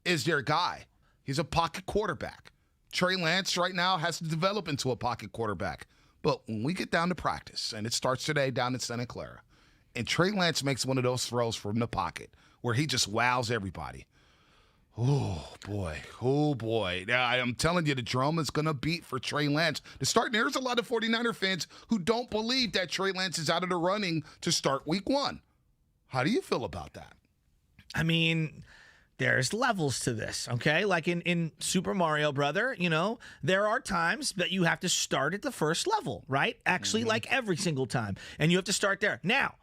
is their guy. He's a pocket quarterback. Trey Lance right now has to develop into a pocket quarterback. But when we get down to practice, and it starts today down in Santa Clara, and Trey Lance makes one of those throws from the pocket where he just wows everybody. Oh, boy. Oh, boy. Now, I'm telling you, the drum is going to beat for Trey Lance to start. And there's a lot of 49er fans who don't believe that Trey Lance is out of the running to start week 1. How do you feel about that? I mean, there's levels to this, okay? Like in Super Mario Brother, you know, there are times that you have to start at the first level, right? Actually, like every single time. And you have to start there. Now,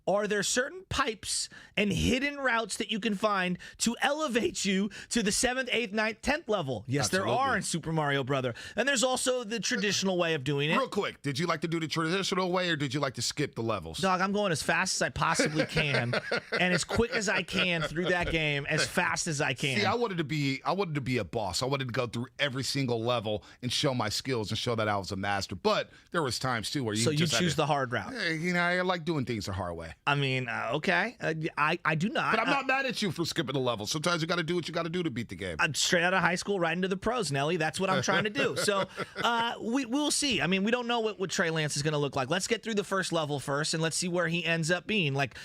are there certain pipes and hidden routes that you can find to elevate you to the 7th, 8th, 9th, 10th level? Yes, Absolutely. There are in Super Mario Brother. And there's also the traditional way of doing it. Real quick, did you like to do the traditional way or did you like to skip the levels? Dog, I'm going as fast as I possibly can and as quick as I can through that game as fast as I can. See, I wanted to be a boss. I wanted to go through every single level and show my skills and show that I was a master. But there was times too where you just choose the hard route. You know, I like doing things the hard way. I mean, okay. I do not. But I'm not mad at you for skipping the level. Sometimes you got to do what you got to do to beat the game. I'm straight out of high school, right into the pros, Nelly. That's what I'm trying to do. So we'll see. I mean, we don't know what Trey Lance is going to look like. Let's get through the first level first, and let's see where he ends up being. Like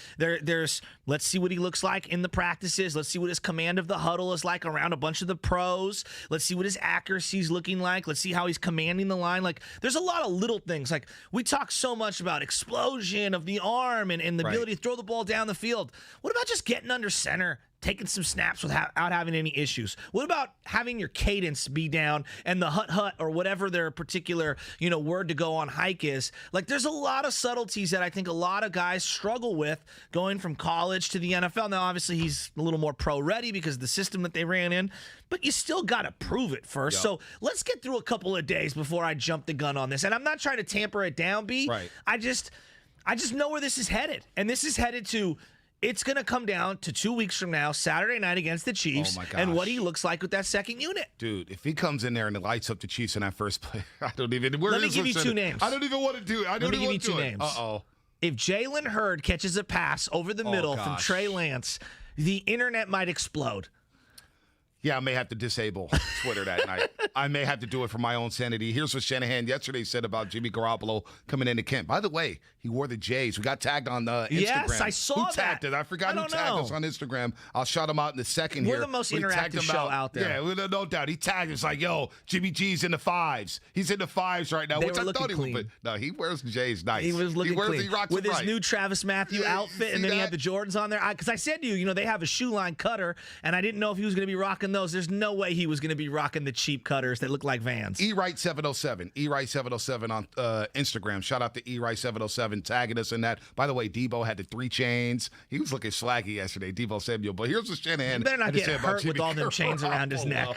let's see what he looks like in the practices. Let's see what his command of the huddle is like around a bunch of the pros. Let's see what his accuracy is looking like. Let's see how he's commanding the line. Like, there's a lot of little things. Like, we talk so much about explosion of the arm and the ability to throw the ball down the field. What about just getting under center, taking some snaps without having any issues? What about having your cadence be down and the hut or whatever their particular, word to go on hike is? Like, there's a lot of subtleties that I think a lot of guys struggle with going from college to the NFL. Now, obviously, he's a little more pro ready because of the system that they ran in, but you still got to prove it first. Yep. So let's get through a couple of days before I jump the gun on this. And I'm not trying to tamper it down, B. Right. I just know where this is headed. And this is headed to, it's going to come down to 2 weeks from now, Saturday night against the Chiefs, and what he looks like with that second unit. Dude, if he comes in there and lights up the Chiefs in that first play, I don't even. Let me give you 2 names. I don't even want to do it. Let me give you 2 names. Uh-oh. if Jalen Hurd catches a pass over the middle from gosh. Trey Lance, the internet might explode. Yeah, I may have to disable Twitter that night. I may have to do it for my own sanity. Here's what Shanahan yesterday said about Jimmy Garoppolo coming into camp. By the way, he wore the J's. We got tagged on Instagram. Yes, I saw Who that. tagged it? I forgot who tagged us on Instagram. I'll shout him out in a second We're here. the most But he tagged interactive him show out there. Yeah, no doubt. He tagged us like, yo, Jimmy G's in the 5s. He's in the 5s right now, They which were I looking thought he clean. would. But no, he wears the J's nice. He was looking clean. He rocks with it his right. new Travis Matthew outfit, and then he had the Jordans on there. Because I said to you, they have a shoe line cutter, and I didn't know if he was going to be rocking those. There's no way he was going to be rocking the cheap cutters that look like Vans. eWright707. eWright707 on Instagram. Shout out to eWright707 tagging us in that. By the way, Debo had the 3 chains. He was looking slaggy yesterday, Debo Samuel. But here's what Shanahan You better not had to get say about hurt Jimmy with all them chains around his neck.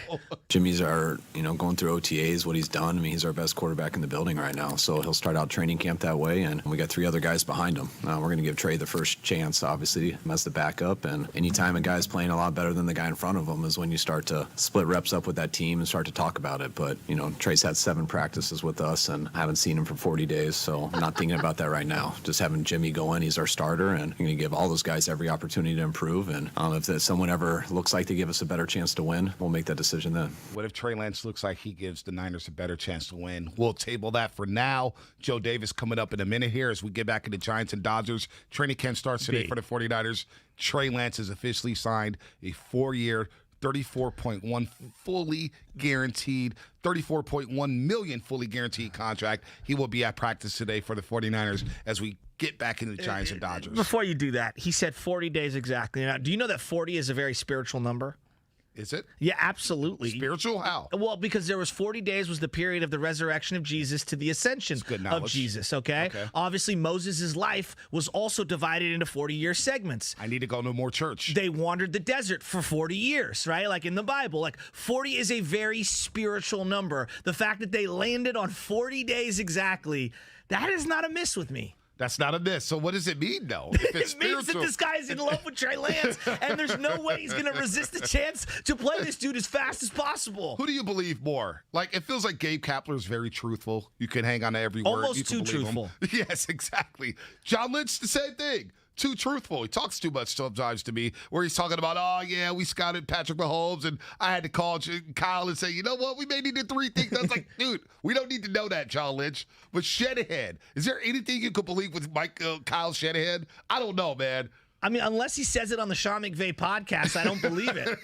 Jimmy's our, going through OTAs, what he's done. I mean, he's our best quarterback in the building right now. So he'll start out training camp that way, and we got 3 other guys behind him. We're going to give Trey the first chance, obviously, as the backup. And anytime a guy's playing a lot better than the guy in front of him is when you start to split reps up with that team and start to talk about it. But, Trey's had 7 practices with us, and I haven't seen him for 40 days, so I'm not thinking about that right now. Just having Jimmy go in, he's our starter, and I'm going to give all those guys every opportunity to improve. And if someone ever looks like they give us a better chance to win, we'll make that decision then. What if Trey Lance looks like he gives the Niners a better chance to win? We'll table that for now. Joe Davis coming up in a minute here as we get back into Giants and Dodgers. Training camp starts today for the 49ers. Trey Lance has officially signed a 4-year, $34.1 fully guaranteed, $34.1 million fully guaranteed contract. He will be at practice today for the 49ers as we get back into the Giants and Dodgers. Before you do that, he said 40 days exactly. Now, do you know that 40 is a very spiritual number? Is it? Yeah, absolutely. Spiritual? How? Well, because there was 40 days was the period of the resurrection of Jesus to the ascension of Jesus, okay? Obviously, Moses' life was also divided into 40-year segments. I need to go to more church. They wandered the desert for 40 years, right? Like in the Bible. Like 40 is a very spiritual number. The fact that they landed on 40 days exactly, that is not a miss with me. That's not a miss. So what does it mean, though? If it's It means that this guy is in love with Trey Lance, and there's no way he's going to resist the chance to play this dude as fast as possible. Who do you believe more? Like, it feels like Gabe Kapler is very truthful. You can hang on to every word. Almost You can too believe him. truthful. Yes, exactly. John Lynch, the same thing. Too truthful. He talks too much sometimes to me, where he's talking about, oh, yeah, we scouted Patrick Mahomes, and I had to call Kyle and say, you know what, we may need to rethink. That's like, dude, we don't need to know that, John Lynch. But Shanahan, is there anything you could believe with Kyle Shanahan? I don't know, man. I mean, unless he says it on the Sean McVay podcast, I don't believe it.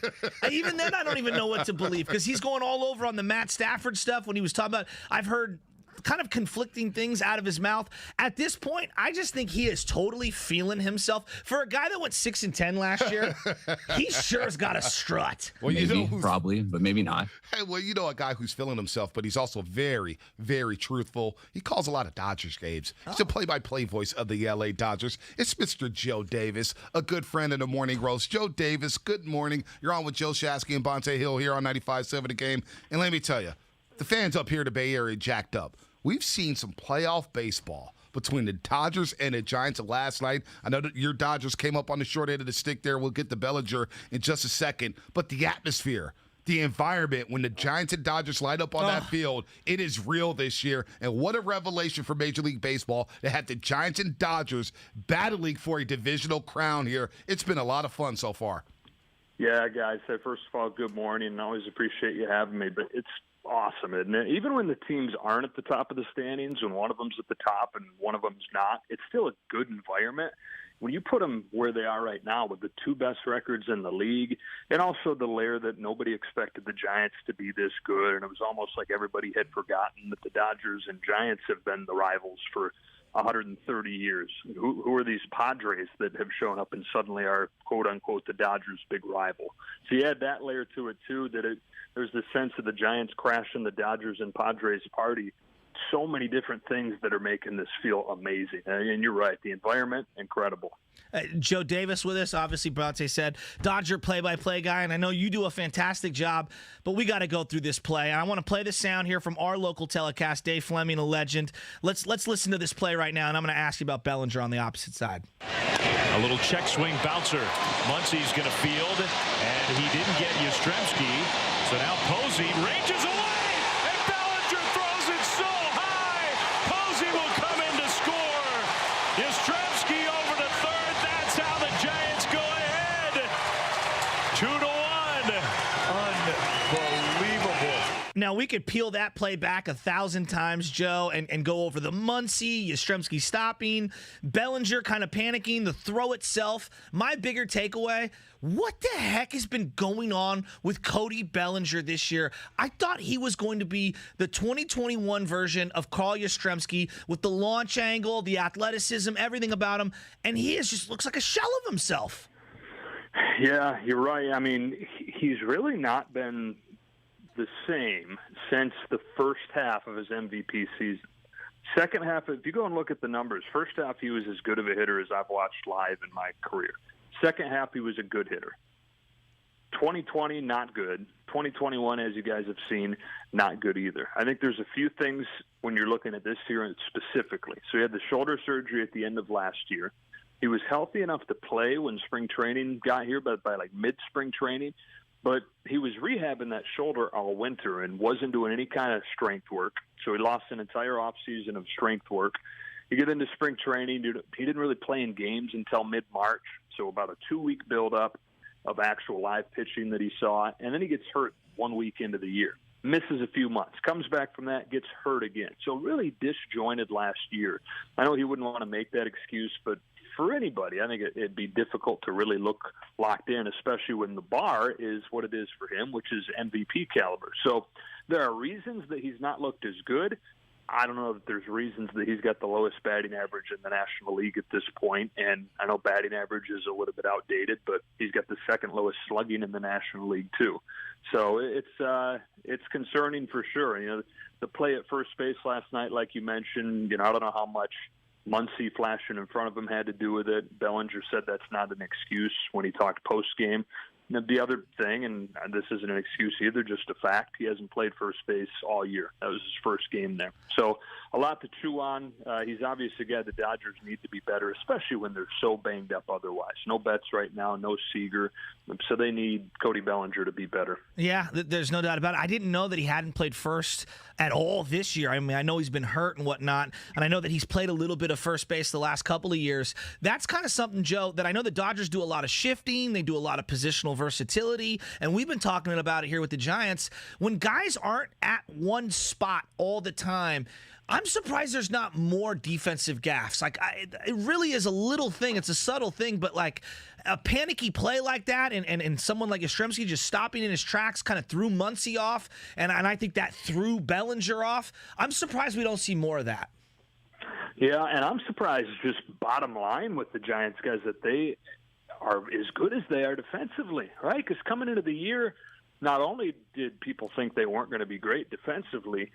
Even then, I don't even know what to believe, because he's going all over on the Matt Stafford stuff when he was talking about, I've heard kind of conflicting things out of his mouth. At this point, I just think he is totally feeling himself. For a guy that went 6-10 last year, he sure has got a strut. Well, Maybe, probably, but maybe not. Hey, well, a guy who's feeling himself, but he's also very, very truthful. He calls a lot of Dodgers games. He's a play-by-play voice of the L.A. Dodgers. It's Mr. Joe Davis, a good friend in the Morning Roast. Joe Davis, good morning. You're on with Joe Shasky and Bonte Hill here on 95.7 The Game. And let me tell you, the fans up here in the Bay Area jacked up. We've seen some playoff baseball between the Dodgers and the Giants last night. I know that your Dodgers came up on the short end of the stick there. We'll get to Bellinger in just a second. But the atmosphere, the environment, when the Giants and Dodgers light up on that field, it is real this year. And what a revelation for Major League Baseball to have the Giants and Dodgers battling for a divisional crown here. It's been a lot of fun so far. Yeah, guys. First of all, good morning. I always appreciate you having me. But it's awesome, isn't it? Even when the teams aren't at the top of the standings, when one of them's at the top and one of them's not, it's still a good environment. When you put them where they are right now with the 2 best records in the league, and also the layer that nobody expected the Giants to be this good, and it was almost like everybody had forgotten that the Dodgers and Giants have been the rivals for 130 years. Who are these Padres that have shown up and suddenly are, quote-unquote, the Dodgers' big rival? So you add that layer to it, too, that there's this sense of the Giants crashing the Dodgers and Padres party. So many different things that are making this feel amazing. And you're right, the environment, incredible. Joe Davis with us, obviously, Bronte said, Dodger play-by-play guy, and I know you do a fantastic job, but we got to go through this play. And I want to play the sound here from our local telecast, Dave Fleming, a legend. Let's listen to this play right now, and I'm going to ask you about Bellinger on the opposite side. A little check swing bouncer. Muncie's going to field, and he didn't get Yastrzemski. So now Posey ranges away, and Bellinger throws it so high. Posey will come in to score. Yastrzemski Now, we could peel that play back 1,000 times, Joe, and go over the Muncy, Yastrzemski stopping, Bellinger kind of panicking, the throw itself. My bigger takeaway, what the heck has been going on with Cody Bellinger this year? I thought he was going to be the 2021 version of Carl Yastrzemski with the launch angle, the athleticism, everything about him, and he just looks like a shell of himself. Yeah, you're right. I mean, he's really not been the same since the first half of his MVP season. Second half, if you go and look at the numbers, first half he was as good of a hitter as I've watched live in my career. Second half, he was a good hitter. 2020, not good. 2021, as you guys have seen, not good either. I think there's a few things when you're looking at this year specifically. So he had the shoulder surgery at the end of last year. He was healthy enough to play when spring training got here, but by like mid-spring training. But he was rehabbing that shoulder all winter and wasn't doing any kind of strength work. So he lost an entire offseason of strength work. You get into spring training, he didn't really play in games until mid-March, so about a 2-week buildup of actual live pitching that he saw, and then he gets hurt 1 week into the year. Misses a few months, comes back from that, gets hurt again. So really disjointed last year. I know he wouldn't want to make that excuse, but for anybody, I think it'd be difficult to really look locked in, especially when the bar is what it is for him, which is MVP caliber. So there are reasons that he's not looked as good. I don't know if there's reasons that he's got the lowest batting average in the National League at this point, and I know batting average is a little bit outdated, but he's got the second lowest slugging in the National League too. So it's concerning for sure. You know, the play at first base last night, like you mentioned, you know, I don't know how much Muncy flashing in front of him had to do with it. Bellinger said that's not an excuse when he talked post game. The other thing, and this isn't an excuse either, just a fact, he hasn't played first base all year. That was his first game there. So a lot to chew on. He's obviously a guy the Dodgers need to be better, especially when they're so banged up otherwise. No Betts right now, no Seager. So they need Cody Bellinger to be better. Yeah, there's no doubt about it. I didn't know that he hadn't played first at all this year. I mean, I know he's been hurt and whatnot, and I know that he's played a little bit of first base the last couple of years. That's kind of something, Joe, that I know the Dodgers do a lot of shifting. They do a lot of positional versatility, and we've been talking about it here with the Giants. When guys aren't at one spot all the time, I'm surprised there's not more defensive gaffes. Like, it really is a little thing. It's a subtle thing, but like a panicky play like that and someone like Yastrzemski just stopping in his tracks kind of threw Muncy off, and I think that threw Bellinger off. I'm surprised we don't see more of that. Yeah, and I'm surprised just bottom line with the Giants guys that they are as good as they are defensively, right? Because coming into the year, not only did people think they weren't going to be great defensively,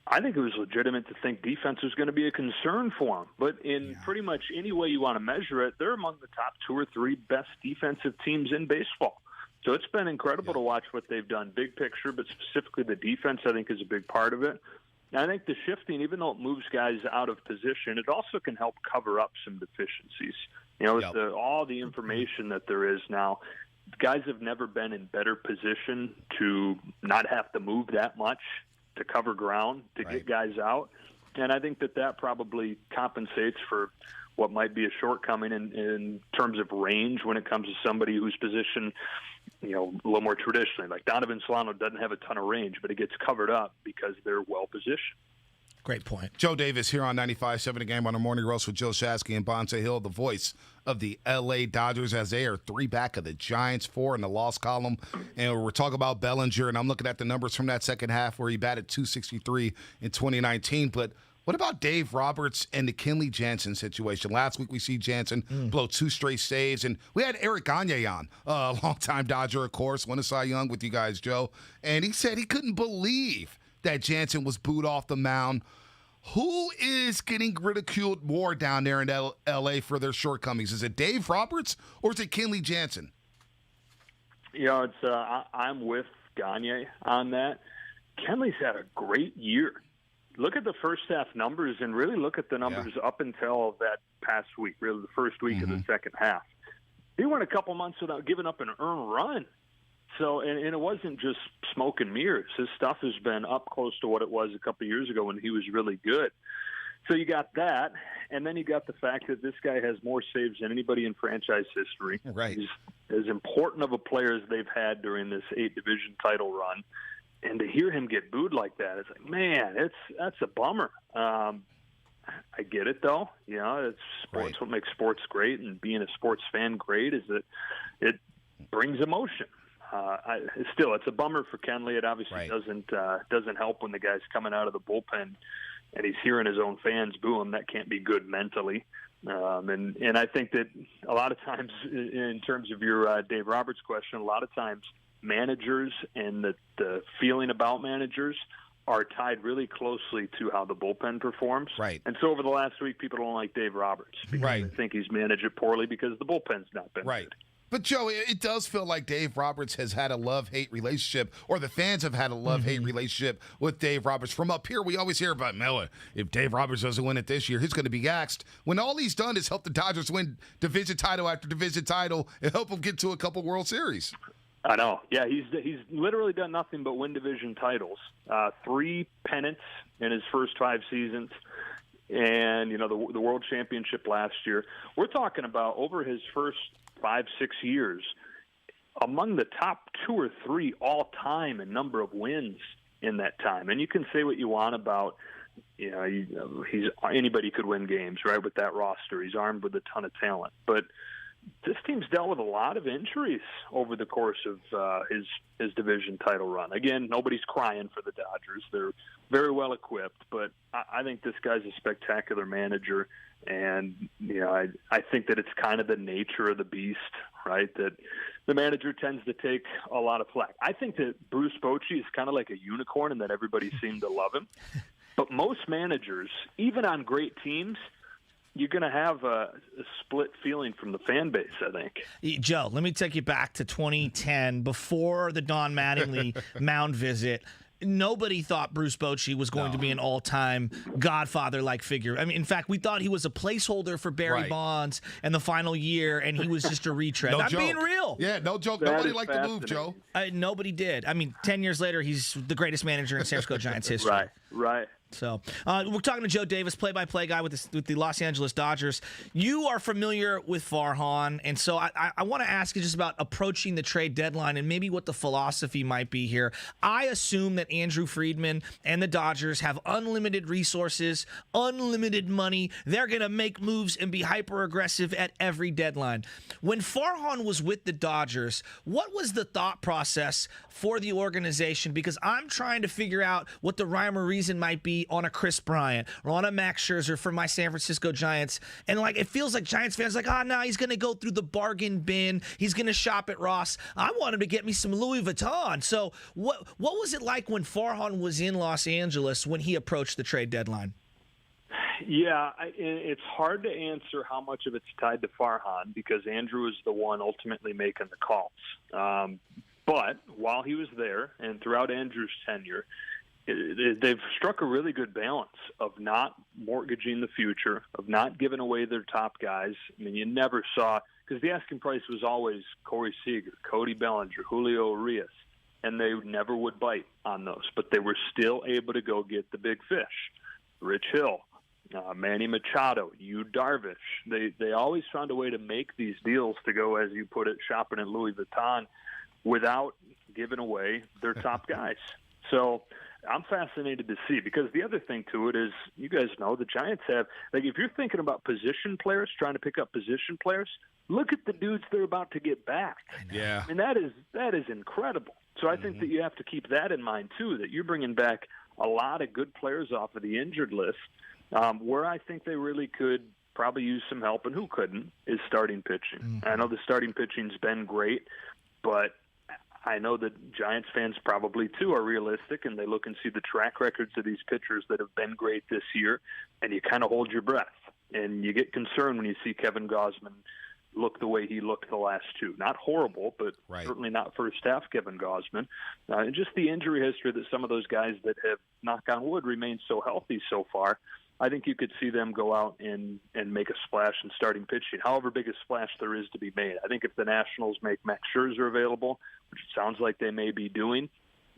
I think it was legitimate to think defense was going to be a concern for them. But in pretty much any way you want to measure it, they're among the top 2 or 3 best defensive teams in baseball. So it's been incredible to watch what they've done, big picture, but specifically the defense, I think, is a big part of it. And I think the shifting, even though it moves guys out of position, it also can help cover up some deficiencies. You know, with all the information that there is now, guys have never been in better position to not have to move that much to cover ground, to get guys out. And I think that probably compensates for what might be a shortcoming in terms of range when it comes to somebody who's positioned, you know, a little more traditionally. Like Donovan Solano doesn't have a ton of range, but it gets covered up because they're well positioned. Great point. Joe Davis here on 95.7 The Game on the Morning Roast with Joe Shasky and Bonta Hill, the voice of the L.A. Dodgers, as they are 3 back of the Giants, 4 in the loss column. And we're talking about Bellinger, and I'm looking at the numbers from that second half where he batted .263 in 2019. But what about Dave Roberts and the Kenley Jansen situation? Last week we see Jansen blow 2 straight saves, and we had Eric Gagne on, a longtime Dodger, of course, won a Cy Young with you guys, Joe. And he said he couldn't believe that Jansen was booed off the mound. Who is getting ridiculed more down there in L.A. for their shortcomings? Is it Dave Roberts or is it Kenley Jansen? You know, it's I'm with Gagne on that. Kenley's had a great year. Look at the first half numbers and really look at the numbers up until that past week, really the first week of the second half. He went a couple months without giving up an earned run. So, and it wasn't just smoke and mirrors. His stuff has been up close to what it was a couple of years ago when he was really good. So you got that, and then you got the fact that this guy has more saves than anybody in franchise history. Right. He's as important of a player as they've had during this 8-division title run. And to hear him get booed like that, it's like, man, that's a bummer. I get it, though. You know, it's sports. Right. What makes sports great, and being a sports fan great, is that it brings emotion. It's a bummer for Kenley. It obviously doesn't help when the guy's coming out of the bullpen and he's hearing his own fans boo him. That can't be good mentally. And I think that a lot of times, in terms of your Dave Roberts question, a lot of times managers and the feeling about managers are tied really closely to how the bullpen performs. Right. And so over the last week, people don't like Dave Roberts because Right. they think he's managed it poorly because the bullpen's not been Right. good. But, Joe, it does feel like Dave Roberts has had a love-hate relationship, or the fans have had a love-hate relationship with Dave Roberts. From up here, we always hear about, Miller, if Dave Roberts doesn't win it this year, he's going to be axed. When all he's done is help the Dodgers win division title after division title and help them get to a couple World Series. I know. Yeah, he's literally done nothing but win division titles. 3 pennants in his first 5 seasons. And, you know, the World Championship last year. We're talking about over his first 5-6 years, among the top 2 or 3 all time in number of wins in that time. And you can say what you want about, you know, anybody could win games, right, with that roster. He's armed with a ton of talent. But this team's dealt with a lot of injuries over the course of his division title run. Again, nobody's crying for the Dodgers. They're very well equipped, but I think this guy's a spectacular manager. And, you know, I think that it's kind of the nature of the beast, right, that the manager tends to take a lot of flack. I think that Bruce Bochy is kind of like a unicorn in that everybody seemed to love him. But most managers, even on great teams, you're going to have a split feeling from the fan base, I think. Joe, let me take you back to 2010, before the Don Mattingly mound visit. Nobody thought Bruce Bochy was going to be an all-time Godfather-like figure. I mean, in fact, we thought he was a placeholder for Barry Bonds in the final year, and he was just a retread. I'm being real. Yeah, no joke. Nobody liked the move, Joe. Nobody did. I mean, 10 years later, he's the greatest manager in San Francisco Giants history. Right. So we're talking to Joe Davis, play-by-play guy with the Los Angeles Dodgers. You are familiar with Farhan, and so I want to ask you just about approaching the trade deadline and maybe what the philosophy might be here. I assume that Andrew Friedman and the Dodgers have unlimited resources, unlimited money. They're going to make moves and be hyper-aggressive at every deadline. When Farhan was with the Dodgers, what was the thought process for the organization? Because I'm trying to figure out what the rhyme or reason might be on a Chris Bryant or on a Max Scherzer for my San Francisco Giants. And like, it feels like Giants fans like, no, he's going to go through the bargain bin. He's going to shop at Ross. I want him to get me some Louis Vuitton. So what was it like when Farhan was in Los Angeles when he approached the trade deadline? Yeah, it's hard to answer how much of it's tied to Farhan because Andrew is the one ultimately making the calls. But while he was there and throughout Andrew's tenure, they've struck a really good balance of not mortgaging the future, of not giving away their top guys. I mean, you never saw – because the asking price was always Corey Seager, Cody Bellinger, Julio Urias, and they never would bite on those. But they were still able to go get the big fish. Rich Hill, Manny Machado, Yu Darvish. They always found a way to make these deals to go, as you put it, shopping at Louis Vuitton without giving away their top guys. So – I'm fascinated to see because the other thing to it is, you guys know, the Giants have, like, if you're thinking about position players, trying to pick up position players, look at the dudes they're about to get back. Yeah. And that is incredible. So I think that you have to keep that in mind, too, that you're bringing back a lot of good players off of the injured list, where I think they really could probably use some help, and who couldn't, is starting pitching. I know the starting pitching's been great, but I know that Giants fans probably, too, are realistic, and they look and see the track records of these pitchers that have been great this year, and you kind of hold your breath. And you get concerned when you see Kevin Gausman look the way he looked the last 2. Not horrible, but certainly not first half Kevin Gausman. And just the injury history that some of those guys that have, knock on wood, remained so healthy so far, I think you could see them go out and make a splash in starting pitching, however big a splash there is to be made. I think if the Nationals make Max Scherzer available, which it sounds like they may be doing,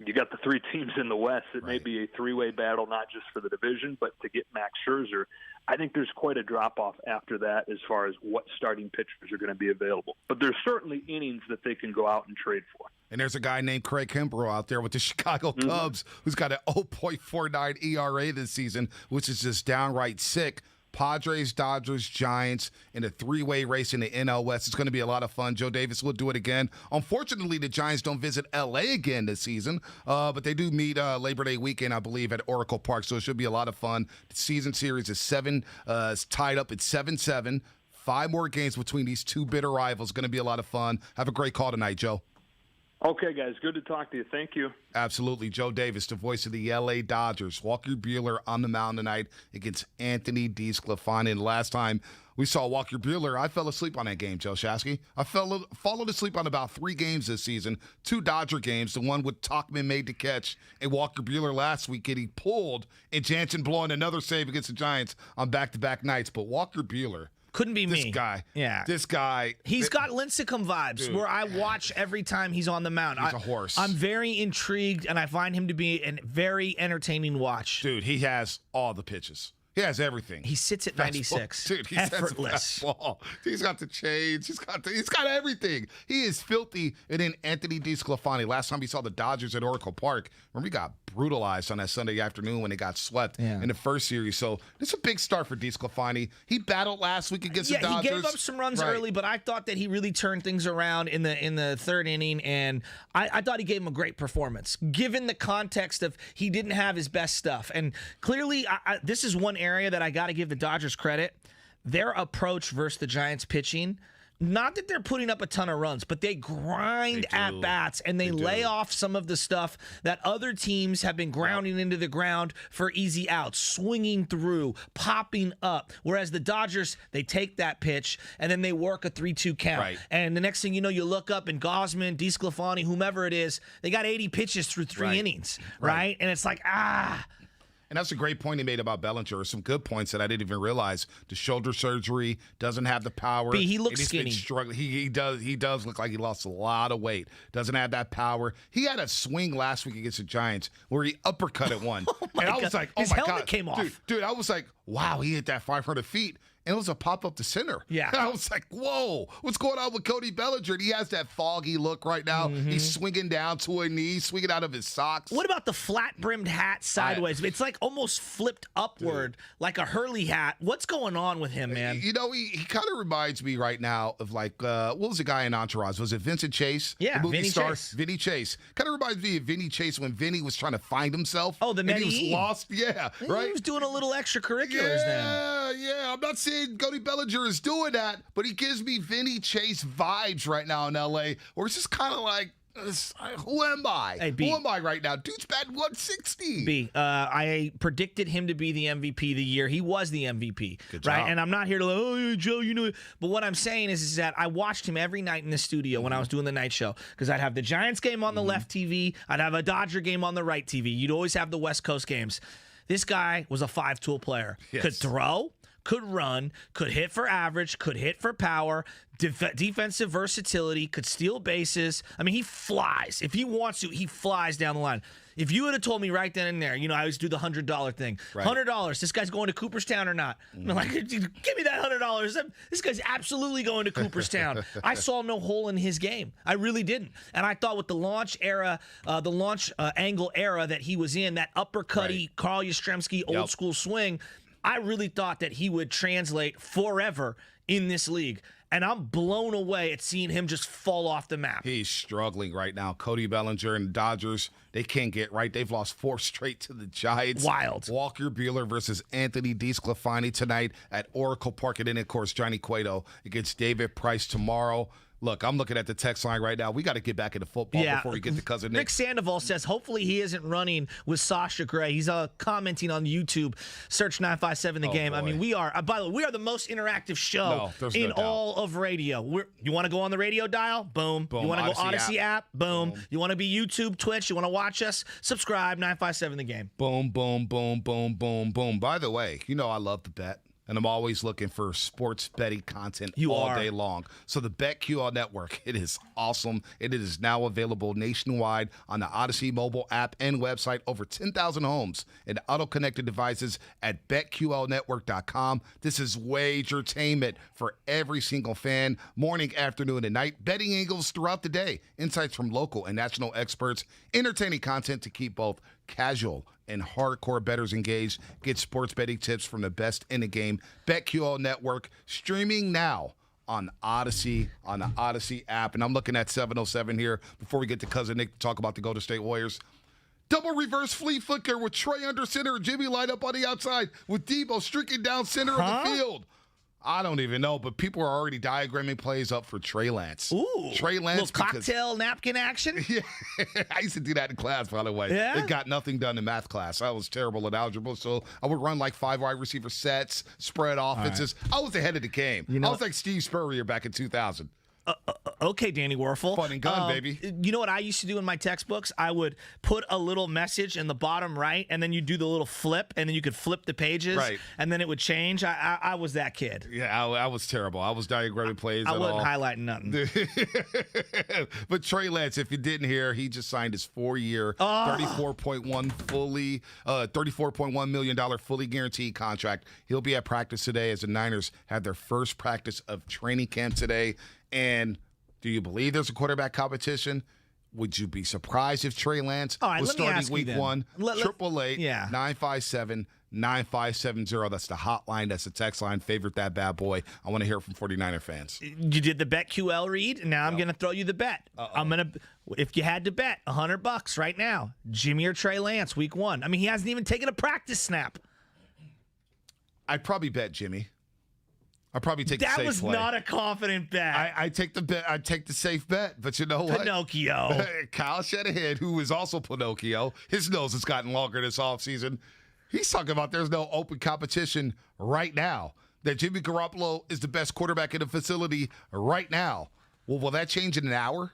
you got the 3 teams in the West. It may be a 3-way battle, not just for the division, but to get Max Scherzer. I think there's quite a drop-off after that as far as what starting pitchers are going to be available. But there's certainly innings that they can go out and trade for. And there's a guy named Craig Kimbrell out there with the Chicago Cubs who's got an 0.49 ERA this season, which is just downright sick. Padres, Dodgers, Giants in a three-way race in the NL West. It's going to be a lot of fun. Joe Davis will do it again. Unfortunately, the Giants don't visit L.A. again this season, but they do meet Labor Day weekend, I believe, at Oracle Park, so it should be a lot of fun. The season series is tied up at 7-7. 5 more games between these two bitter rivals. Going to be a lot of fun. Have a great call tonight, Joe. Okay, guys. Good to talk to you. Thank you. Absolutely. Joe Davis, the voice of the L.A. Dodgers. Walker Buehler on the mound tonight against Anthony DeSclafani. And last time we saw Walker Buehler, I fell asleep on that game, Joe Shasky. I followed asleep on about 3 games this season. 2 Dodger games, the one with Tauchman made the catch, and Walker Buehler last week getting pulled, and Jansen blowing another save against the Giants on back-to-back nights. But Walker Buehler, couldn't be me. This guy. He's got Lincecum vibes, dude, where I watch every time he's on the mound. He's a horse. I'm very intrigued, and I find him to be a very entertaining watch. Dude, he has all the pitches. He has everything. He sits at 96. Dude, he effortless. He's got the change. He's got everything. He is filthy. And then Anthony DeSclafani. Last time we saw the Dodgers at Oracle Park, remember he got brutalized on that Sunday afternoon when they got swept in the first series. So it's a big start for DeSclafani. He battled last week against the Dodgers. He gave up some runs early, but I thought that he really turned things around in the third inning, and I thought he gave him a great performance, given the context of he didn't have his best stuff. And clearly, this is one area that I got to give the Dodgers credit. Their approach versus the Giants pitching, not that they're putting up a ton of runs, but they grind at bats and they lay off some of the stuff that other teams have been grounding into the ground for easy outs, swinging through, popping up. Whereas the Dodgers, they take that pitch and then they work a 3-2 count. Right. And the next thing you know, you look up and Gausman, DeSclafani, whomever it is, they got 80 pitches through 3 innings, right? And it's like, And that's a great point he made about Bellinger. Some good points that I didn't even realize. The shoulder surgery, doesn't have the power. He looks skinny. been struggling. He does look like he lost a lot of weight. Doesn't have that power. He had a swing last week against the Giants where he uppercutted one. And I was like, oh His my helmet God. came off. Dude, I was like, wow, he hit that 500 feet. And it was a pop up to center. Yeah. And I was like, whoa, what's going on with Cody Bellinger? And he has that foggy look right now. He's swinging down to a knee, swinging out of his socks. What about the flat-brimmed hat sideways? It's like almost flipped upward, like a Hurley hat. What's going on with him, man? You know, he kind of reminds me right now of like, what was the guy in Entourage? Was it Vincent Chase? Yeah, the movie Vinny star? Chase. Vinny Chase. Kind of reminds me of Vinny Chase when Vinny was trying to find himself. Oh, the and he was Medellin. lost. Yeah, right? He was doing a little extracurriculars then. Yeah. I'm not saying Cody Bellinger is doing that, but he gives me Vinny Chase vibes right now in L.A., where it's just kind of like, who am I? Hey, B. Who am I right now? Dude's batting 160. B, I predicted him to be the MVP of the year. He was the MVP, Good right? job. And I'm not here to like, oh, yeah, Joe, you know. But what I'm saying is that I watched him every night in the studio when I was doing the night show, because I'd have the Giants game on the left TV, I'd have a Dodger game on the right TV. You'd always have the West Coast games. This guy was a 5-tool player. Yes. Could throw, could run, could hit for average, could hit for power, defensive versatility, could steal bases. I mean, he flies. If he wants to, he flies down the line. If you would have told me right then and there, you know, I always do the $100 thing. Right. $100, this guy's going to Cooperstown or not? I'm like, give me that $100. This guy's absolutely going to Cooperstown. I saw no hole in his game. I really didn't. And I thought with the launch era, the launch angle era that he was in, that uppercutty, Carl Yastrzemski old school swing, I really thought that he would translate forever in this league. And I'm blown away at seeing him just fall off the map. He's struggling right now. Cody Bellinger and the Dodgers, they can't get right. They've lost 4 straight to the Giants. Wild. Walker Buehler versus Anthony DeSclafani tonight at Oracle Park. And then, of course, Johnny Cueto against David Price tomorrow. Look, I'm looking at the text line right now. We got to get back into football before we get to Cousin Nick. Rick Sandoval says, hopefully he isn't running with Sasha Gray. He's commenting on YouTube. Search 957 The Game. Boy. I mean, we are, by the way, we are the most interactive show in all of radio. You want to go on the radio dial? Boom. You want to go Odyssey app? Boom. You want to be YouTube, Twitch? You want to watch us? Subscribe, 957 The Game. Boom, boom, boom, boom, boom, boom. By the way, you know I love the bet. and I'm always looking for sports betting content all day long. So the BetQL network, it is awesome. It is now available nationwide on the Odyssey mobile app and website. Over 10,000 homes and auto-connected devices at BetQLnetwork.com. This is wagertainment for every single fan, morning, afternoon, and night. Betting angles throughout the day. Insights from local and national experts. Entertaining content to keep both casual and hardcore bettors engaged. Get sports betting tips from the best in the game. BetQL Network, streaming now on Odyssey, on the Odyssey app. And I'm looking at 707 here before we get to Cousin Nick to talk about the Golden State Warriors. Double reverse flea flicker with Trey under center, Jimmy light up on the outside with Debo streaking down center of the field. I don't even know, but people are already diagramming plays up for Trey Lance. Ooh. Trey Lance. Little cocktail napkin action? Yeah. I used to do that in class, by the way. Yeah? It got nothing done in math class. I was terrible at algebra, so I would run like 5 wide receiver sets, spread offenses. I was ahead of the game. I was like Steve Spurrier back in 2000. Okay, Danny Werfel. Fun and gun, baby. You know what I used to do in my textbooks? I would put a little message in the bottom right, and then you do the little flip, and then you could flip the pages, right, and then it would change. I was that kid. Yeah, I was terrible. I was diagramming plays. I wasn't highlighting nothing. But Trey Lance, if you didn't hear, he just signed his 4-year, $34.1 million fully guaranteed contract. He'll be at practice today as the Niners have their first practice of training camp today. And do you believe there's a quarterback competition? Would you be surprised if Trey Lance was starting week 1? 888-957-9570. That's the hotline. That's the text line. Favorite that bad boy. I want to hear from 49er fans. You did the BetQL read, and now I'm going to throw you the bet. If you had to bet $100 right now, Jimmy or Trey Lance, week 1. I mean, he hasn't even taken a practice snap. I'd probably bet Jimmy. I'd probably take the safe play. That was not a confident bet. I take the bet. I take the safe bet. But you know what? Pinocchio. Kyle Shanahan, who is also Pinocchio, his nose has gotten longer this offseason. He's talking about there's no open competition right now. That Jimmy Garoppolo is the best quarterback in the facility right now. Well, will that change in an hour?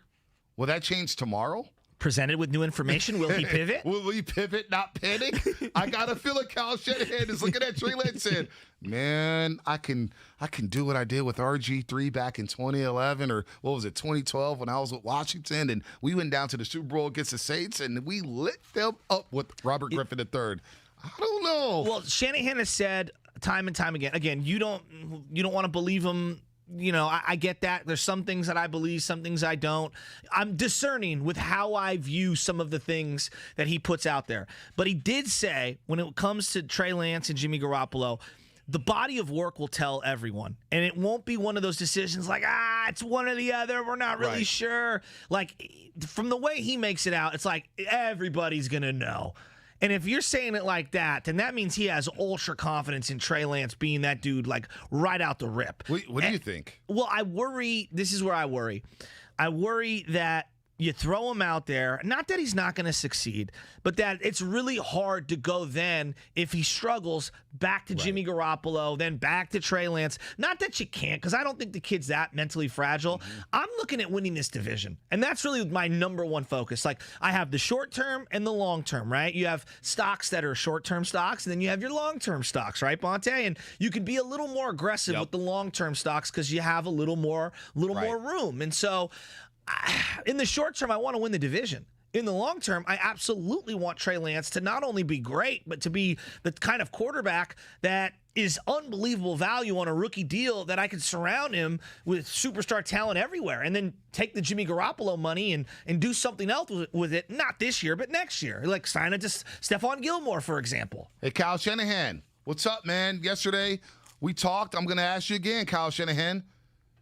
Will that change tomorrow? Presented with new information, will he pivot? Will he pivot, not panic? I got a feeling Kyle Shanahan is looking at Trey Lance and said, man, I can do what I did with RG3 back in 2011 or what was it, 2012 when I was with Washington, and we went down to the Super Bowl against the Saints, and we lit them up with Robert Griffin III. I don't know. Well, Shanahan has said time and time again, you don't want to believe him. You know, I get that. There's some things that I believe, some things I don't. I'm discerning with how I view some of the things that he puts out there. But he did say, when it comes to Trey Lance and Jimmy Garoppolo, the body of work will tell everyone. And it won't be one of those decisions like, it's one or the other. We're not really sure. Like, from the way he makes it out, it's like everybody's going to know. And if you're saying it like that, then that means he has ultra confidence in Trey Lance being that dude, like, right out the rip. What do you think? Well, I worry. This is where I worry. I worry that you throw him out there, not that he's not going to succeed, but that it's really hard to go then, if he struggles, back to Jimmy Garoppolo, then back to Trey Lance. Not that you can't, because I don't think the kid's that mentally fragile. I'm looking at winning this division, and that's really my number one focus. Like, I have the short term and the long term, right? You have stocks that are short-term stocks, and then you have your long-term stocks, right, Bonte? And you can be a little more aggressive with the long-term stocks because you have a little more room. And so, in the short term, I want to win the division. In the long term, I absolutely want Trey Lance to not only be great, but to be the kind of quarterback that is unbelievable value on a rookie deal, that I could surround him with superstar talent everywhere, and then take the Jimmy Garoppolo money and do something else with it, not this year, but next year. Like sign it to Stephon Gilmore, for example. Hey, Kyle Shanahan, what's up, man? Yesterday we talked. I'm going to ask you again, Kyle Shanahan.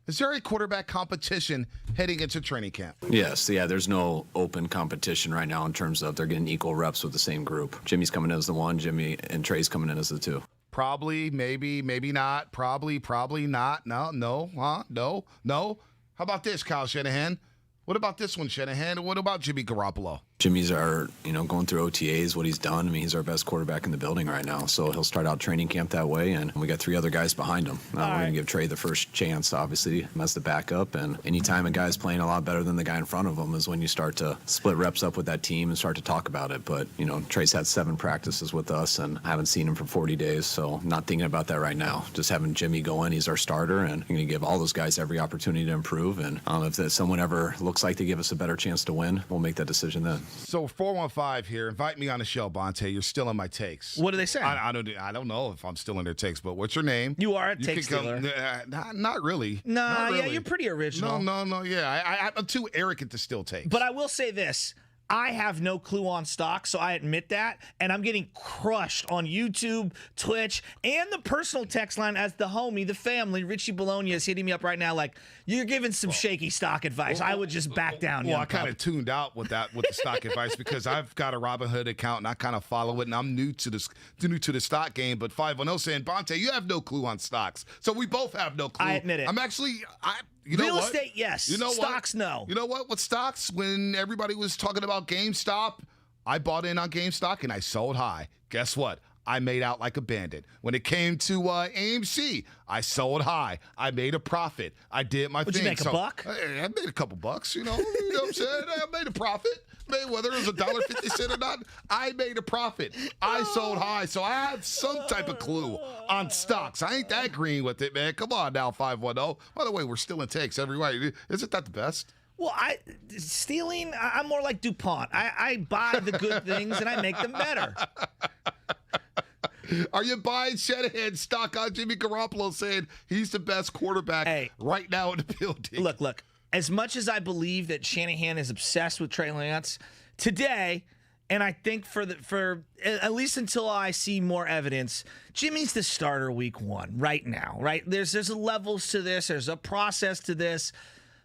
Is there a quarterback competition heading into training camp? Yes, there's no open competition right now in terms of they're getting equal reps with the same group. Jimmy's coming in as the 1, Jimmy and Trey's coming in as the 2. Probably, maybe not. Probably not. No. How about this, Kyle Shanahan? What about this one, Shanahan? What about Jimmy Garoppolo? Jimmy's going through OTAs, what he's done. I mean, he's our best quarterback in the building right now. So he'll start out training camp that way, and we got 3 other guys behind him. We're going to give Trey the first chance, obviously, as the backup. And anytime a guy's playing a lot better than the guy in front of him is when you start to split reps up with that team and start to talk about it. But, Trey's had 7 practices with us, and I haven't seen him for 40 days, so I'm not thinking about that right now. Just having Jimmy go in, he's our starter, and I'm going to give all those guys every opportunity to improve. And if someone ever looks like they give us a better chance to win, we'll make that decision then. So 415 here. Invite me on the show, Bonte. You're still in my takes. What do they say? I don't know if I'm still in their takes, but what's your name? You are a take stealer. Not really. Nah, not really. Yeah, you're pretty original. No. Yeah, I'm too arrogant to steal takes. But I will say this. I have no clue on stock, so I admit that, and I'm getting crushed on YouTube, Twitch, and the personal text line as the homie, the family. Richie Bologna is hitting me up right now like, you're giving some shaky stock advice. I would just back down. Well, I kind of tuned out with the stock advice because I've got a Robinhood account and I kind of follow it, and I'm new to the stock game. But 510 saying, Bonte, you have no clue on stocks, so we both have no clue. I admit it. I'm actually. You know Real what? estate, yes. You know stocks, what? No. You know what? With stocks, when everybody was talking about GameStop, I bought in on GameStop and I sold high. Guess what? I made out like a bandit. When it came to AMC, I sold high. I made a profit. I did my thing. Did you make a buck? I made a couple bucks, you know what I'm saying? I made a profit. Whether it was $1.50 or not, I made a profit. I sold high, so I have some type of clue on stocks. I ain't that green with it, man. Come on now, 510. By the way, we're still in takes every way. Isn't that the best? Well, stealing, I'm more like DuPont. I buy the good things and I make them better. Are you buying Shanahan stock on Jimmy Garoppolo saying he's the best quarterback right now in the building? Look. As much as I believe that Shanahan is obsessed with Trey Lance, today, and I think for at least until I see more evidence, Jimmy's the starter week 1 right now, right? There's levels to this. There's a process to this.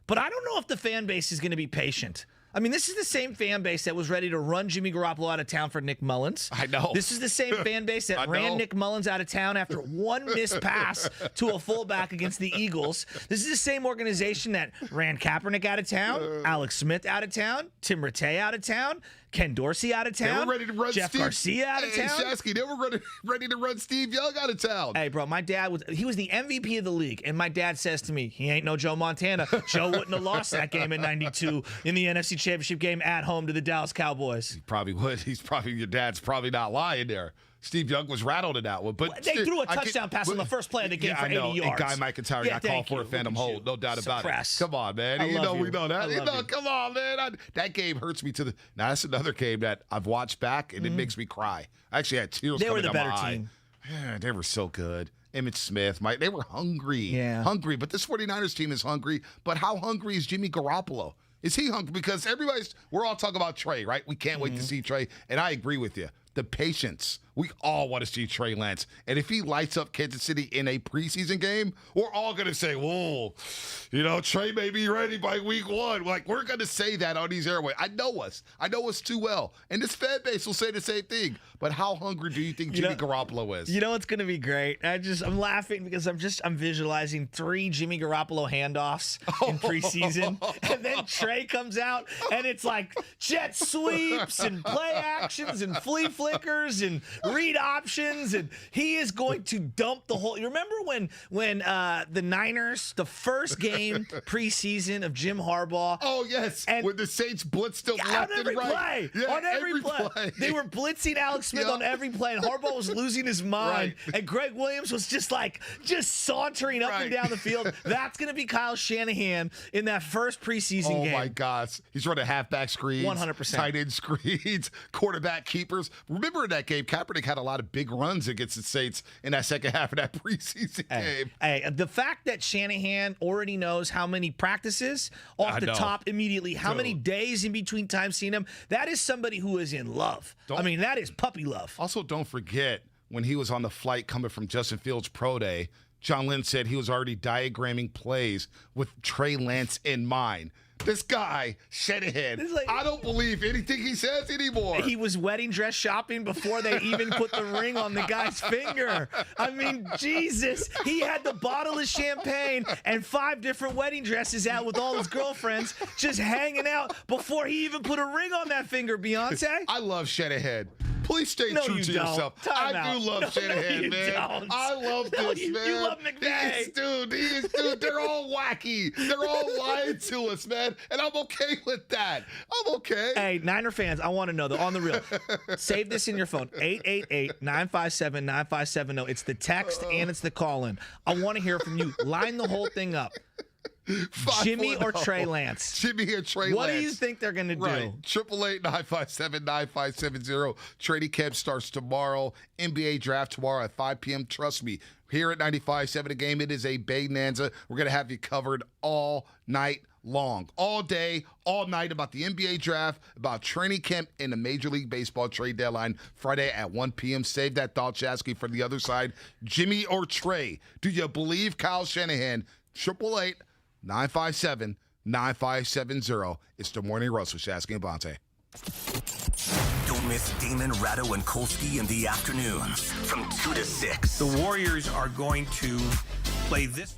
But I don't know if the fan base is going to be patient. I mean, this is the same fan base that was ready to run Jimmy Garoppolo out of town for Nick Mullins. I know. This is the same fan base that ran Nick Mullins out of town after one missed pass to a fullback against the Eagles. This is the same organization that ran Kaepernick out of town, Alex Smith out of town, Tim Rattay out of town, Ken Dorsey out of town, they were ready to run Jeff Garcia out of town. Shasky, they were ready to run Steve Young out of town. Hey, bro, my dad was the MVP of the league, and my dad says to me, he ain't no Joe Montana. Joe wouldn't have lost that game in '92 in the NFC Championship game at home to the Dallas Cowboys. He probably would. Your dad's probably not lying there. Steve Young was rattled in that one. But they threw a touchdown pass on the first play of the game for 80 yards. And Guy McIntyre got called for a phantom hold. No doubt about it. Come on, man. We know that. Come on, man. That game hurts me Now, that's another game that I've watched back, and it makes me cry. I actually had tears coming down my eye. They were the better team. Man, they were so good. Emmitt Smith, they were hungry. Yeah. Hungry. But this 49ers team is hungry. But how hungry is Jimmy Garoppolo? Is he hungry? Because we're all talking about Trey, right? We can't wait to see Trey. And I agree with you. The patience. We all want to see Trey Lance. And if he lights up Kansas City in a preseason game, we're all going to say, whoa, Trey may be ready by week 1. We're going to say that on these airways. I know us too well. And this fan base will say the same thing. But how hungry do you think Jimmy Garoppolo is? You know what's going to be great? I'm laughing because I'm visualizing 3 Jimmy Garoppolo handoffs in preseason. And then Trey comes out and it's like jet sweeps and play actions and flea flickers and read options, and he is going to dump the whole. You remember when the Niners, the first game preseason of Jim Harbaugh? Oh yes, and when the Saints blitzed him left and right. On every play, they were blitzing Alex Smith on every play, and Harbaugh was losing his mind, and Greg Williams was just sauntering up and down the field. That's going to be Kyle Shanahan in that first preseason game. Oh my gosh, he's running halfback screens, 100%, tight end screens, quarterback keepers. Remember in that game, Kaepernick had a lot of big runs against the Saints in that second half of that preseason game. Hey, the fact that Shanahan already knows how many practices off the top immediately, how many days in between time seeing him, that is somebody who is in love. That is puppy love. Also, don't forget when he was on the flight coming from Justin Fields' pro day, John Lynn said he was already diagramming plays with Trey Lance in mind. This guy, Shanahan, I don't believe anything he says anymore. He was wedding dress shopping before they even put the ring on the guy's finger. I mean, Jesus. He had the bottle of champagne and 5 different wedding dresses out with all his girlfriends just hanging out before he even put a ring on that finger, Beyonce. I love Shanahan. Please stay No, true you to don't. yourself. Time I out. do love No, Shanahan, you man. don't. I love No, this, you man. love McVay. Dude, they're all wacky. They're all lying to us, man. And I'm okay with that. I'm okay. Hey, Niner fans, I want to know, though, on the real. Save this in your phone. 888-957-9570. It's the text and it's the call-in. I want to hear from you. Line the whole thing up. Jimmy or Trey Lance? Jimmy or Trey Lance? What do you think they're going to do? Right. 888-957-9570. Training camp starts tomorrow. NBA draft tomorrow at 5 p.m. Trust me, here at 95.7 The Game, it is a bonanza. We're going to have you covered all night long, all day, all night about the NBA draft, about training camp and the Major League Baseball trade deadline Friday at 1 p.m. Save that thought, Chasky, for the other side. Jimmy or Trey? Do you believe Kyle Shanahan? 888-957-9570. It's the Morning Roast with Shasky and Bonte. Don't miss Damon, Ratto, and Kolsky in the afternoons from 2 to 6. The Warriors are going to play this one.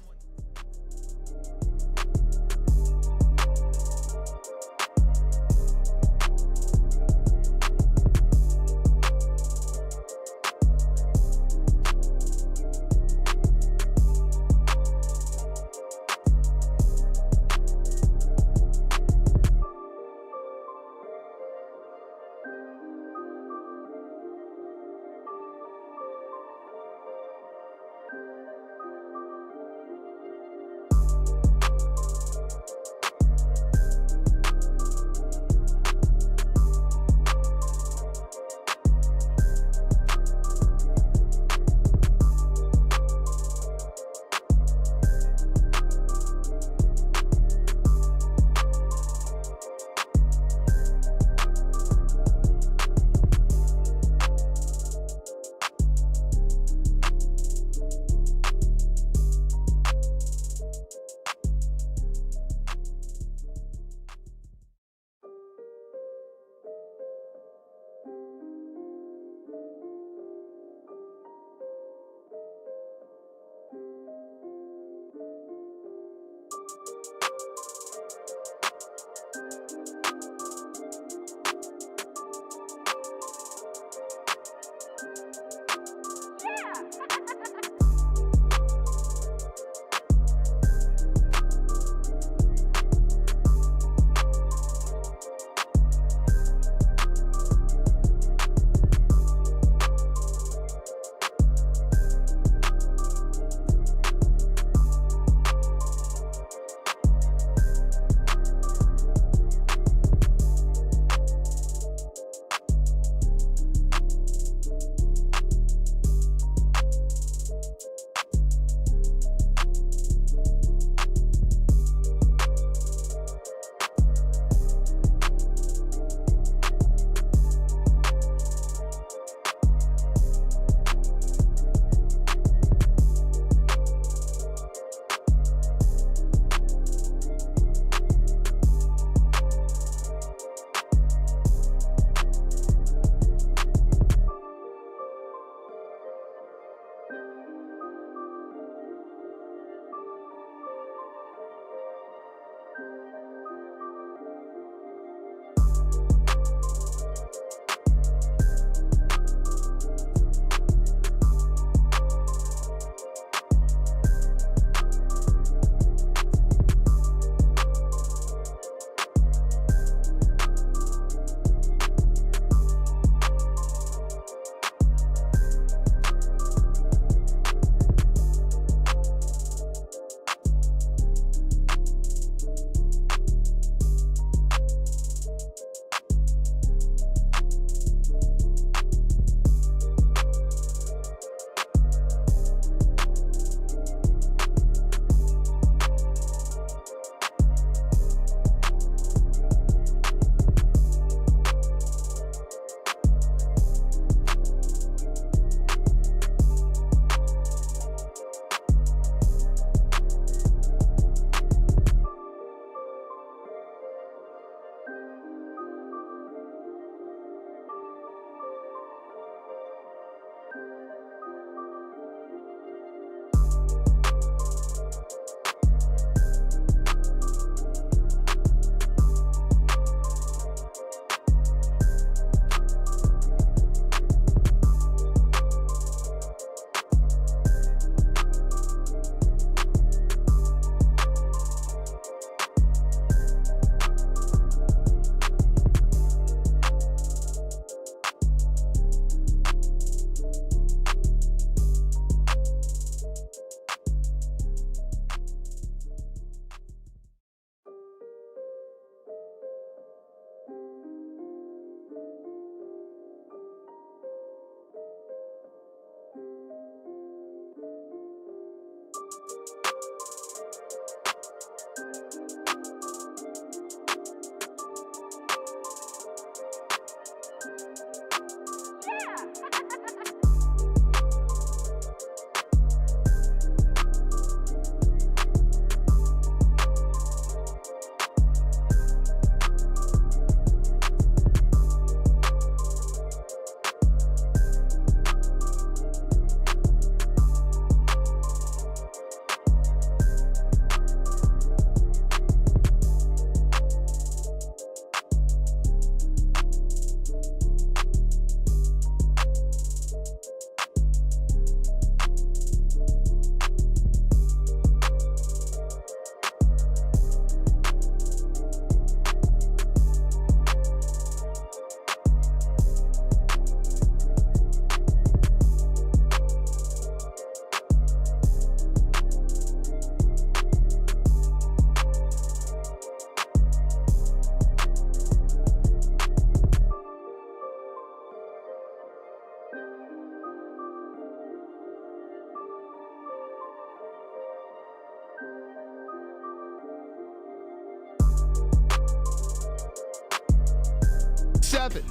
7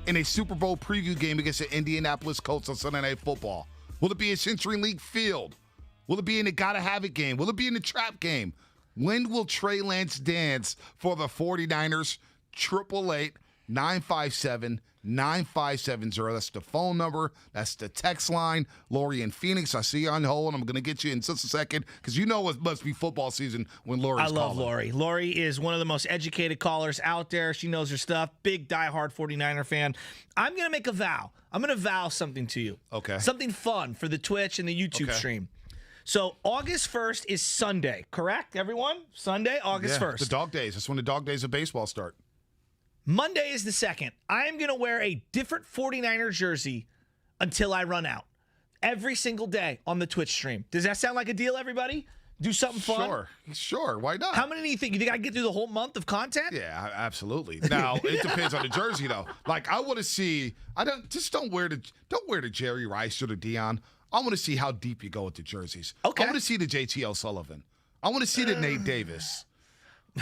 in a Super Bowl preview game against the Indianapolis Colts on Sunday Night Football? Will it be at CenturyLink Field? Will it be in the Gotta Have It game? Will it be in the Trap game? When will Trey Lance dance for the 49ers? 888-957-9570. That's the phone number. That's the text line. Lori in Phoenix, I see you on hold. I'm going to get you in just a second because you know it must be football season when Lori's calling. I love Lori. Lori is one of the most educated callers out there. She knows her stuff. Big, diehard 49er fan. I'm going to make a vow. I'm going to vow something to you. Okay. Something fun for the Twitch and the YouTube stream. So August 1st is Sunday, correct, everyone? Sunday, August 1st. The dog days. That's when the dog days of baseball start. Monday is the 2nd. I am going to wear a different 49er jersey until I run out. Every single day on the Twitch stream. Does that sound like a deal, everybody? Do something fun? Sure. Why not? How many do you think? You think I can get through the whole month of content? Yeah, absolutely. Now, it depends on the jersey, though. Like, I want to see, don't wear the Jerry Rice or the Dion. I want to see how deep you go with the jerseys. Okay. I want to see the JT O'Sullivan. I want to see the Nate Davis.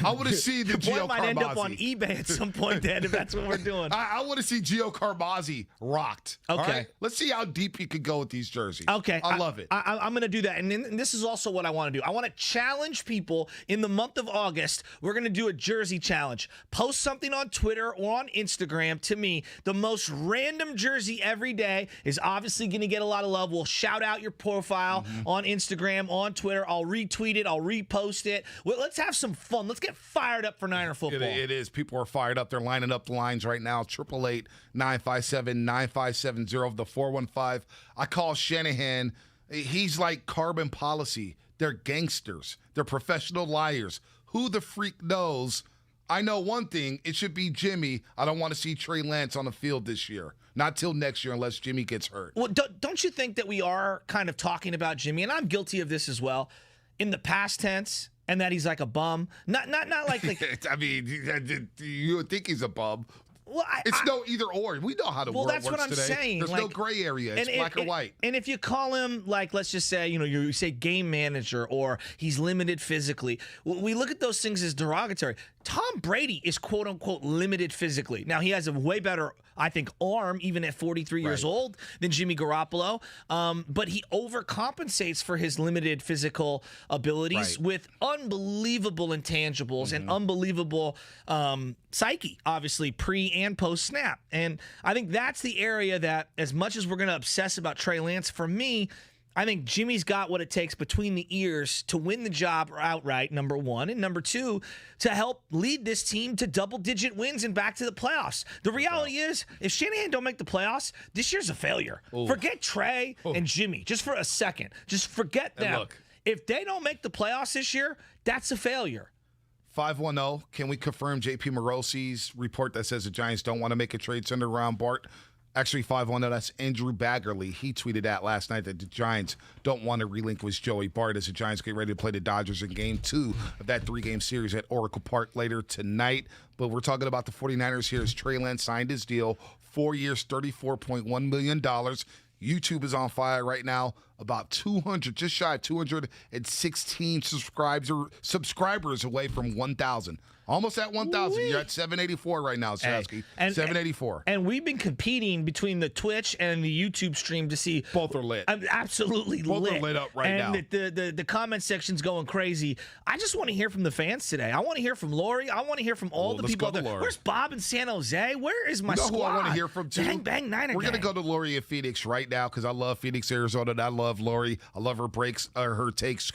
I want to see the Gio Boy might end up Carmazzi. on eBay at some point, then, if that's what we're doing. I want to see Gio Carmazzi rocked. Okay. All right? Let's see how deep you can go with these jerseys. Okay. I love it. I'm going to do that. And this is also what I want to do. I want to challenge people in the month of August. We're going to do a jersey challenge. Post something on Twitter or on Instagram to me. The most random jersey every day is obviously going to get a lot of love. We'll shout out your profile on Instagram, on Twitter. I'll retweet it. I'll repost it. Well, let's have some fun. Let's get fired up for Niner football. It is. People are fired up. They're lining up the lines right now. 888-957-9570 of the 415. I call Shanahan. He's like carbon policy. They're gangsters. They're professional liars. Who the freak knows? I know one thing. It should be Jimmy. I don't want to see Trey Lance on the field this year. Not till next year unless Jimmy gets hurt. Well, don't you think that we are kind of talking about Jimmy, and I'm guilty of this as well, in the past tense, and that he's like a bum? Not like I mean, you would think he's a bum. Well, it's no either or. We know how the world works today. Well, that's what I'm saying. There's no gray area. It's black or white. And if you call him, like, let's just say, you say game manager or he's limited physically, we look at those things as derogatory. Tom Brady is quote unquote limited physically. Now he has a way better, I think, arm even at 43 years old than Jimmy Garoppolo. But he overcompensates for his limited physical abilities with unbelievable intangibles and unbelievable psyche, obviously pre and post snap. And I think that's the area that, as much as we're going to obsess about Trey Lance, for me, I think Jimmy's got what it takes between the ears to win the job outright, number one. And number two, to help lead this team to double-digit wins and back to the playoffs. The reality is, if Shanahan don't make the playoffs, this year's a failure. Ooh. Forget Trey and Jimmy, just for a second. Just forget them. Look. If they don't make the playoffs this year, that's a failure. 510, can we confirm JP Morosi's report that says the Giants don't want to make a trade center around Bart? Actually, 510, that's Andrew Baggerly. He tweeted out last night that the Giants don't want to relinquish Joey Bart as the Giants get ready to play the Dodgers in Game 2 of that 3-game series at Oracle Park later tonight. But we're talking about the 49ers here as Trey Lance signed his deal, 4 years, $34.1 million. YouTube is on fire right now. About 200, just shy of 216 subscribers away from 1,000. Almost at 1,000. You're at 784 right now, Sasky. 784. And we've been competing between the Twitch and the YouTube stream to see. Both are lit. Absolutely Both lit. are lit up right now. And the comment section's going crazy. I just want to hear from the fans today. I want to hear from Lori. I want to hear from all the people out there. Where's Bob in San Jose? Where is my squad? Who I want to hear from, too? Bang, bang, Niner We're gang. going to go to Lori in Phoenix right now because I love Phoenix, Arizona, and I love Lori. I love her her takes,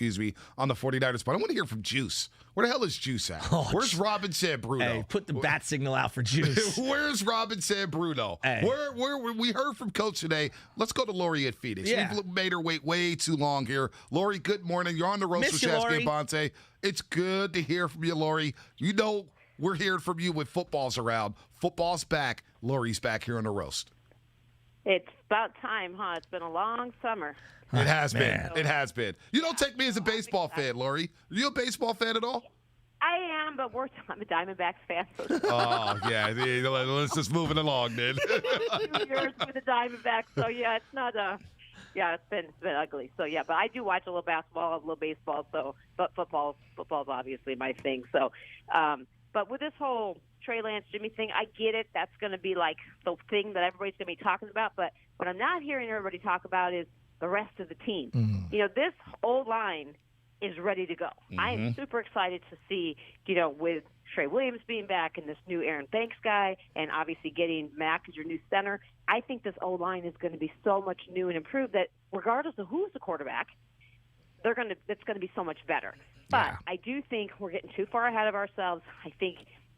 on the 49ers. But I want to hear from Juice. Where the hell is Juice at? Where's Robin Sabruno? Hey, put the bat signal out for Juice. Where's Robin Sabruno? Hey. Where we heard from Coach today. Let's go to Lori at Phoenix. Yeah. We've made her wait way too long here. Lori, good morning. You're on the roast with Chasky and Bonte. It's good to hear from you, Lori. You know we're hearing from you when football's around. Football's back. Lori's back here on the roast. It's about time, huh? It's been a long summer. It has been. It has been. You don't take me as a baseball fan, Lori. Are you a baseball fan at all? I am, but I'm a Diamondbacks fan. So Oh, yeah. Let's just move it along, then. 2 years with the Diamondbacks, so yeah, it's not it's been ugly. So yeah, but I do watch a little basketball, a little baseball. So, but football's obviously my thing. So, But with this whole Trey Lance, Jimmy thing, I get it. That's going to be like the thing that everybody's going to be talking about. But what I'm not hearing everybody talk about is the rest of the team. Mm-hmm. This O-line is ready to go. I am super excited to see, with Trey Williams being back and this new Aaron Banks guy, and obviously getting Mack as your new center. I think this O-line is going to be so much new and improved that regardless of who's the quarterback, it's going to be so much better. But I do think we're getting too far ahead of ourselves.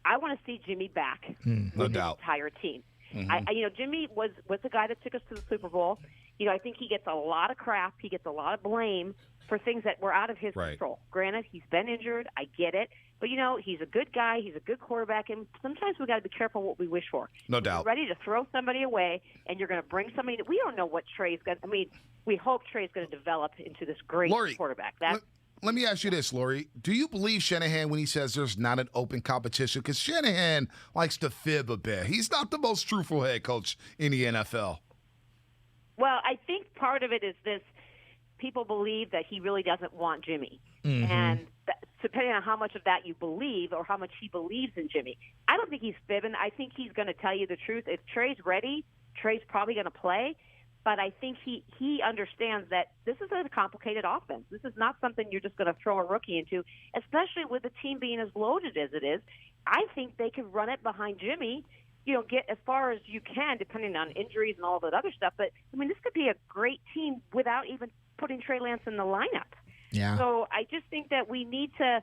I want to see Jimmy back No with doubt. his entire team. Mhm. Jimmy was the guy that took us to the Super Bowl. I think he gets a lot of crap. He gets a lot of blame for things that were out of his control. Granted, he's been injured. I get it. But, he's a good guy. He's a good quarterback. And sometimes we got to be careful what we wish for. No doubt. You're ready to throw somebody away, and you're going to bring somebody that we don't know what Trey's going to – we hope Trey's going to develop into this great quarterback. Let me ask you this, Lori. Do you believe Shanahan when he says there's not an open competition? Because Shanahan likes to fib a bit. He's not the most truthful head coach in the NFL. Well, I think part of it is this. People believe that he really doesn't want Jimmy. Mm-hmm. And depending on how much of that you believe or how much he believes in Jimmy, I don't think he's fibbing. I think he's going to tell you the truth. If Trey's ready, Trey's probably going to play. But I think he understands that this is a complicated offense. This is not something you're just going to throw a rookie into, especially with the team being as loaded as it is. I think they can run it behind Jimmy, get as far as you can, depending on injuries and all that other stuff. But, this could be a great team without even putting Trey Lance in the lineup. Yeah. So I just think that we need to,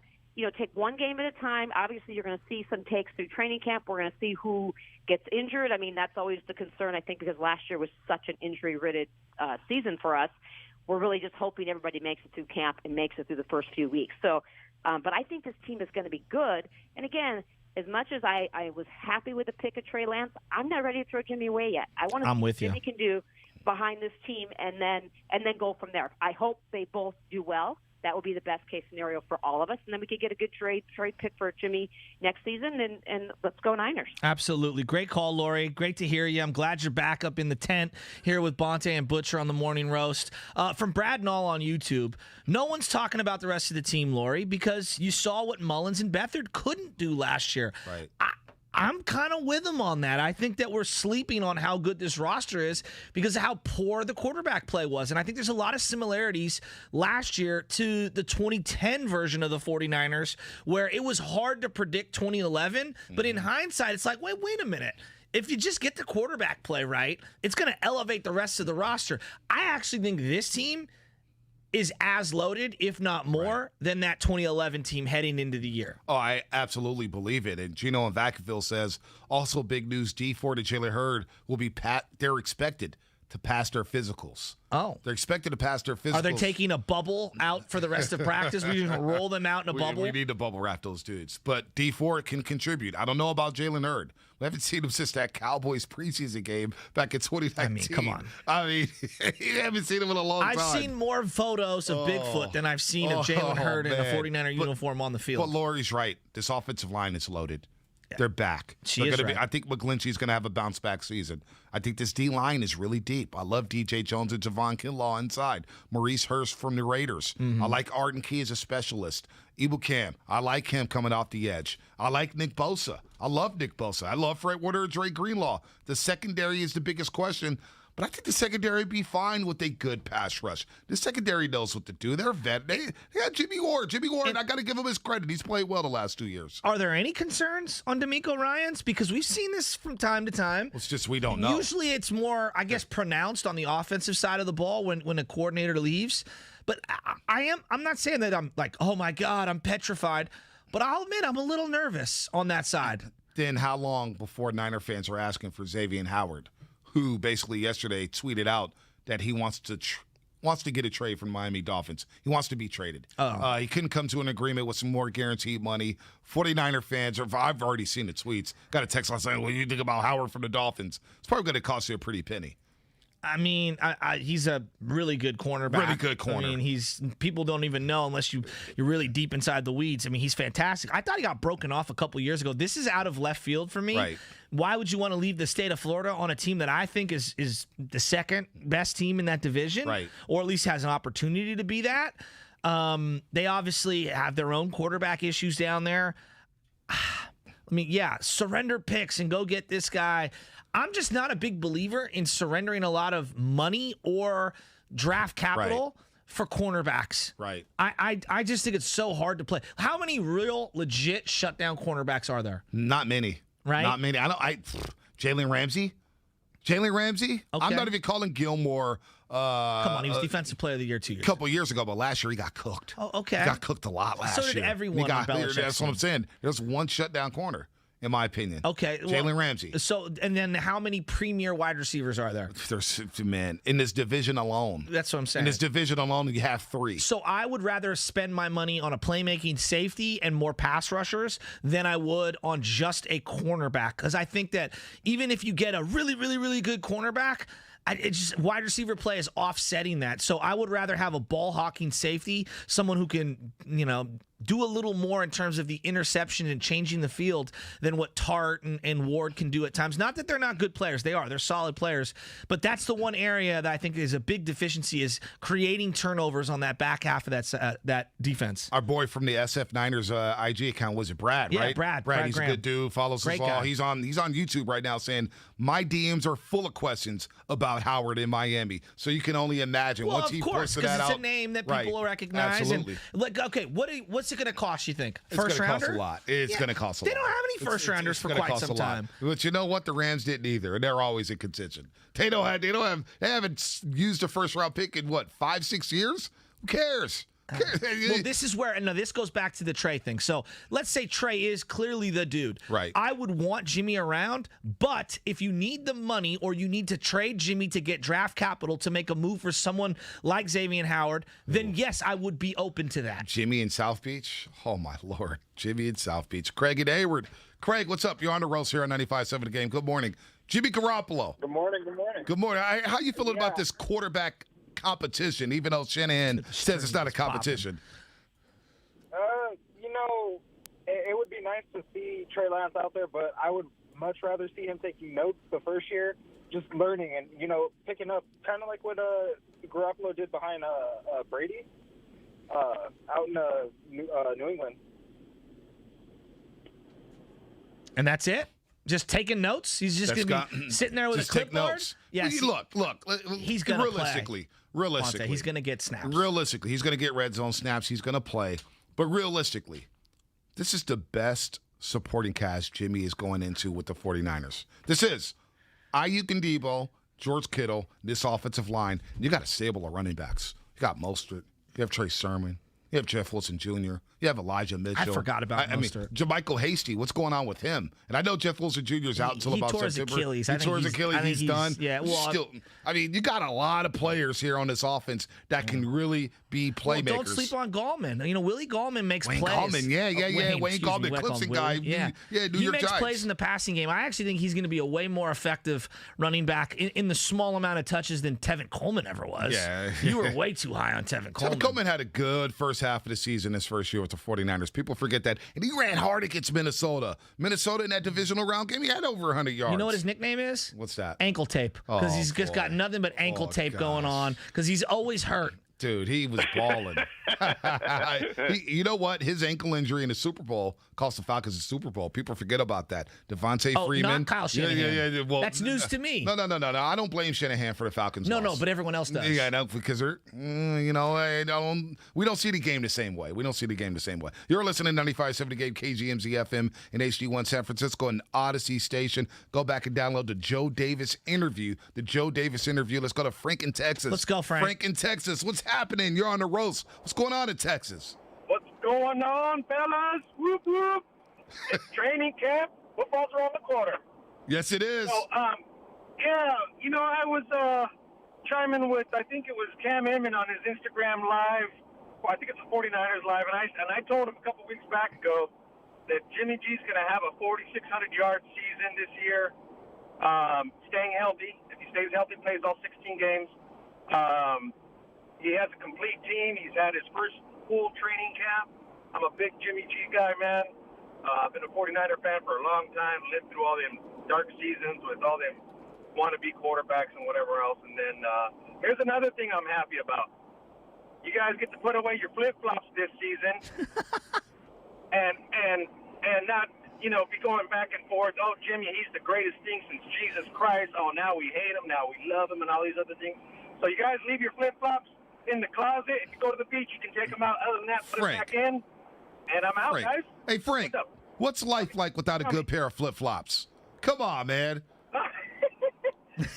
take one game at a time. Obviously, you're going to see some takes through training camp. We're going to see who gets injured. That's always the concern, I think, because last year was such an injury-ridden season for us. We're really just hoping everybody makes it through camp and makes it through the first few weeks. So, but I think this team is going to be good. And again, as much as I was happy with the pick of Trey Lance, I'm not ready to throw Jimmy away yet. I want to see what Jimmy can do behind this team and then go from there. I hope they both do well. That would be the best case scenario for all of us, and then we could get a good trade pick for Jimmy next season, and let's go Niners. Absolutely. Great call, Lori. Great to hear you. I'm glad you're back up in the tent here with Bonte and Butcher on the Morning Roast. From Brad Knoll on YouTube, no one's talking about the rest of the team, Lori, because you saw what Mullins and Beathard couldn't do last year. Right. I'm kind of with him on that. I think that we're sleeping on how good this roster is because of how poor the quarterback play was. And I think there's a lot of similarities last year to the 2010 version of the 49ers where it was hard to predict 2011. But in hindsight, it's like, wait a minute. If you just get the quarterback play right, it's going to elevate the rest of the roster. I actually think this team is as loaded, if not more, than that 2011 team heading into the year. Oh, I absolutely believe it. And Gino in Vacaville says, also big news, Dee Ford and Jalen Hurd will be they're expected to pass their physicals. Oh. They're expected to pass their physicals. Are they taking a bubble out for the rest of practice? We just roll them out in a bubble? We need to bubble wrap those dudes. But Dee Ford can contribute. I don't know about Jalen Hurd. We haven't seen him since that Cowboys preseason game back in 2019. Come on. You haven't seen him in a long time. I've seen more photos of Bigfoot than I've seen of Jalen Hurd in a 49er uniform on the field. But Lori's right. This offensive line is loaded. They're back. She is right. I think McGlinchey's going to have a bounce-back season. I think this D-line is really deep. I love DJ Jones and Javon Kinlaw inside. Maurice Hurst from the Raiders. I like Arden Key as a specialist. Ibukam, I like him coming off the edge. I like Nick Bosa. I love Nick Bosa. I love Fred Warner and Dre Greenlaw. The secondary is the biggest question. But I think the secondary would be fine with a good pass rush. The secondary knows what to do. They're vet. They got Jimmy Ward. I got to give him his credit. He's played well the last 2 years. Are there any concerns on DeMeco Ryans? Because we've seen this from time to time. It's just we don't know. Usually it's more, I guess, pronounced on the offensive side of the ball when a coordinator leaves. But I'm not saying that I'm like, oh, my God, I'm petrified. But I'll admit I'm a little nervous on that side. Then how long before Niner fans are asking for Xavier Howard, who basically yesterday tweeted out that he wants to get a trade from Miami Dolphins. He wants to be traded. He couldn't come to an agreement with some more guaranteed money. 49er fans, I've already seen the tweets, got a text last night, what do you think about Howard from the Dolphins? It's probably going to cost you a pretty penny. I mean, he's a really good cornerback. Really good corner. I mean, people don't even know unless you're really deep inside the weeds. I mean, he's fantastic. I thought he got broken off a couple years ago. This is out of left field for me. Right. Why would you want to leave the state of Florida on a team that I think is the second best team in that division? Right. Or at least has an opportunity to be that? They obviously have their own quarterback issues down there. I mean, yeah, surrender picks and go get this guy. I'm just not a big believer in surrendering a lot of money or draft capital for cornerbacks. Right. I just think it's so hard to play. How many real, legit shutdown cornerbacks are there? Not many. Right? Not many. Jalen Ramsey? Okay. I'm not even calling Gilmore. Come on, he was Defensive Player of the Year 2 years A couple years ago, but last year he got cooked. Oh, okay. He got cooked a lot last year. So did everyone on Belichick's That's what I'm saying. There's one shutdown corner, in my opinion. Okay. Jalen Ramsey. So, and then how many premier wide receivers are there? There's, man, in this division alone. That's what I'm saying. In this division alone, you have 3. So I would rather spend my money on a playmaking safety and more pass rushers than I would on just a cornerback. Because I think that even if you get a really, really, really good cornerback, it's just wide receiver play is offsetting that. So I would rather have a ball hawking safety, someone who can, do a little more in terms of the interception and changing the field than what Tart and Ward can do at times. Not that they're not good players. They are. They're solid players. But that's the one area that I think is a big deficiency is creating turnovers on that back half of that defense. Our boy from the SF Niners IG account, was it Brad, right? Yeah, Brad He's Graham. a good dude. Follows us all. Guy. He's on YouTube right now saying, my DMs are full of questions about Howard in Miami. So you can only imagine once he posted that out. Because it's a name that people will recognize. Absolutely. And, okay, what's it going to cost, you think? It's going to rounder? cost a lot. It's going to cost a lot. They don't have any first rounders for quite some time. But you know what? The Rams didn't either. And they're always in contention. They haven't used a first round pick in 5-6 years? Who cares? Well, this is where, this goes back to the Trey thing. So let's say Trey is clearly the dude. Right. I would want Jimmy around, but if you need the money or you need to trade Jimmy to get draft capital to make a move for someone like Xavier Howard, then yes, I would be open to that. Jimmy in South Beach? Oh, my Lord. Jimmy in South Beach. Craig and Hayward. Craig, what's up? You're on the roast here on 95.7 The Game. Good morning. Jimmy Garoppolo. Good morning. Good morning. Good morning. How you feeling about this quarterback competition, even though Shanahan says it's not a competition? It would be nice to see Trey Lance out there, but I would much rather see him taking notes the first year, just learning and, picking up kind of like what Garoppolo did behind Brady out in New England. And that's it? Just taking notes? He's just going to be sitting there with a clipboard? Yeah. Look. He's going to realistically, he's going to get snaps. Realistically, he's going to get red zone snaps. He's going to play. But realistically, this is the best supporting cast Jimmy is going into with the 49ers. This is Ayuk and Debo, George Kittle, this offensive line. You got a stable of running backs. You got Mostert. You have Trey Sermon. You have Jeff Wilson Jr. You have Elijah Mitchell. I forgot about Mostert. JaMychal Hasty, what's going on with him? And I know Jeff Wilson Jr. is out until about September. Achilles. He tore his Achilles. He's done. Yeah, well, you got a lot of players here on this offense that can really be playmakers. Well, don't sleep on Gallman. Willie Gallman makes plays. Gallman, Wayne Gallman, Clemson guy. Yeah, New he York makes Giants. plays in the passing game. I actually think he's going to be a way more effective running back in the small amount of touches than Tevin Coleman ever was. Yeah. You were way too high on Tevin Coleman. Tevin Coleman had a good first half of the season his first year with the 49ers. People forget that. And he ran hard against Minnesota. Minnesota in that divisional round game, he had over 100 yards. You know what his nickname is? What's that? Ankle tape. Because he's just got nothing but ankle tape going on because he's always hurt. Dude, he was balling. You know what? His ankle injury in the Super Bowl cost the Falcons the Super Bowl. People forget about that. Devontae Freeman. Not Kyle Shanahan. Yeah. Well, that's news to me. No. I don't blame Shanahan for the Falcons' loss. No, but everyone else does. Yeah, no, because they're, we don't see the game the same way. You're listening to 95.7 The Game, KGMZ FM in HD1 San Francisco and Odyssey Station. Go back and download the Joe Davis interview. Let's go to Frank in Texas. Let's go, Frank. Frank in Texas. What's happening? You're on the roast. What's going on in Texas? What's going on, fellas? Whoop, whoop. It's training camp. Football's around the corner. Yes, it is. So, I was chiming with, I think it was Cam Inman on his Instagram Live. Well, I think it's a 49ers Live. And I told him a couple weeks back ago that Jimmy G's going to have a 4,600-yard season this year, staying healthy. If he stays healthy, plays all 16 games. He has a complete team. He's had his first full training camp. I'm a big Jimmy G guy, man. I've been a 49er fan for a long time, lived through all them dark seasons with all them wannabe quarterbacks and whatever else. And then here's another thing I'm happy about. You guys get to put away your flip-flops this season and not be going back and forth. Oh, Jimmy, he's the greatest thing since Jesus Christ. Oh, now we hate him. Now we love him and all these other things. So you guys leave your flip-flops in the closet. If you go to the beach, you can take them out. Other than that, put them back in. And I'm out, guys. Hey, Frank, what's life like without a good pair of flip-flops? Come on, man.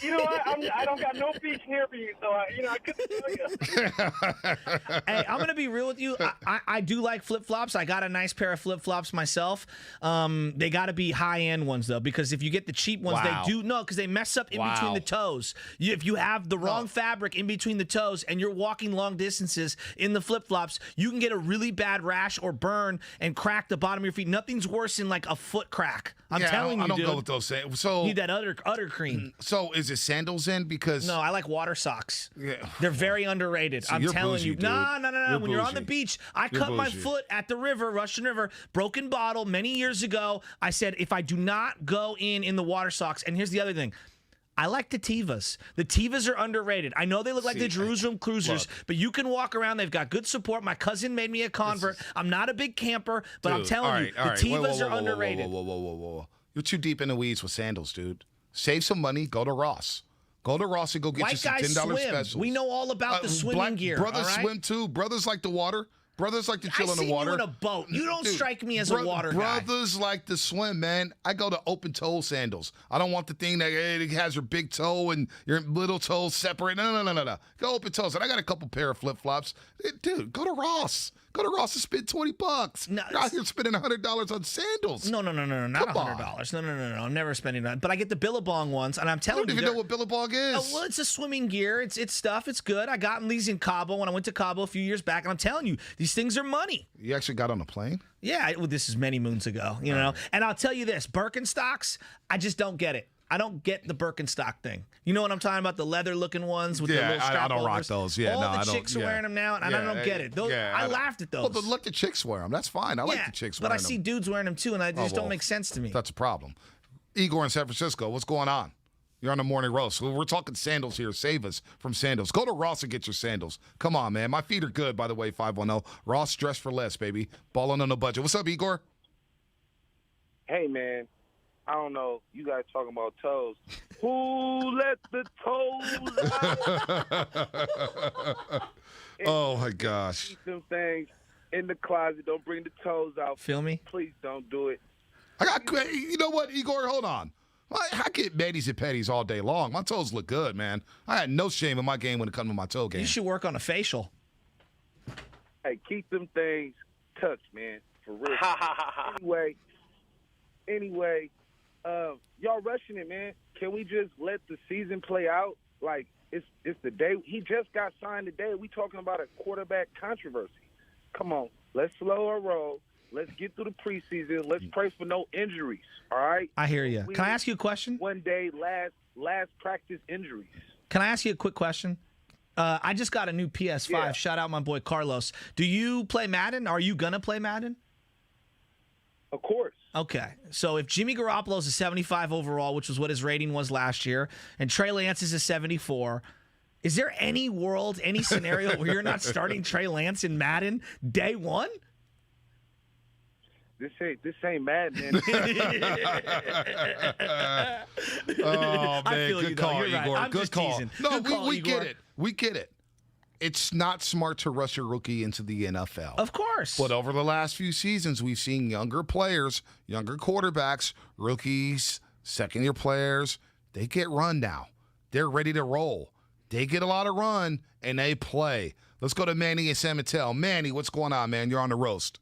You know what? I don't got no beach near me, so I couldn't tell you. Hey, I'm gonna be real with you. I do like flip flops. I got a nice pair of flip flops myself. They got to be high end ones though, because if you get the cheap ones, because they mess up in between the toes. If you have the wrong fabric in between the toes and you're walking long distances in the flip flops, you can get a really bad rash or burn and crack the bottom of your feet. Nothing's worse than like a foot crack. I'm telling you, I don't dude. go with those. So you need that utter cream. So is it sandals in? Because no, I like water socks. Yeah. They're very underrated. So I'm telling bougie, you. dude. No. When you're on the bougie. beach, I cut my foot at the river, Russian River, broken bottle many years ago. I said, if I do not go in the water socks, and here's the other thing. I like the Tevas. The Tevas are underrated. I know they look like the Jerusalem Cruisers, but you can walk around. They've got good support. My cousin made me a convert. I'm not a big camper, but I'm telling you, the Tevas are underrated. Whoa. You're too deep in the weeds with sandals, dude. Save some money. Go to Ross. Go to Ross and go get you some $10 specials. We know all about the swimming gear. Brothers all right? swim too. Brothers like the water. Brothers like to chill in the water. You in a boat. You don't strike me as a water guy. Brothers like to swim, man. I go to open toe sandals. I don't want the thing that it has your big toe and your little toe separate. No. Go open toes. And I got a couple pair of flip flops. Dude, go to Ross. Go to Ross and spend $20. No, you're out here spending $100 on sandals. No, not $100. No. I'm never spending that. But I get the Billabong ones, and I'm telling you, I don't even know what Billabong is. Oh, well, it's a swimming gear. It's stuff. It's good. I got these in Cabo when I went to Cabo a few years back, and I'm telling you, these things are money. You actually got on a plane? Yeah, this is many moons ago, you know. And I'll tell you this, Birkenstocks, I just don't get it. I don't get the Birkenstock thing. You know what I'm talking about? The leather-looking ones with the little strap I don't rock those. Yeah, all the chicks are wearing them now, and I don't get it. I laughed at those. Well, but let the chicks wear them. That's fine. I like the chicks wearing them. But I see dudes wearing them too, and they just don't make sense to me. That's a problem. Igor in San Francisco, what's going on? You're on the morning roast. We're talking sandals here. Save us from sandals. Go to Ross and get your sandals. Come on, man. My feet are good, by the way, 510. Ross, dress for less, baby. Balling on the budget. What's up, Igor? Hey, man. I don't know. You guys talking about toes. Who let the toes out? Oh, my gosh. Keep them things in the closet. Don't bring the toes out. Feel me? Please don't do it. You know what, Igor? Hold on. I get manis and petties all day long. My toes look good, man. I had no shame in my game when it comes to my toe game. You should work on a facial. Hey, keep them things tucked, man. For real. Anyway, y'all rushing it, man. Can we just let the season play out? Like, it's the day. He just got signed today. We talking about a quarterback controversy. Come on. Let's slow our roll. Let's get through the preseason. Let's pray for no injuries, all right? I hear you. Can I ask you a question? One day, last practice injuries. Can I ask you a quick question? I just got a new PS5. Yeah. Shout out my boy Carlos. Do you play Madden? Are you going to play Madden? Of course. Okay. So if Jimmy Garoppolo's a 75 overall, which was what his rating was last year, and Trey Lance is a 74, is there any world, any scenario where you're not starting Trey Lance in Madden day one? This ain't Madden, man. Oh, man. Good call, You're Igor. right. I'm Good just call. teasing. No, Good call, we Igor. get it. We get it. It's not smart to rush a rookie into the NFL. Of course. But over the last few seasons, we've seen younger players, younger quarterbacks, rookies, second-year players, they get run now. They're ready to roll. They get a lot of run, and they play. Let's go to Manny and San Mateo. Manny, what's going on, man? You're on the roast.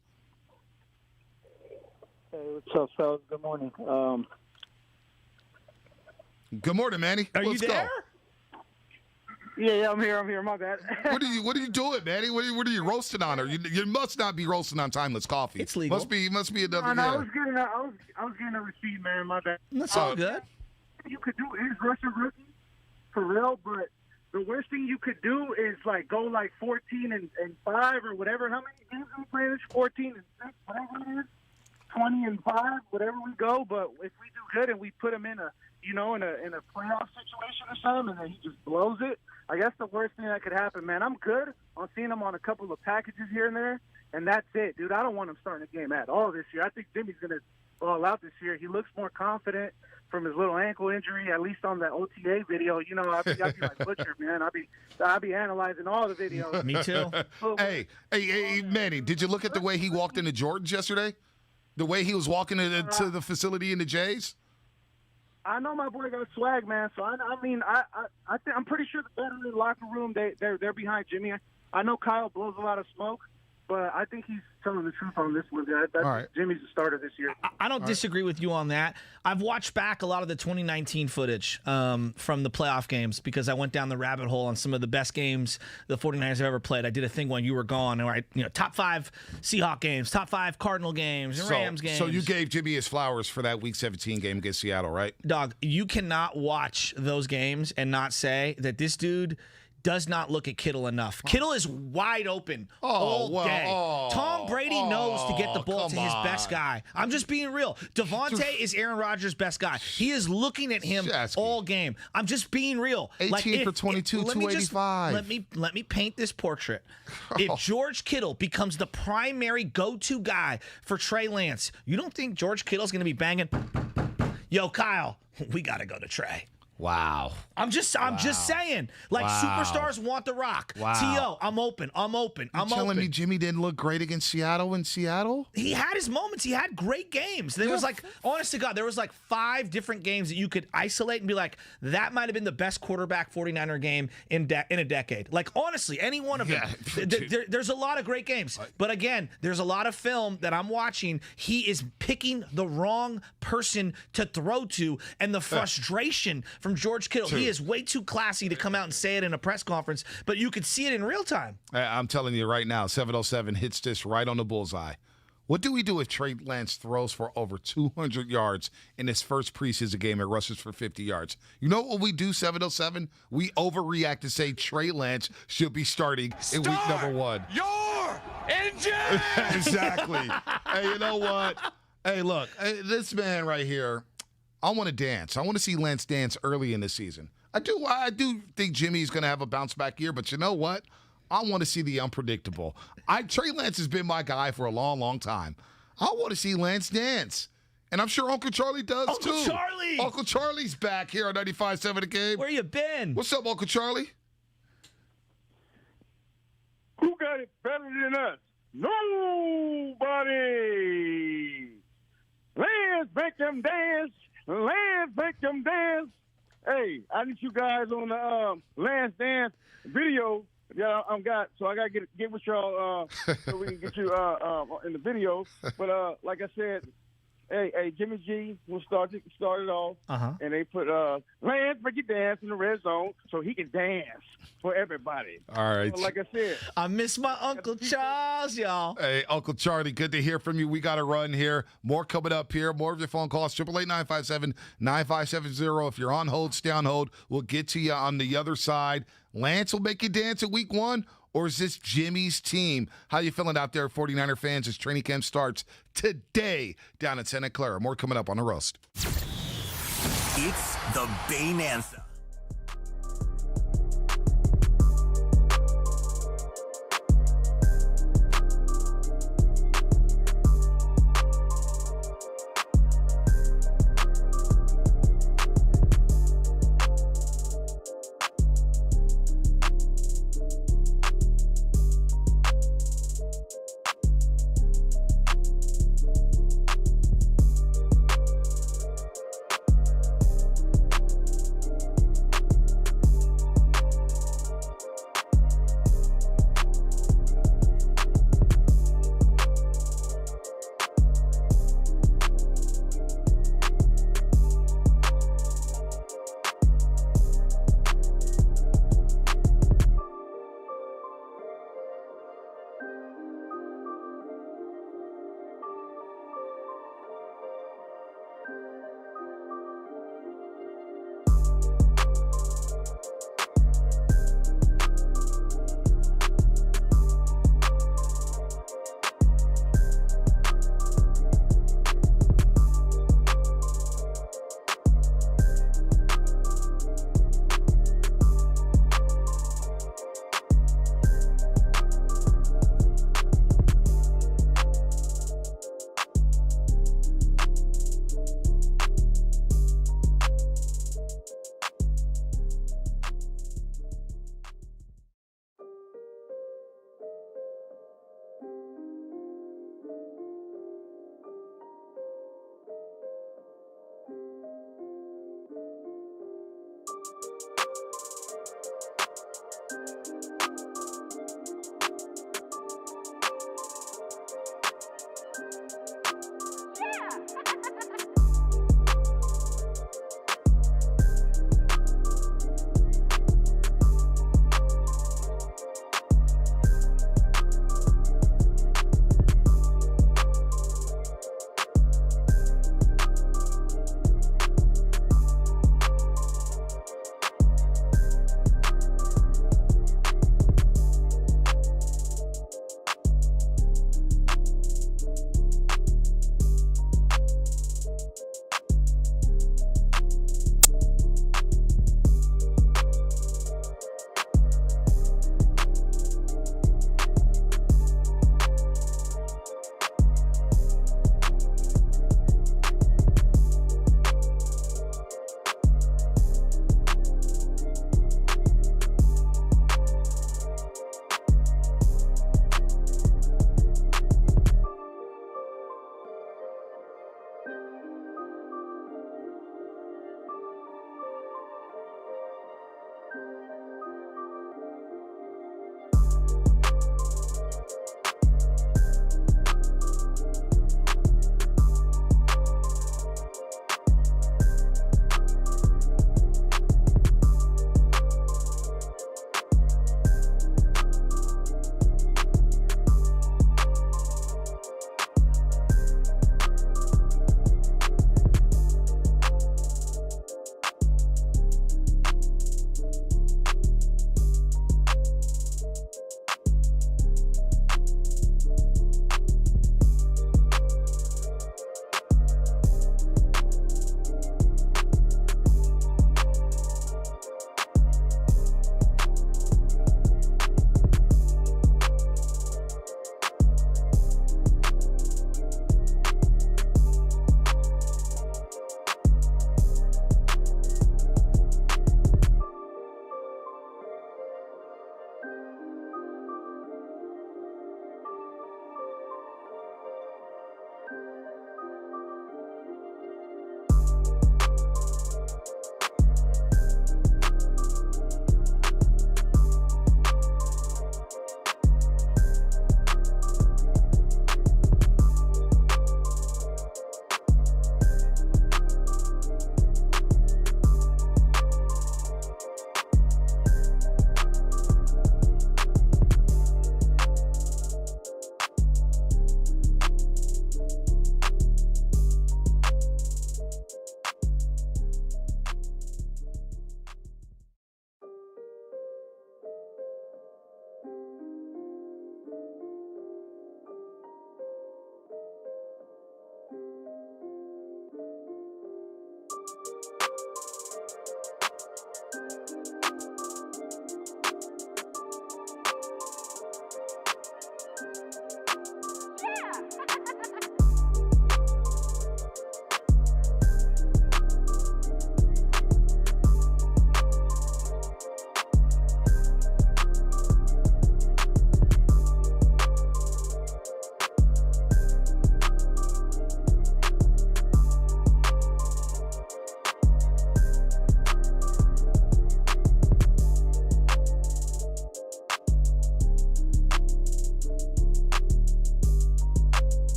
Hey, what's up, fellas? Good morning. Good morning, Manny. Are Let's you there? Go. Yeah, I'm here. My bad. What are you doing, Manny? What are you roasting on? Or you must not be roasting on Timeless Coffee. It's legal. Must be another. No, I was getting a receipt, man. My bad. That's all good. You could do is rush a rookie for real, but the worst thing you could do is like go like 14 and 5 or whatever. How many games are we playing this? 14 and 6, whatever it is. 20 and 5, whatever we go. But if we do good and we put him in a playoff situation or something, and then he just blows it, I guess the worst thing that could happen, man. I'm good on seeing him on a couple of packages here and there. and that's it, dude. I don't want him starting the game at all this year. I think Jimmy's going to ball out this year. He looks more confident from his little ankle injury, at least on the OTA video. You know, I'd be like Butcher, man. I'd be analyzing all the videos. Me too. Hey, Manny, did you look at the way he walked into Jordans yesterday? The way he was walking to the facility in the Jays? I know my boy got swag, man. So I think I'm pretty sure the veteran locker room they're behind Jimmy. I know Kyle blows a lot of smoke, but I think he's telling the truth on this one. Jimmy's the starter this year. I don't disagree with you on that. I've watched back a lot of the 2019 footage from the playoff games because I went down the rabbit hole on some of the best games the 49ers have ever played. I did a thing when you were gone, right? Top 5 Seahawks games, top 5 Cardinal games, and Rams games. So you gave Jimmy his flowers for that Week 17 game against Seattle, right? Dog, you cannot watch those games and not say that this dude does not look at Kittle enough. Kittle is wide open all day. Tom Brady knows to get the ball to his best guy. I'm just being real. Devontae is Aaron Rodgers' best guy. He is looking at him all game. I'm just being real. 18 for 22, 285. Let me paint this portrait. If George Kittle becomes the primary go-to guy for Trey Lance, you don't think George Kittle's going to be banging, yo, Kyle, we got to go to Trey. Wow. I'm just saying. Like, superstars want the rock. Wow. T.O., I'm open. You're telling me Jimmy didn't look great against Seattle in Seattle? He had his moments. He had great games. There was honest to God, there was 5 different games that you could isolate and be like, that might have been the best quarterback 49er game in a decade. Like, honestly, any one of them. There's a lot of great games. But again, there's a lot of film that I'm watching. He is picking the wrong person to throw to, and the frustration from George Kittle. He is way too classy to come out and say it in a press conference, but you could see it in real time. I'm telling you right now, 707 hits this right on the bullseye. What do we do if Trey Lance throws for over 200 yards in his first preseason game and rushes for 50 yards? You know what we do, 707? We overreact and say Trey Lance should be starting in week number 1. Your engine! Exactly. Hey, you know what? Hey, look, this man right here, I want to dance. I want to see Lance dance early in the season. I do think Jimmy's going to have a bounce back year, but you know what? I want to see the unpredictable. Trey Lance has been my guy for a long, long time. I want to see Lance dance. And I'm sure Uncle Charlie does too. Uncle Charlie! Uncle Charlie's back here on 95.7 The Game. Where you been? What's up, Uncle Charlie? Who got it better than us? Nobody. Lance, make them dance. Lance, make them dance. Hey, I need you guys on the Lance dance video. Yeah, I got to get with y'all so we can get you in the video. But like I said, hey, Jimmy G will start it off, and they put Lance make you dance in the red zone so he can dance for everybody. All right. So, like I said, I miss my Uncle Charles, y'all. Hey, Uncle Charlie, good to hear from you. We got to run here. More coming up here. More of your phone calls. 888-957-9570. If you're on hold, stay on hold. We'll get to you on the other side. Lance will make you dance in week 1, or is this Jimmy's team? How you feeling out there, 49er fans, as training camp starts today down in Santa Clara? More coming up on The Roast. It's the Baynanza.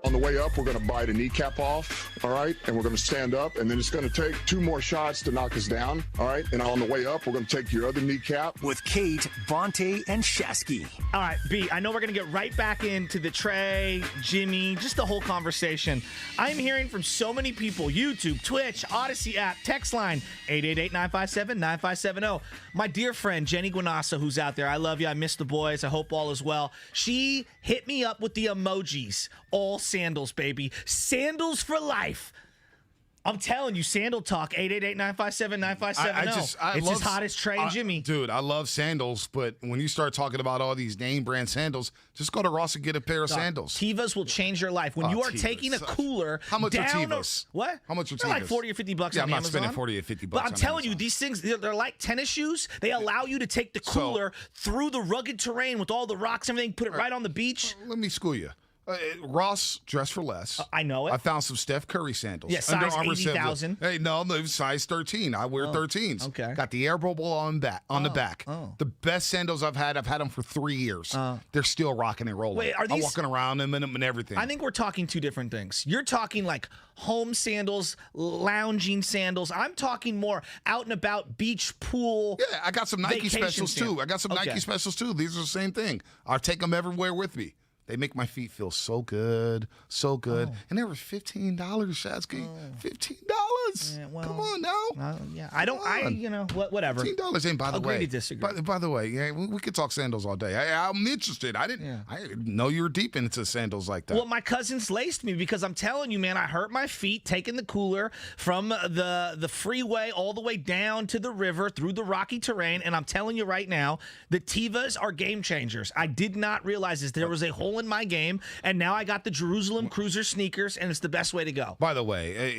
On the way up, we're going to bite a kneecap off, all right? And we're going to stand up, and then it's going to take 2 more shots to knock us down, all right? And on the way up, we're going to take your other kneecap. With Kate, Vontae, and Shasky. All right, B, I know we're going to get right back into the Trey, Jimmy, just the whole conversation. I'm hearing from so many people, YouTube, Twitch, Odyssey app, text line, 888-957-9570. My dear friend, Jenny Guanassa, who's out there, I love you. I miss the boys. I hope all is well. She hit me up with the emojis. All sandals, baby. Sandals for life. I'm telling you, Sandal Talk, 888-957-9570. It's as hot as Trey and Jimmy. Dude, I love sandals, but when you start talking about all these name brand sandals, just go to Ross and get a pair of sandals. Tevas will change your life. When you are Tevas. taking a cooler How much down are Tevas? What? How much are They're Tevas? like $40 or $50 yeah, on I'm not Amazon. spending $40 or $50 But I'm on telling Amazon. you, these things, they're like tennis shoes. They allow you to take the cooler through the rugged terrain with all the rocks and everything, put it right on the beach. Let me school you. Ross, dress for less. I know it. I found some Steph Curry sandals. Yeah, size Under Armour 80,000. Hey, no, it was size 13. I wear 13s. Okay. Got the air bubble on the back. The best sandals I've had them for 3 years. They're still rocking and rolling. Wait, are I'm these- walking around in them and everything. I think we're talking two different things. You're talking like home sandals, lounging sandals. I'm talking more out and about beach pool. Yeah, I got some Nike vacation specials sandals. too. I got some Okay. Nike specials too. These are the same thing. I take them everywhere with me. They make my feet feel so good, so good. And they were $15, Shasky. $15. Yeah, well, Come on now. Yeah, I don't. Whatever. $15 ain't by the way. Agree to disagree. By the way, yeah, we could talk sandals all day. I'm interested. I didn't know you were deep into sandals like that. Well, my cousins laced me because I'm telling you, man, I hurt my feet taking the cooler from the freeway all the way down to the river through the rocky terrain. And I'm telling you right now, the Tevas are game changers. I did not realize this. There was a hole in my game, and now I got the Jerusalem Cruiser sneakers, and it's the best way to go. By the way,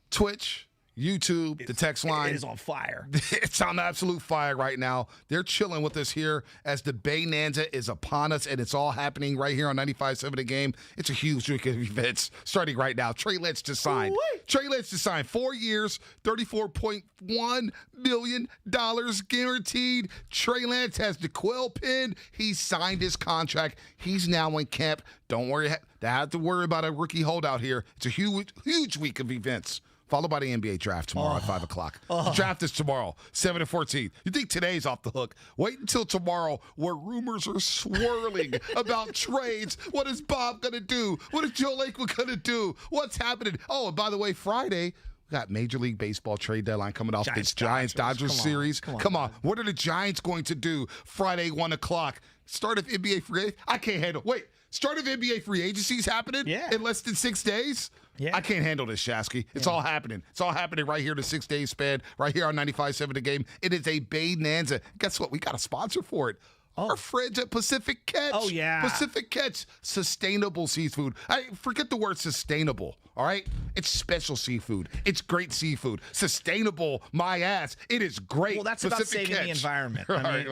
Twitch, YouTube, the text line. It is on fire. It's on absolute fire right now. They're chilling with us here as the Baynanza is upon us, and it's all happening right here on 95.7 The Game. It's a huge week of events starting right now. Trey Lance just signed. 4 years, $34.1 million guaranteed. Trey Lance has the quill pen. He signed his contract. He's now in camp. Don't worry. They have to worry about a rookie holdout here. It's a huge week of events. Followed by the NBA draft tomorrow at 5 o'clock. The draft is tomorrow, 7 to 14. You think today's off the hook? Wait until tomorrow where rumors are swirling about trades. What is Bob going to do? What is Joe Lakewood going to do? What's happening? Oh, and by the way, Friday, we got Major League Baseball trade deadline coming off this Giants-Dodgers series. Come on. What are the Giants going to do Friday, 1 o'clock? Start of NBA free agency? I can't handle. Wait, start of NBA free agency is happening in less than 6 days? Yeah. I can't handle this, Shasky. It's all happening. It's all happening right here in the 6 days span, right here on 95.7 The Game. It is a Baynanza. Guess what? We got a sponsor for it. Our friends at Pacific Catch. Oh, yeah. Pacific Catch. Sustainable seafood. Forget the word sustainable, all right? It's special seafood. It's great seafood. Sustainable, my ass. It is great. Well, that's Pacific about saving Catch. the environment. Right,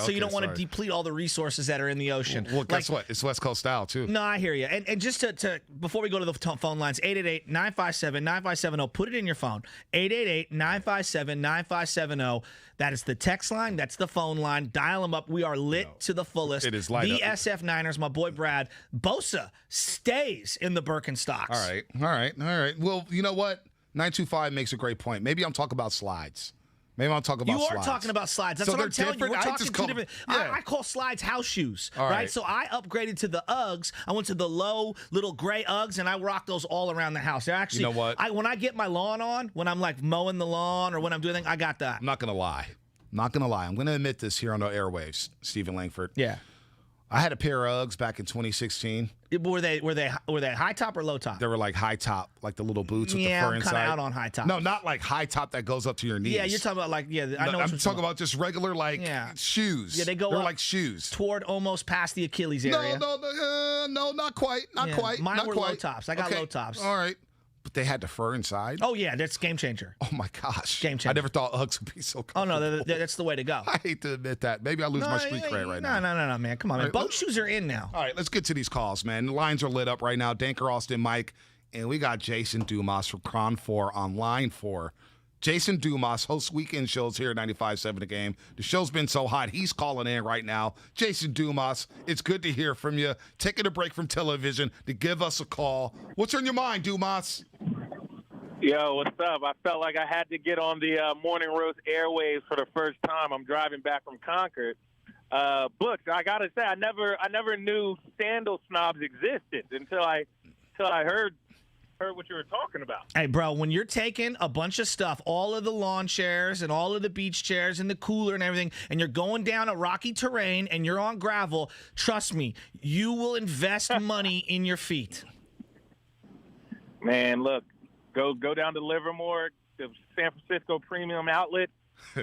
So you don't want to deplete all the resources that are in the ocean. Well, guess what? It's West Coast style, too. No, I hear you. And just to before we go to the phone lines, 888-957-9570. Put it in your phone. 888-957-9570. That is the text line. That's the phone line. Dial them up. We are lit to the fullest. It is light the up. SF Niners, my boy Brad. Bosa stays in the Birkenstocks. All right. Well, you know what? 925 makes a great point. Maybe I'm talking about slides. Maybe I'm talking about You slides. are talking about slides. That's So what I'm they're telling you. We're different? I talking just two call- different. yeah. I call slides house shoes, All right? right. So I upgraded to the Uggs. I went to the low little gray Uggs, and I rock those all around the house. They're actually, You know what? when I get my lawn on, when I'm like mowing the lawn or when I'm doing things, I got that. I'm not going to lie. I'm going to admit this here on the airwaves, Stephen Langford. Yeah. I had a pair of Uggs back in 2016. Were they high top or low top? They were like high top, like the little boots with the Yeah, fur I'm inside. kinda out on high top. No, not like high top that goes up to your knees. Yeah, you're talking about like I know. No, what I'm you're talking about just regular shoes. Yeah, they go They're up like shoes toward almost past the Achilles area. No, not quite. Not quite. Mine not were quite. low tops. I got Okay, low tops. All right. But they had the fur inside. Oh yeah, that's game changer. Oh my gosh. Game changer. I never thought Uggs would be so Oh comfortable. no, that's the way to go. I hate to admit that. Maybe I lose my street cred right now. No, man. Come on, man. All right, Boat shoes are in now. All right, let's get to these calls, man. The lines are lit up right now. Danker, Austin, Mike, and we got Jason Dumas from Cron 4 on line 4. Jason Dumas hosts weekend shows here at 95.7 The Game. The show's been so hot, he's calling in right now. Jason Dumas, it's good to hear from you. Taking a break from television to give us a call. What's on your mind, Dumas? Yo, what's up? I felt like I had to get on the Morning Roast airwaves for the first time. I'm driving back from Concord. Books, I gotta say, I never knew sandal snobs existed until I heard what you were talking about. Hey, bro, when you're taking a bunch of stuff, all of the lawn chairs and all of the beach chairs and the cooler and everything, and you're going down a rocky terrain and you're on gravel, trust me, you will invest money in your feet. Man, look, go down to Livermore, the San Francisco Premium Outlet,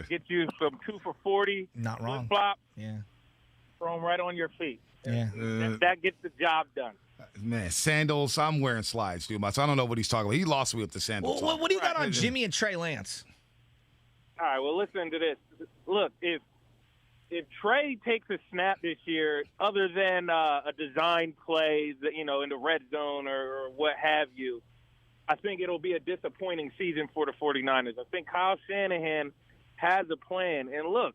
get you some 2 for $40. Not wrong. Flip-flop. Yeah. Throw them right on your feet. Yeah. That gets the job done. Man, sandals. I'm wearing slides, Dumas. I don't know what he's talking about. He lost me with the sandals. Well, what do you got on Jimmy and Trey Lance? All right, well, listen to this. Look, if Trey takes a snap this year, other than a design play, in the red zone or what have you, I think it'll be a disappointing season for the 49ers. I think Kyle Shanahan has a plan. And look,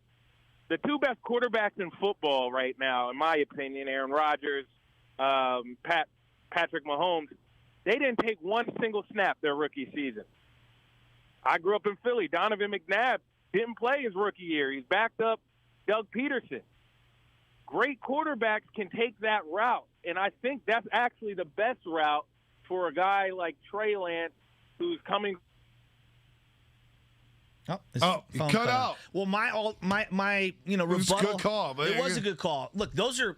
the two best quarterbacks in football right now, in my opinion, Aaron Rodgers, Patrick Mahomes, they didn't take one single snap their rookie season. I grew up in Philly. Donovan McNabb didn't play his rookie year. He's backed up Doug Peterson. Great quarterbacks can take that route, and I think that's actually the best route for a guy like Trey Lance, who's coming. You cut out. Well, my rebuttal. It was a good call. It was a good call. Look, those are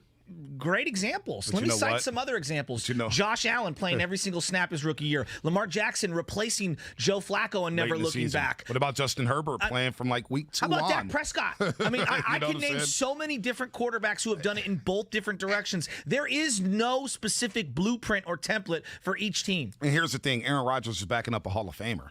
great examples. But Let me cite what? some other examples. Josh Allen playing every single snap his rookie year. Lamar Jackson replacing Joe Flacco and Late never in the looking season. back. What about Justin Herbert playing from like week 2 How about on? Dak Prescott? I mean, I know can what I'm name saying? so many different quarterbacks who have done it in both different directions. There is no specific blueprint or template for each team. And here's the thing. Aaron Rodgers is backing up a Hall of Famer.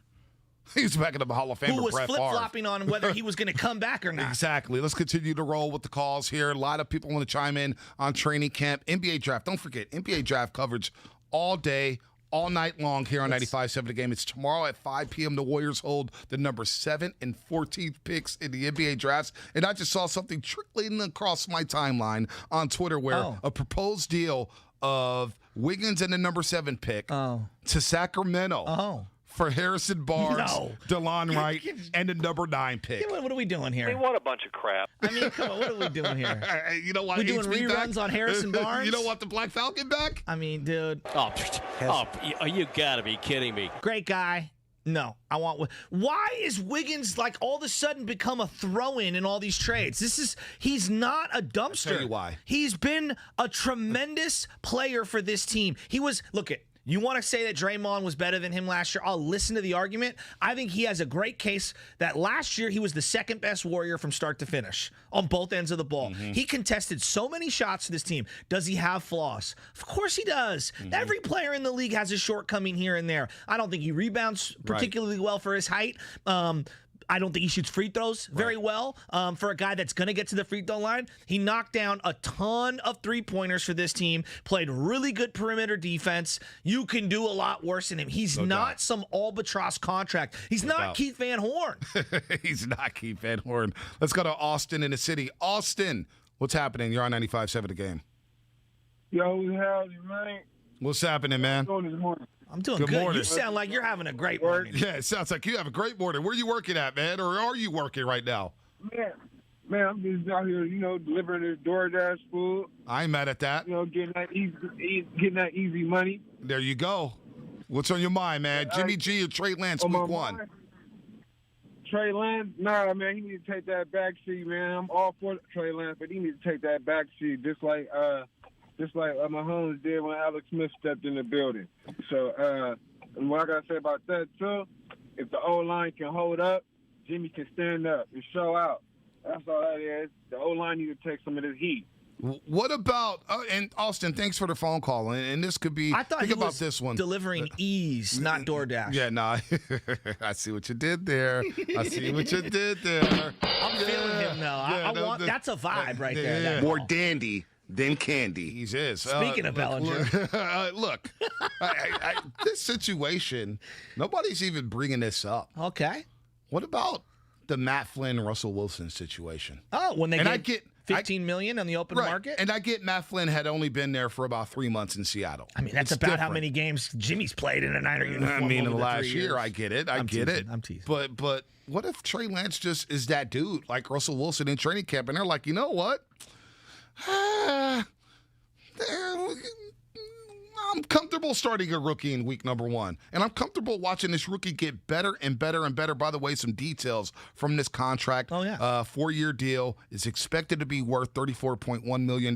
He was backing up a Hall of Famer, Who was Brett Favre. flip-flopping on whether he was going to come back or not. Exactly. Let's continue to roll with the calls here. A lot of people want to chime in on training camp. NBA draft. Don't forget, NBA draft coverage all day, all night long here on 95.7 The Game. It's tomorrow at 5 p.m. The Warriors hold the number 7 and 14th picks in the NBA drafts. And I just saw something trickling across my timeline on Twitter where a proposed deal of Wiggins and the number 7 pick to Sacramento. For Harrison Barnes, DeLon Wright, and the number 9 pick. What are we doing here? They want a bunch of crap. I mean, come on, what are we doing here? You know what? We doing reruns on Harrison Barnes? You don't want the Black Falcon back? I mean, dude. You got to be kidding me. Great guy. No, I want. Why is Wiggins like all of a sudden become a throw-in in all these trades? He's not a dumpster. I'll tell you why. He's been a tremendous player for this team. You want to say that Draymond was better than him last year? I'll listen to the argument. I think he has a great case that last year he was the second best Warrior from start to finish on both ends of the ball. He contested so many shots for this team. Does he have flaws? Of course he does. Every player in the league has a shortcoming here and there. I don't think he rebounds particularly well for his height. I don't think he shoots free throws very well for a guy that's going to get to the free throw line. He knocked down a ton of three-pointers for this team, played really good perimeter defense. You can do a lot worse than him. He's not some albatross contract. He's not Keith Van Horn. He's not Keith Van Horn. Let's go to Austin in the city. Austin, what's happening? You're on 95.7 The Game. Yo, how's it, man? What's happening, man? What's going this morning? I'm doing Good good. morning. You sound like you're having a great morning. Yeah, it sounds like you have a great morning. Where are you working at, man? Or are you working right now? Man, I'm just out here, delivering this DoorDash food. I ain't mad at that. Getting that easy money. There you go. What's on your mind, man? Jimmy G or Trey Lance week 1? Trey Lance? Nah, man, he needs to take that back seat, man. I'm all for Trey Lance, but he needs to take that back seat just like Mahomes did when Alex Smith stepped in the building. So, and what I got to say about that, too, if the O-line can hold up, Jimmy can stand up and show out. That's all that is. The O-line needs to take some of this heat. What about and Austin? Thanks for the phone call. And this could be. I thought think he about was this one. delivering ease, not DoorDash. Yeah, no. I see what you did there. I'm feeling him now. That's a vibe right there. Yeah. More dandy than candy. He is. Speaking of Bellinger. Look, this situation, nobody's even bringing this up. Okay. What about the Matt Flynn, Russell Wilson situation? Oh, when they get $15 million on the open market? And I get Matt Flynn had only been there for about 3 months in Seattle. I mean, that's It's about how different. many games Jimmy's played in a Niner uniform. I mean, in over the last 3 year, years. I get it. I I'm get teasing, it. I'm teasing. But what if Trey Lance just is that dude like Russell Wilson in training camp, and they're like, you know what? I'm comfortable starting a rookie in week number 1. And I'm comfortable watching this rookie get better and better and better. By the way, some details from this contract. Oh, yeah. 4-year deal is expected to be worth $34.1 million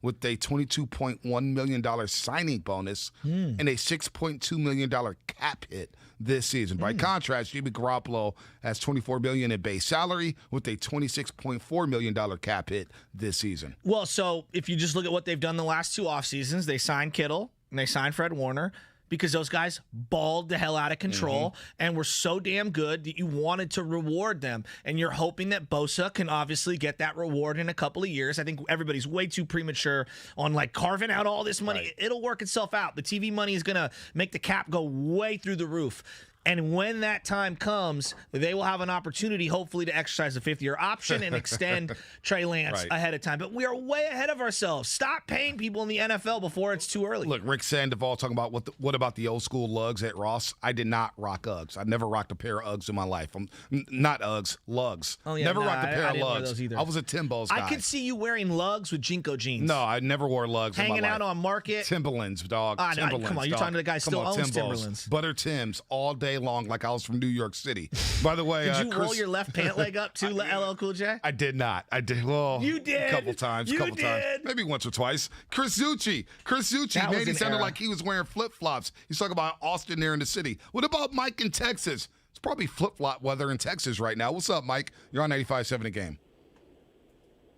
with a $22.1 million signing bonus and a $6.2 million cap hit this season. By contrast, Jimmy Garoppolo has $24 million in base salary with a $26.4 million cap hit this season. Well, so if you just look at what they've done the last 2 offseasons, they signed Kittle and they signed Fred Warner because those guys balled the hell out of control and were so damn good that you wanted to reward them. And you're hoping that Bosa can obviously get that reward in a couple of years. I think everybody's way too premature on like carving out all this money. Right. It'll work itself out. The TV money is going to make the cap go way through the roof. And when that time comes, they will have an opportunity, hopefully, to exercise the 5th-year option and extend Trey Lance ahead of time. But we are way ahead of ourselves. Stop paying people in the NFL before it's too early. Look, Rick Sandoval talking about what about the old school lugs at Ross? I did not rock Uggs. I never rocked a pair of Uggs in my life. Not Uggs, lugs. Oh, yeah, never no, rocked a pair I of didn't wear lugs. those either. I was a Timbo's guy. I could see you wearing lugs with Jinko jeans. No, I never wore lugs. Hanging in my out life. on Market. Timberlands, dog. Ah, no, Timberlands. come on, you're dog. talking to the guy who Come still on, owns Timbos. Timberlands. Butter Tims all day long, like I was from New York City. By the way, Did you Chris, roll your left pant leg up too, LL Cool J? I did not. I did. Well, You did. a couple times. You times, did. maybe once or twice. Chris Zucci, That was man, he an sounded era. like he was wearing flip flops. He's talking about Austin there in the city. What about Mike in Texas? It's probably flip flop weather in Texas right now. What's up, Mike? You're on 95.7 The Game.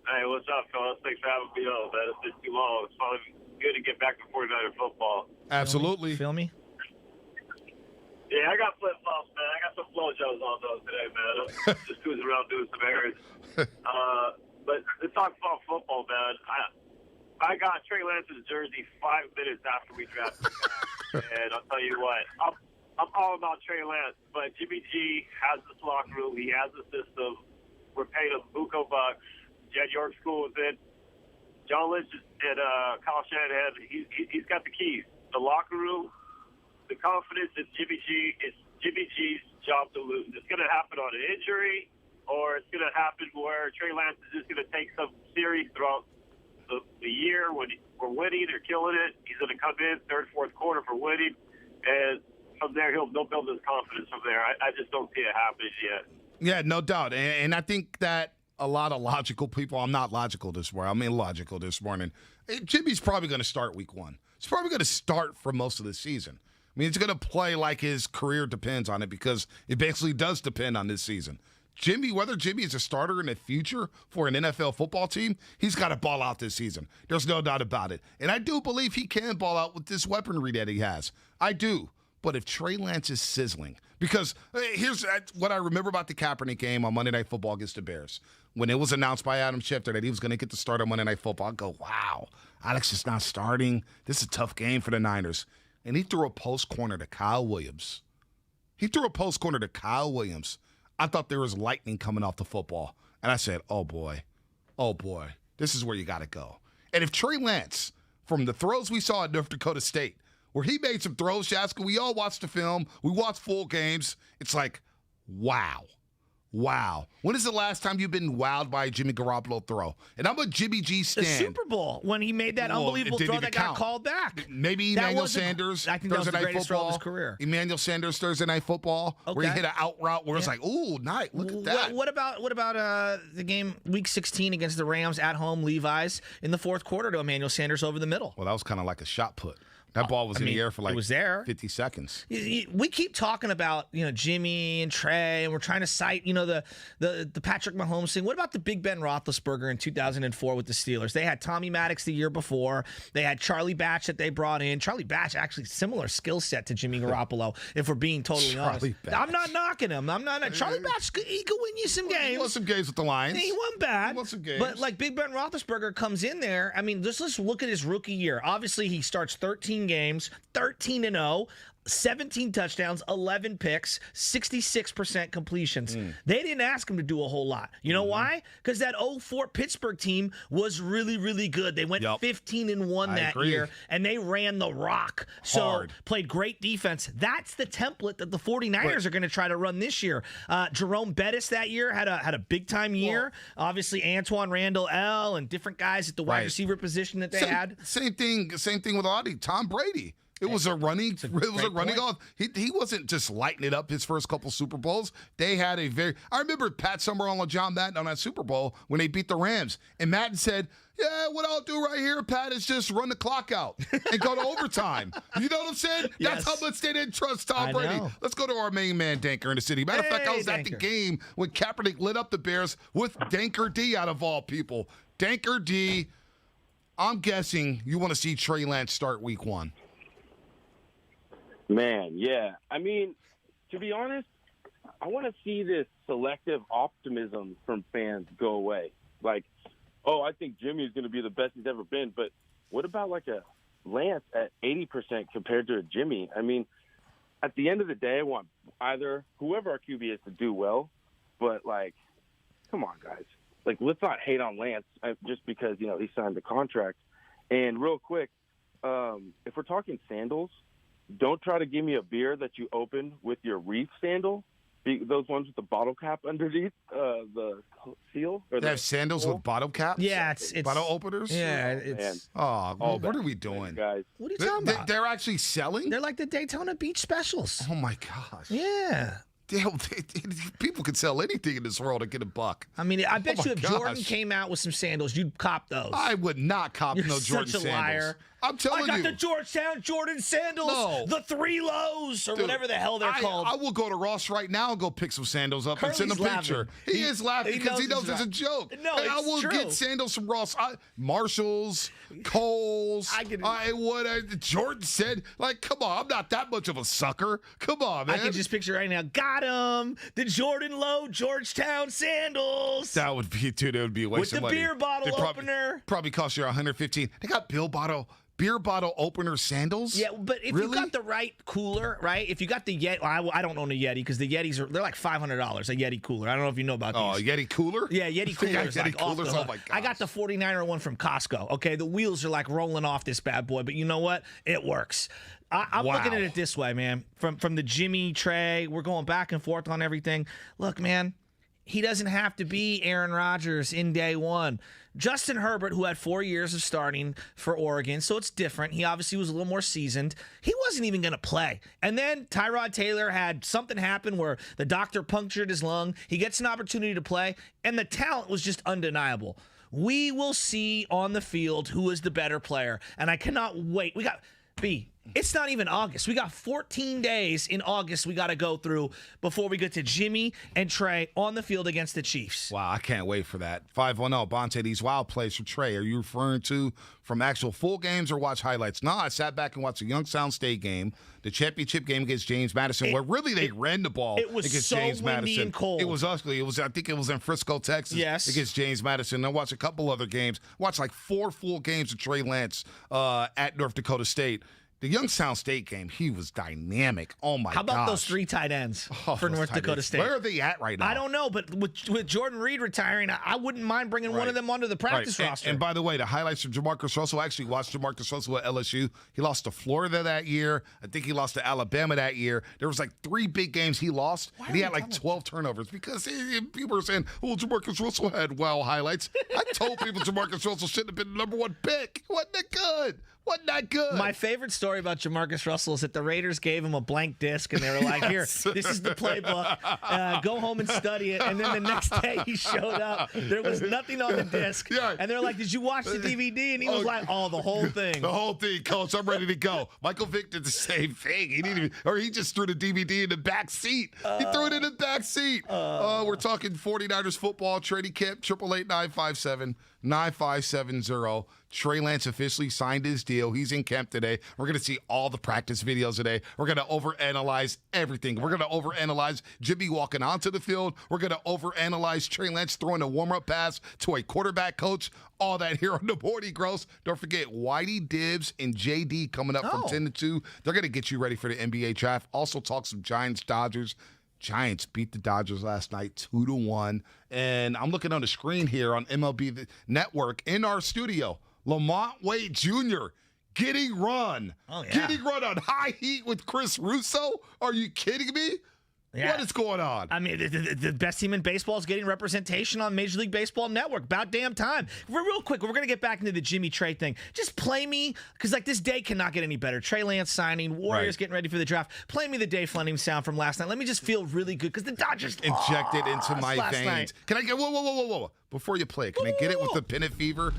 Hey, what's up, fellas? Thanks for having me on, man. It's been too long. It's probably good to get back to 49er football. Absolutely. Feel me? Yeah, I got flip-flops, man. I got some flojos on those today, man. I'm just cruising around doing some errands. But to talk about football, man, I got Trey Lance's jersey 5 minutes after we drafted him. And I'll tell you what, I'm all about Trey Lance, but Jimmy G has this locker room. He has the system. We're paying him buco bucks. Jed York's cool with it. John Lynch and Kyle Shanahan, he's got the keys. The locker room, the confidence in Jimmy G, it's Jimmy G's job to lose. It's going to happen on an injury, or it's going to happen where Trey Lance is just going to take some series throughout the year when we're winning or killing it. He's going to come in third, fourth quarter for winning, and from there he'll build his confidence from there. I just don't see it happening yet. Yeah, no doubt. And I think that a lot of logical people, I'm not logical this morning, I'm illogical this morning. Jimmy's probably going to start week 1. He's probably going to start for most of the season. I mean, he's going to play like his career depends on it because it basically does depend on this season. Whether Jimmy is a starter in the future for an NFL football team, he's got to ball out this season. There's no doubt about it. And I do believe he can ball out with this weaponry that he has. I do. But if Trey Lance is sizzling, because here's what I remember about the Kaepernick game on Monday Night Football against the Bears. When it was announced by Adam Schefter that he was going to get the start on Monday Night Football, I go, wow, Alex is not starting. This is a tough game for the Niners. And he threw a post corner to Kyle Williams. I thought there was lightning coming off the football. And I said, oh, boy, this is where you got to go. And if Trey Lance, from the throws we saw at North Dakota State, where he made some throws, Jaska, we all watched the film. We watched full games. It's like, wow. When is the last time you've been wowed by a Jimmy Garoppolo throw? And I'm a Jimmy G The stand. Super Bowl, when he made that unbelievable throw that got called back. Maybe That Emmanuel wasn't- Sanders, I think that was Thursday the Night greatest throw of Football. his career. Emmanuel Sanders, Thursday Night Football, where he Okay. hit an out route where it's like, ooh, nice. Look at that. What about the game Week 16 against the Rams at home, Levi's, in the fourth quarter to Emmanuel Sanders over the middle? Well, that was kind of like a shot put. That ball was in the air for like it was there. 50 seconds. We keep talking about Jimmy and Trey, and we're trying to cite the Patrick Mahomes thing. What about the Big Ben Roethlisberger in 2004 with the Steelers? They had Tommy Maddox the year before. They had Charlie Batch that they brought in. Charlie Batch actually similar skill set to Jimmy Garoppolo. If we're being totally honest, Batch. I'm not knocking him. Charlie Batch. He could win you some games. He won some games with the Lions. He won bad. He won some games. But like Big Ben Roethlisberger comes in there. I mean, let's look at his rookie year. Obviously, he starts 13 games, 13-0. 17 touchdowns, 11 picks, 66% completions. They didn't ask him to do a whole lot. You know why? Because that 04 Pittsburgh team was really, really good. They went 15-1 that year, and they ran the rock. So played great defense. That's the template that the 49ers are going to try to run this year. Jerome Bettis that year had a big-time year. Obviously, Antoine Randall L. and different guys at the wide receiver position that they had. Same thing with Audie. Tom Brady. It was a running off. He wasn't just lighting it up his first couple Super Bowls. They had I remember Pat Summerall and John Madden on that Super Bowl when they beat the Rams. And Madden said, yeah, what I'll do right here, Pat, is just run the clock out and go to overtime. You know what I'm saying? Yes. That's how much they didn't trust Tom Brady. Know. Let's go to our main man, Danker, in the city. Matter of fact, I was at the game when Kaepernick lit up the Bears with Danker D out of all people. Danker D, I'm guessing you want to see Trey Lance start week 1. Man, yeah. I mean, to be honest, I want to see this selective optimism from fans go away. Like, oh, I think Jimmy is going to be the best he's ever been. But what about like a Lance at 80% compared to a Jimmy? I mean, at the end of the day, I want either whoever our QB is to do well. But, like, come on, guys. Like, let's not hate on Lance just because, you know, he signed the contract. And real quick, if we're talking sandals, don't try to give me a beer that you open with your reef sandal. Those ones with the bottle cap underneath the seal. Or They have sandals with bottle caps? Yeah, it's bottle openers? Yeah, it's. What are we doing? Guys. What are you talking about? They're actually selling? They're like the Daytona Beach specials. Oh, my gosh. Yeah. People can sell anything in this world and get a buck. I mean, I bet you if gosh. Jordan came out with some sandals, you'd cop those. I would not cop You're no Jordan such a sandals. liar. I'm telling you. I got the Georgetown Jordan sandals, the 3 lows, or Dude, whatever the hell they're called. I will go to Ross right now and go pick some sandals up and send a picture. He is laughing because he knows it's a joke. No, hey, I it's will true. get sandals from Ross. Marshalls, Kohl's. Jordan said, like, come on, I'm not that much of a sucker. Come on, man. I can just picture right now. Got him. The Jordan Low Georgetown sandals. That would be, dude, it would be a waste of money. With the beer bottle opener. Probably cost you $115. They got beer bottle opener sandals? Yeah, but if you got the right cooler, right? If you got the Yeti, I don't own a Yeti because the Yetis they're like $500 a Yeti cooler. I don't know if you know about these. Oh, Yeti cooler? Yeah, Yeti coolers. Yeti like coolers. Off Oh my god! I got the 49er one from Costco. Okay, the wheels are like rolling off this bad boy, but you know what? It works. I'm looking at it this way, man. From the Jimmy Trey, we're going back and forth on everything. Look, man. He doesn't have to be Aaron Rodgers in day one. Justin Herbert, who had 4 years of starting for Oregon, so it's different. He obviously was a little more seasoned. He wasn't even going to play. And then Tyrod Taylor had something happen where the doctor punctured his lung. He gets an opportunity to play, and the talent was just undeniable. We will see on the field who is the better player, and I cannot wait. It's not even August. We got 14 days in August we got to go through before we get to Jimmy and Trey on the field against the Chiefs. Wow, I can't wait for that. 510, Bonte, these wild plays for Trey. Are you referring to from actual full games or watch highlights? No, I sat back and watched the Youngstown State game, the championship game against James Madison, where really they ran the ball against James Madison. And cold. It was ugly. I think it was in Frisco, Texas, against James Madison. I watched a couple other games. Watched like 4 full games of Trey Lance at North Dakota State. The Youngstown State game, he was dynamic. Oh, my God. How about those 3 tight ends for North Dakota State? Where are they at right now? I don't know, but with Jordan Reed retiring, I wouldn't mind bringing one of them onto the practice roster. And by the way, the highlights from Jamarcus Russell, I actually watched Jamarcus Russell at LSU. He lost to Florida that year. I think he lost to Alabama that year. There was like 3 big games he lost, and he had like 12 turnovers because people were saying, well, Jamarcus Russell had wow highlights. I told people Jamarcus Russell shouldn't have been the #1 pick. Wasn't that good? Wasn't that good? My favorite story about Jamarcus Russell is that the Raiders gave him a blank disc, and they were like, here, this is the playbook. Go home and study it. And then the next day he showed up. There was nothing on the disc. And they're like, did you watch the DVD? And he was like, oh, the whole thing. The whole thing, Coach. I'm ready to go. Michael Vick did the same thing. He just threw the DVD in the back seat. He threw it in the back seat. We're talking 49ers football training camp, 888-957. 9570. Trey Lance officially signed his deal. He's in camp today. We're going to see all the practice videos today. We're going to overanalyze everything. We're going to overanalyze Jimmy walking onto the field. We're going to overanalyze Trey Lance throwing a warm-up pass to a quarterback coach. All that here on the Morning Gross. Don't forget Whitey Dibbs and JD coming up from 10 to 2. They're going to get you ready for the NBA draft. Also talk some Giants-Dodgers. Giants beat the Dodgers last night 2-1. And I'm looking on the screen here on MLB Network in our studio. Lamont Wade Jr. getting run. Oh, yeah. Getting run on High Heat with Chris Russo. Are you kidding me? Yeah. What is going on? I mean, the best team in baseball is getting representation on Major League Baseball Network. About damn time. Real quick, we're going to get back into the Jimmy Trey thing. Just play me, because this day cannot get any better. Trey Lance signing, Warriors getting ready for the draft. Play me the Dave Fleming sound from last night. Let me just feel really good, because the Dodgers injected into my veins. Night. Can I get whoa. Before you play, can I get it with the Pennant Fever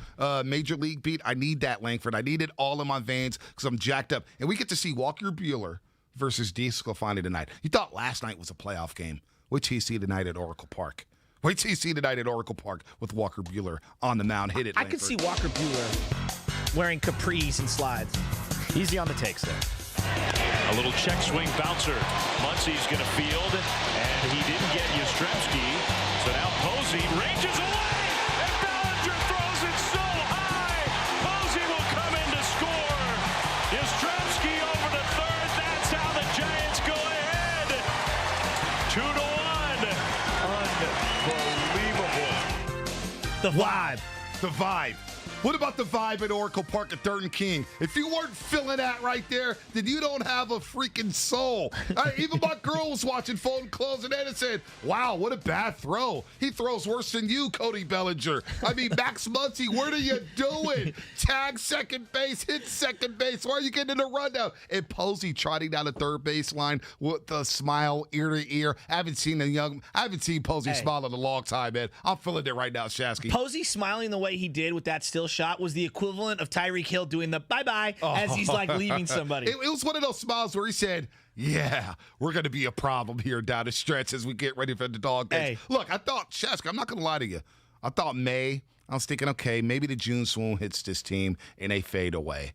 Major League beat? I need that, Langford. I need it all in my veins because I'm jacked up. And we get to see Walker Buehler versus DeSclafani tonight. You thought last night was a playoff game. Wait till you see tonight at Oracle Park. Wait till you see tonight at Oracle Park with Walker Buehler on the mound. Hit it, I could see Walker Buehler wearing capris and slides. Easy on the takes there. A little check swing bouncer. Muncie's going to field, and he didn't get Yastrzemski. So now Posey ranges away, and Bellinger throws it so high. Posey will come in to score. Yastrzemski over to third. That's how the Giants go ahead. 2-1. Unbelievable. The vibe. The vibe. What about the vibe at Oracle Park at 3rd and King? If you weren't feeling that right there, then you don't have a freaking soul. Even my girl was watching phone closing in and said, wow, what a bad throw. He throws worse than you, Cody Bellinger. I mean, Max Muncy, what are you doing? Tag second base, hit second base. Why are you getting in a rundown? And Posey trotting down the third baseline with a smile ear to ear. I haven't seen Posey smile in a long time, man. I'm feeling it right now, Shasky. Posey smiling the way he did with that still shot was the equivalent of Tyreek Hill doing the bye-bye as he's like leaving somebody. It was one of those smiles where he said, yeah, we're going to be a problem here down the stretch as we get ready for the dog days. Hey. Look, I thought, Shaska, I'm not going to lie to you. I thought I was thinking, okay, maybe the June swoon hits this team and they fade away.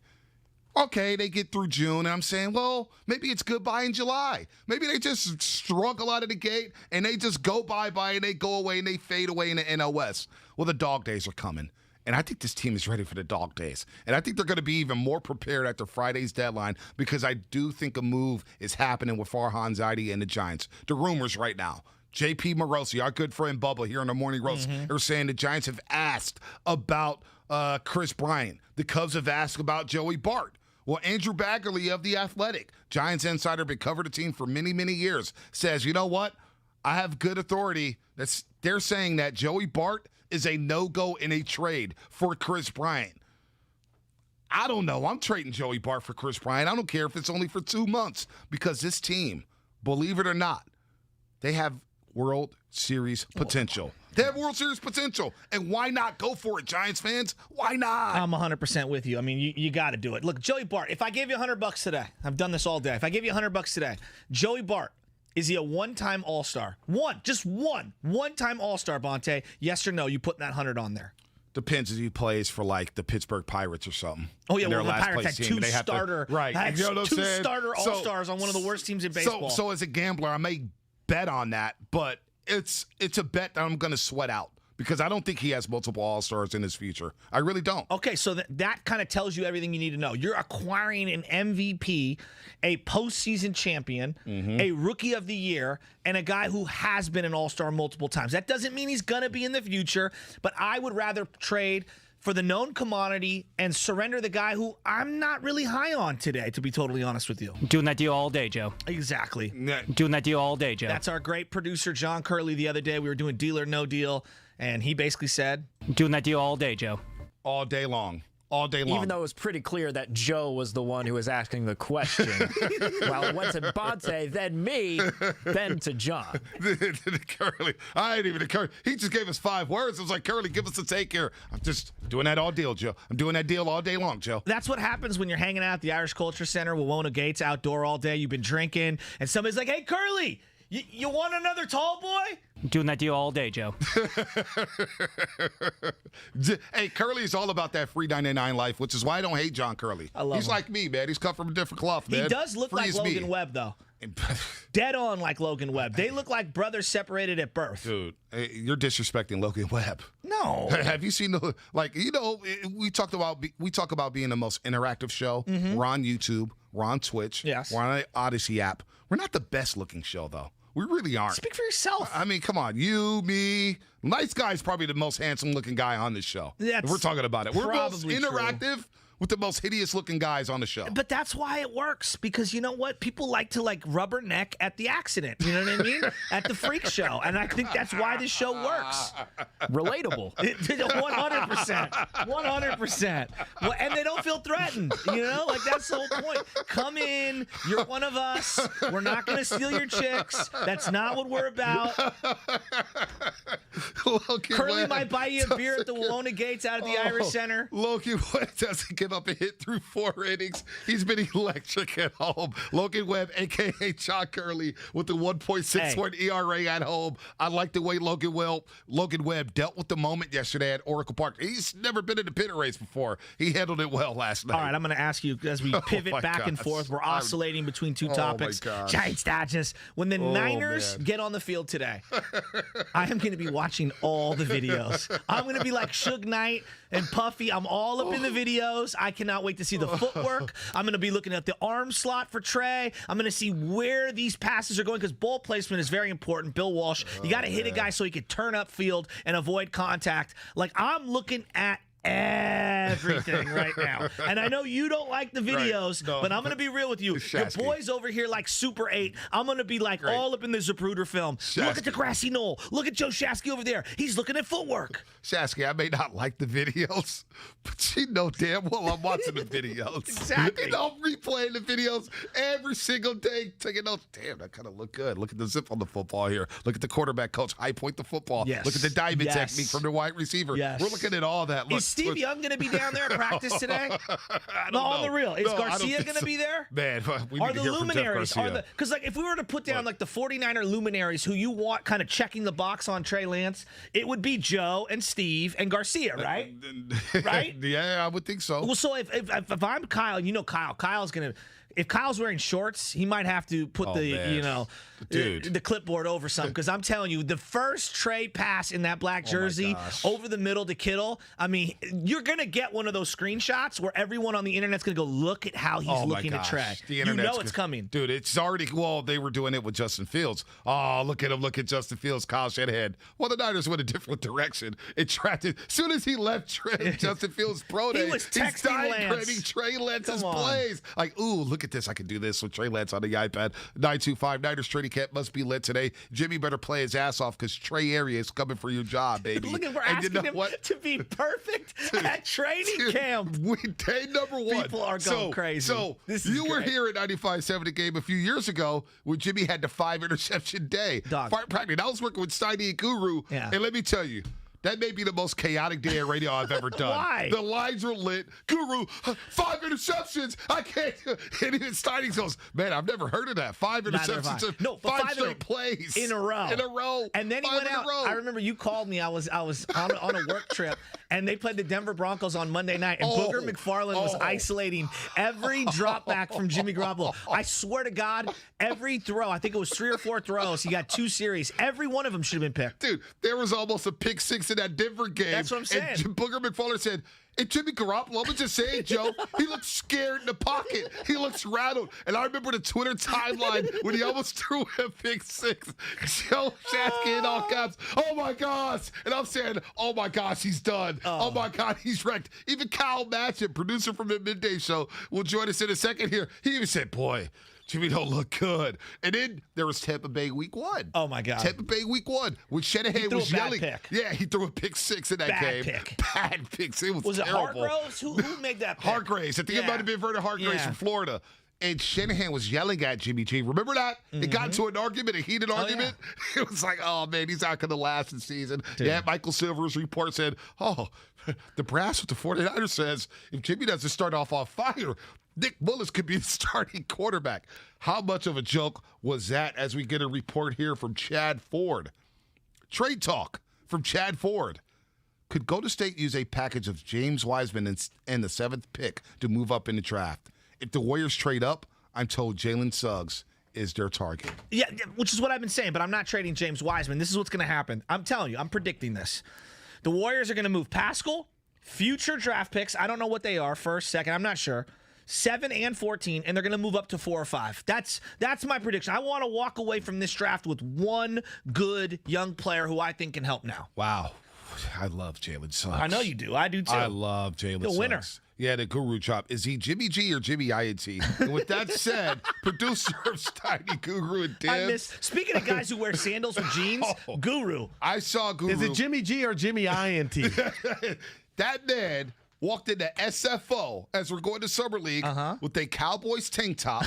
Okay, they get through June, and I'm saying, well, maybe it's goodbye in July. Maybe they just struggle out of the gate, and they just go bye-bye, and they go away, and they fade away in the NL West. Well, the dog days are coming. And I think this team is ready for the dog days. And I think they're going to be even more prepared after Friday's deadline because I do think a move is happening with Farhan Zaidi and the Giants. The rumors right now. JP Morosi, our good friend Bubba here on the Morning Roast, are saying the Giants have asked about Chris Bryant. The Cubs have asked about Joey Bart. Well, Andrew Baggerly of The Athletic, Giants insider, been covered the team for many, many years, says, you know what? I have good authority. They're saying that Joey Bart is a no-go in a trade for Chris Bryant. I don't know. I'm trading Joey Bart for Chris Bryant. I don't care if it's only for 2 months because this team, believe it or not, they have World Series potential. They have World Series potential. And why not go for it, Giants fans? Why not? I'm 100% with you. I mean, you got to do it. Look, Joey Bart, if I gave you $100 today, I've done this all day. If I gave you $100 today, Joey Bart, is he a one-time All-Star? Just one-time All-Star, Bonte. Yes or no? You putting that 100 on there? Depends if he plays for like the Pittsburgh Pirates or something. Oh yeah, well the Pirates had two starter All-Stars on one of the worst teams in baseball. So as a gambler, I may bet on that, but it's a bet that I'm going to sweat out because I don't think he has multiple All-Stars in his future. I really don't. Okay, so that kind of tells you everything you need to know. You're acquiring an MVP, a postseason champion, a Rookie of the Year, and a guy who has been an All-Star multiple times. That doesn't mean he's going to be in the future, but I would rather trade for the known commodity and surrender the guy who I'm not really high on today, to be totally honest with you. Doing that deal all day, Joe. Exactly. Doing that deal all day, Joe. That's our great producer, John Curley, the other day. We were doing Deal or No Deal, and he basically said, doing that deal all day, Joe. All day long. All day long. Even though it was pretty clear that Joe was the one who was asking the question. Well, it went to Bonte, then me, then to John. Curly, I ain't even a Curly. He just gave us 5 words. It was like, Curly, give us a take here. I'm just doing that all deal, Joe. I'm doing that deal all day long, Joe. That's what happens when you're hanging out at the Irish Culture Center with Wawona Gates outdoor all day. You've been drinking, and somebody's like, hey, Curly, you want another tall boy? Doing that deal all day, Joe. Hey, Curly is all about that free 99 life, which is why I don't hate John Curly. I love He's him. like me, man. He's cut from a different cloth, man. He does look Free like as Logan me. Webb, though. Dead on like Logan Webb. They look like brothers separated at birth. Dude, you're disrespecting Logan Webb. No. Have you seen we talk about being the most interactive show. Mm-hmm. We're on YouTube. We're on Twitch. Yes. We're on the Odyssey app. We're not the best looking show though. We really aren't. Speak for yourself. I mean, come on. You, me, Nice Guy's probably the most handsome looking guy on this show. That's if we're talking about it. We're most probably true. interactive with the most hideous looking guys on the show. But that's why it works, because you know what? People like to rubberneck at the accident. You know what I mean? At the freak show. And I think that's why this show works. Relatable. 100%. 100%. Well, and they don't feel threatened. You know? Like, that's the whole point. Come in. You're one of us. We're not going to steal your chicks. That's not what we're about. Curly might buy you a beer at the Wawona Gates out at the Irish Center. Logan Webb doesn't give up a hit through 4 innings. He's been electric at home. Logan Webb, a.k.a. John Curly, with the 1.61 ERA at home. I like the way Logan Webb dealt with the moment yesterday at Oracle Park. He's never been in a pennant race before. He handled it well last night. All right, I'm going to ask you, as we pivot back and forth, we're oscillating between two topics. Giants, Dodgers. When the Niners get on the field today, I am going to be watching all the videos. I'm going to be like Suge Knight and Puffy. I'm all up in the videos. I cannot wait to see the footwork. I'm going to be looking at the arm slot for Trey. I'm going to see where these passes are going, because ball placement is very important. Bill Walsh, you got to hit a guy so he can turn upfield and avoid contact. Like, I'm looking at everything right now. And I know you don't like the videos, but I'm going to be real with you. Your boy's over here like Super 8. I'm going to be like all up in the Zapruder film. Look at the grassy knoll. Look at Joe Shasky over there. He's looking at footwork. Shasky, I may not like the videos, but you know damn well I'm watching the videos. Exactly. And I'm replaying the videos every single day, taking notes. Damn, that kind of look good. Look at the zip on the football here. Look at the quarterback coach high point the football. Yes. Look at the diamond Yes. technique from the wide receiver. Yes. We're looking at all that. Look, Is Steve Young going to be down there at practice today? I don't No, on know. the real. Is No, I don't Garcia think going to so. be there? Man, we Are need the to hear from Jeff luminaries? Garcia. Because if we were to put down like the 49er luminaries who you want kind of checking the box on Trey Lance, it would be Joe and Steve and Garcia, right? Right? Yeah, I would think so. Well, so if I'm Kyle, you know Kyle's going to. If Kyle's wearing shorts, he might have to put man. the clipboard over something, because I'm telling you, the first Trey pass in that black jersey over the middle to Kittle, I mean, you're going to get one of those screenshots where everyone on the internet's going to go, look at how he's looking at Trey. The You internet's know it's coming. Dude, it's already, well, they were doing it with Justin Fields. Oh, look at him. Look at Justin Fields, Kyle Shanahan. Well, the Niners went a different direction. It tracked it. As soon as he left Justin Fields' pro day, He was he's texting Lance. diagraming Trey Lance's Come on. plays. Like, ooh, look at this. I can do this with Trey Lance on the iPad. 925 Niners training camp must be lit today. Jimmy better play his ass off, because Trey Area is coming for your job, baby. Look at, we're And asking you know him what? to be perfect at training camp. Day number one. People are going crazy. So This is you were great. here at 95.7 The Game a few years ago when Jimmy had the 5 interception day. Practically, I was working with Steiny and Guru, and let me tell you, that may be the most chaotic day of radio I've ever done. Why? The lines were lit. Guru, 5 interceptions. I can't. And even Steiny goes, man, I've never heard of that. 5 Neither have interceptions. I. No, but 5 5 straight plays. in a row. In a row. And then he 5 went in a out. row. I remember you called me. I was on a work trip, and they played the Denver Broncos on Monday night, and Booger McFarland was isolating every drop back from Jimmy Garoppolo. I swear to God, every throw, I think it was 3 or 4 throws, he got 2 series. Every one of them should have been picked. Dude, there was almost a pick 6 in that Denver game. That's what I'm saying. And Booger McFarland said, and Jimmy Garoppolo, I'm just saying, Joe, he looks scared in the pocket. He looks rattled. And I remember the Twitter timeline when he almost threw a pick 6. Joe Shasky in all caps, oh my gosh. And I'm saying, oh my gosh, he's done. Oh my God, he's wrecked. Even Kyle Matchett, producer from the Midday Show, will join us in a second here. He even said, boy, Jimmy don't look good. And then there was Tampa Bay week 1. Oh, my God. Tampa Bay week 1, when Shanahan was a bad yelling. pick. Yeah, he threw a pick 6 in that Bad game. pick. Bad picks. It was Was it terrible. Hargraves? Who made that pick? Hargraves. I think it might have been Vernon Hargraves Yeah. from Florida. And Shanahan was yelling at Jimmy G. Remember that? It got into an argument, a heated argument. It was like, oh, man, he's not going to last the season. Dude. Yeah, Michael Silver's report said, oh, the brass with the 49ers says if Jimmy doesn't start off on fire, Nick Mullins could be the starting quarterback. How much of a joke was that as we get a report here from Chad Ford? Trade talk from Chad Ford. Could Golden State use a package of James Wiseman and the 7th pick to move up in the draft? If the Warriors trade up, I'm told Jalen Suggs is their target. Yeah, which is what I've been saying, but I'm not trading James Wiseman. This is what's going to happen. I'm telling you, I'm predicting this. The Warriors are going to move Pascal, future draft picks. I don't know what they are, first, second, I'm not sure. 7 and 14, and they're going to move up to 4 or 5. That's my prediction. I want to walk away from this draft with one good young player who I think can help now. Wow. I love Jalen Suggs. I know you do. I do too. I love Jalen Suggs. The winner. Yeah, the guru chop. Is he Jimmy G or Jimmy INT? And with that said, producer of Tiny Guru and Dibs. Speaking of guys who wear sandals with jeans, Guru. I saw Guru. Is it Jimmy G or Jimmy INT? That man walked into SFO as we're going to Summer League with a Cowboys tank top,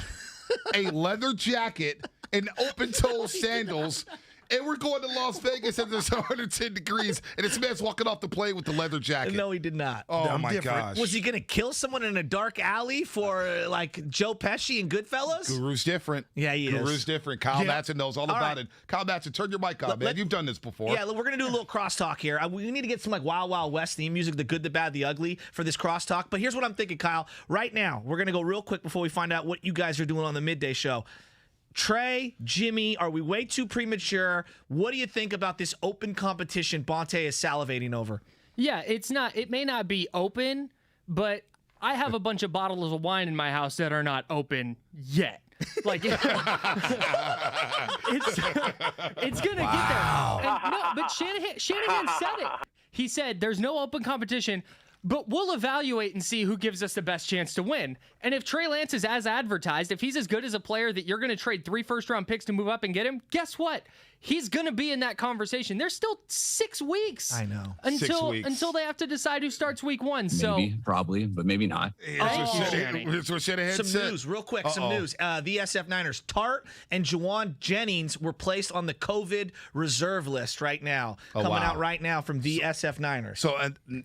a leather jacket, and open-toe sandals. And we're going to Las Vegas and there's 110 degrees, and this man's walking off the plane with the leather jacket. No, he did not. Oh, my gosh. Was he going to kill someone in a dark alley for, like, Joe Pesci and Goodfellas? Guru's different. Yeah, he is. Guru's different. Kyle Matson knows all about it. Kyle Matson, turn your mic on, man. You've done this before. Yeah, we're going to do a little crosstalk here. We need to get some, like, Wild Wild West theme music, the good, the bad, the ugly, for this crosstalk. But here's what I'm thinking, Kyle. Right now, we're going to go real quick before we find out what you guys are doing on the midday show. Trey, Jimmy, are we way too premature? What do you think about this open competition Bonte is salivating over? Yeah, it's not. It may not be open, but I have a bunch of bottles of wine in my house that are not open yet. Like it's gonna get there. And no, but Shanahan said it. He said there's no open competition, but we'll evaluate and see who gives us the best chance to win. And if Trey Lance is as advertised, if he's as good as a player that you're going to trade 3 first-round picks to move up and get him, guess what? He's going to be in that conversation. There's still 6 weeks. I know. Until they have to decide who starts week 1. Maybe, probably, but maybe not. That's what Shanahan Some said. news, real quick. Some news. The SF Niners, Tart and Juwan Jennings were placed on the COVID reserve list right now. Coming out right now from the SF Niners.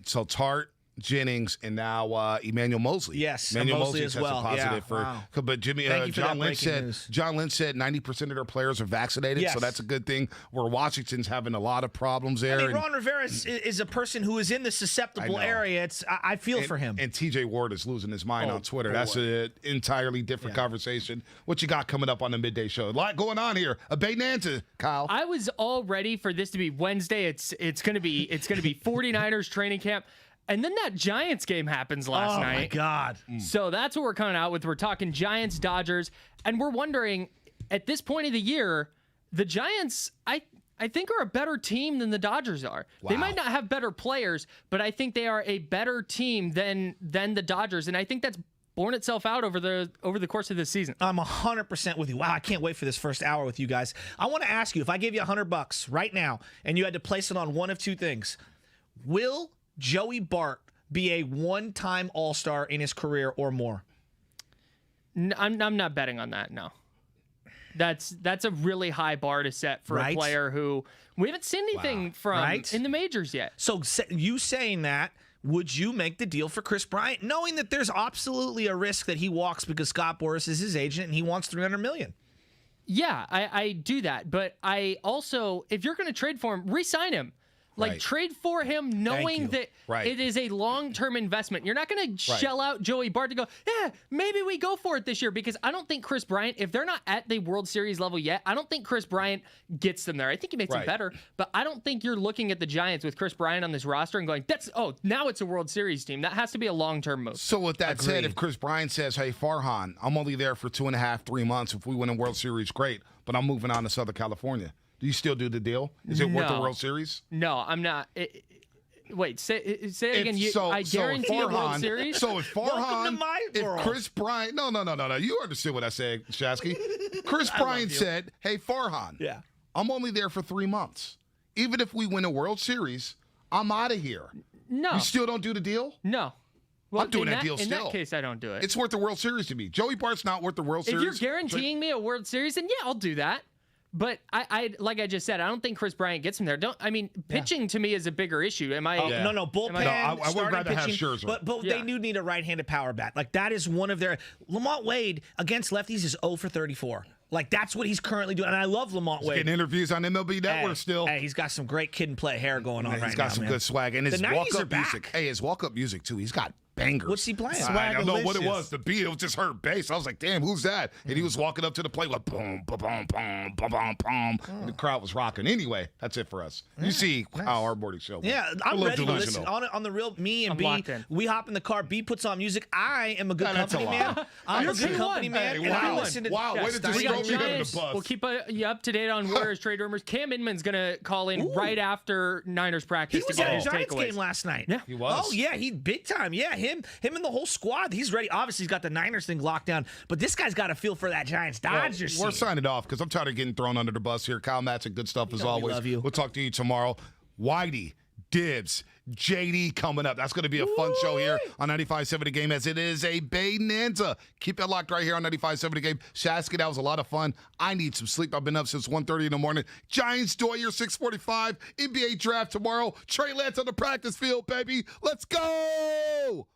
So Tart, Jennings, and now Emmanuel Mosley. Yes, Emmanuel Mosley as tested well. positive but Jimmy, John Lynch said 90% of their players are vaccinated, so that's a good thing. Where Washington's having a lot of problems there. I mean, Ron Rivera is a person who is in the susceptible area. I feel for him. And TJ Ward is losing his mind on Twitter. That's an entirely different conversation. What you got coming up on the midday show? A lot going on here. A Bonanza, Kyle. I was all ready for this to be Wednesday. It's gonna be 49ers training camp. And then that Giants game happens last night. Oh, my God. So that's what we're coming out with. We're talking Giants, Dodgers, and we're wondering, at this point of the year, the Giants, I think, are a better team than the Dodgers are. Wow. They might not have better players, but I think they are a better team than the Dodgers, and I think that's borne itself out over the course of this season. I'm 100% with you. Wow, I can't wait for this first hour with you guys. I want to ask you, if I gave you $100 right now, and you had to place it on one of two things, will Joey Bart be a one-time All-Star in his career or more? I'm not betting on that, no. That's a really high bar to set for a player who we haven't seen anything from in the majors yet. So you saying that, would you make the deal for Chris Bryant, knowing that there's absolutely a risk that he walks because Scott Boras is his agent and he wants $300 million? Yeah, I do that. But I also, if you're going to trade for him, re-sign him. Like, trade for him knowing that it is a long-term investment. You're not going to shell out Joey Bart to go, yeah, maybe we go for it this year, because I don't think Chris Bryant, if they're not at the World Series level yet, I don't think Chris Bryant gets them there. I think he makes them better, but I don't think you're looking at the Giants with Chris Bryant on this roster and going, now it's a World Series team. That has to be a long-term move. So with that said, if Chris Bryant says, hey, Farhan, I'm only there for 2.5, 3 months. If we win a World Series, great, but I'm moving on to Southern California. Do you still do the deal? Is it worth the World Series? No, I'm not. Wait, say it again. I guarantee a World Series? So if Farhan, welcome to my world. If Chris Bryant, no. You understood what I said, Shasky. Chris Bryant said, hey, Farhan, I'm only there for 3 months. Even if we win a World Series, I'm out of here. No. You still don't do the deal? No. Well, I'm doing that deal still. In that case, I don't do it. It's worth the World Series to me. Joey Bart's not worth the World Series. If you're guaranteeing me a World Series, then yeah, I'll do that. But I like I just said, I don't think Chris Bryant gets him there. Pitching to me is a bigger issue. Am I? No, bullpen. I would rather have pitching, Scherzer. But they do need a right-handed power bat. Like, that is one of their. Lamont Wade against lefties is 0 for 34. Like, that's what he's currently doing. And I love Lamont Wade. Getting interviews on MLB Network still. Hey, he's got some great kid and play hair going on right now. He's got some good swag. And his walk-up music. Hey, his walk-up music, too. He's got bangers. What's he playing? I don't know what it was. The beat, it was just heard bass. I was like, damn, who's that? And he was walking up to the plate like, boom, boom, boom, boom, boom, boom, boom. And the crowd was rocking. Anyway, that's it for us. You see how our morning show went. Yeah, I'm ready to listen. On the real, me and B, we hop in the car. B puts on music. I am a good company man. I'm a good company man. Hey, I listen to way to just throw me under the bus. We'll keep you up to date on Warriors trade rumors. Cam Inman's going to call in right after Niners practice. He was at a Giants game last night. Yeah, he was. Oh, yeah, he big time. Yeah, him and the whole squad. He's ready. Obviously, he's got the Niners thing locked down, but this guy's got a feel for that Giants-Dodgers. We're signing off because I'm tired of getting thrown under the bus here. Kyle Matson, good stuff as always. We love you. We'll talk to you tomorrow. Whitey, Dibs, JD coming up. That's going to be a fun show here on 95.7 The Game, as it is a Bonanza. Keep it locked right here on 95.7 The Game. Shasky, that was a lot of fun. I need some sleep. I've been up since 1:30 in the morning. Giants Doyer 6:45. NBA draft tomorrow. Trey Lance on the practice field, baby. Let's go!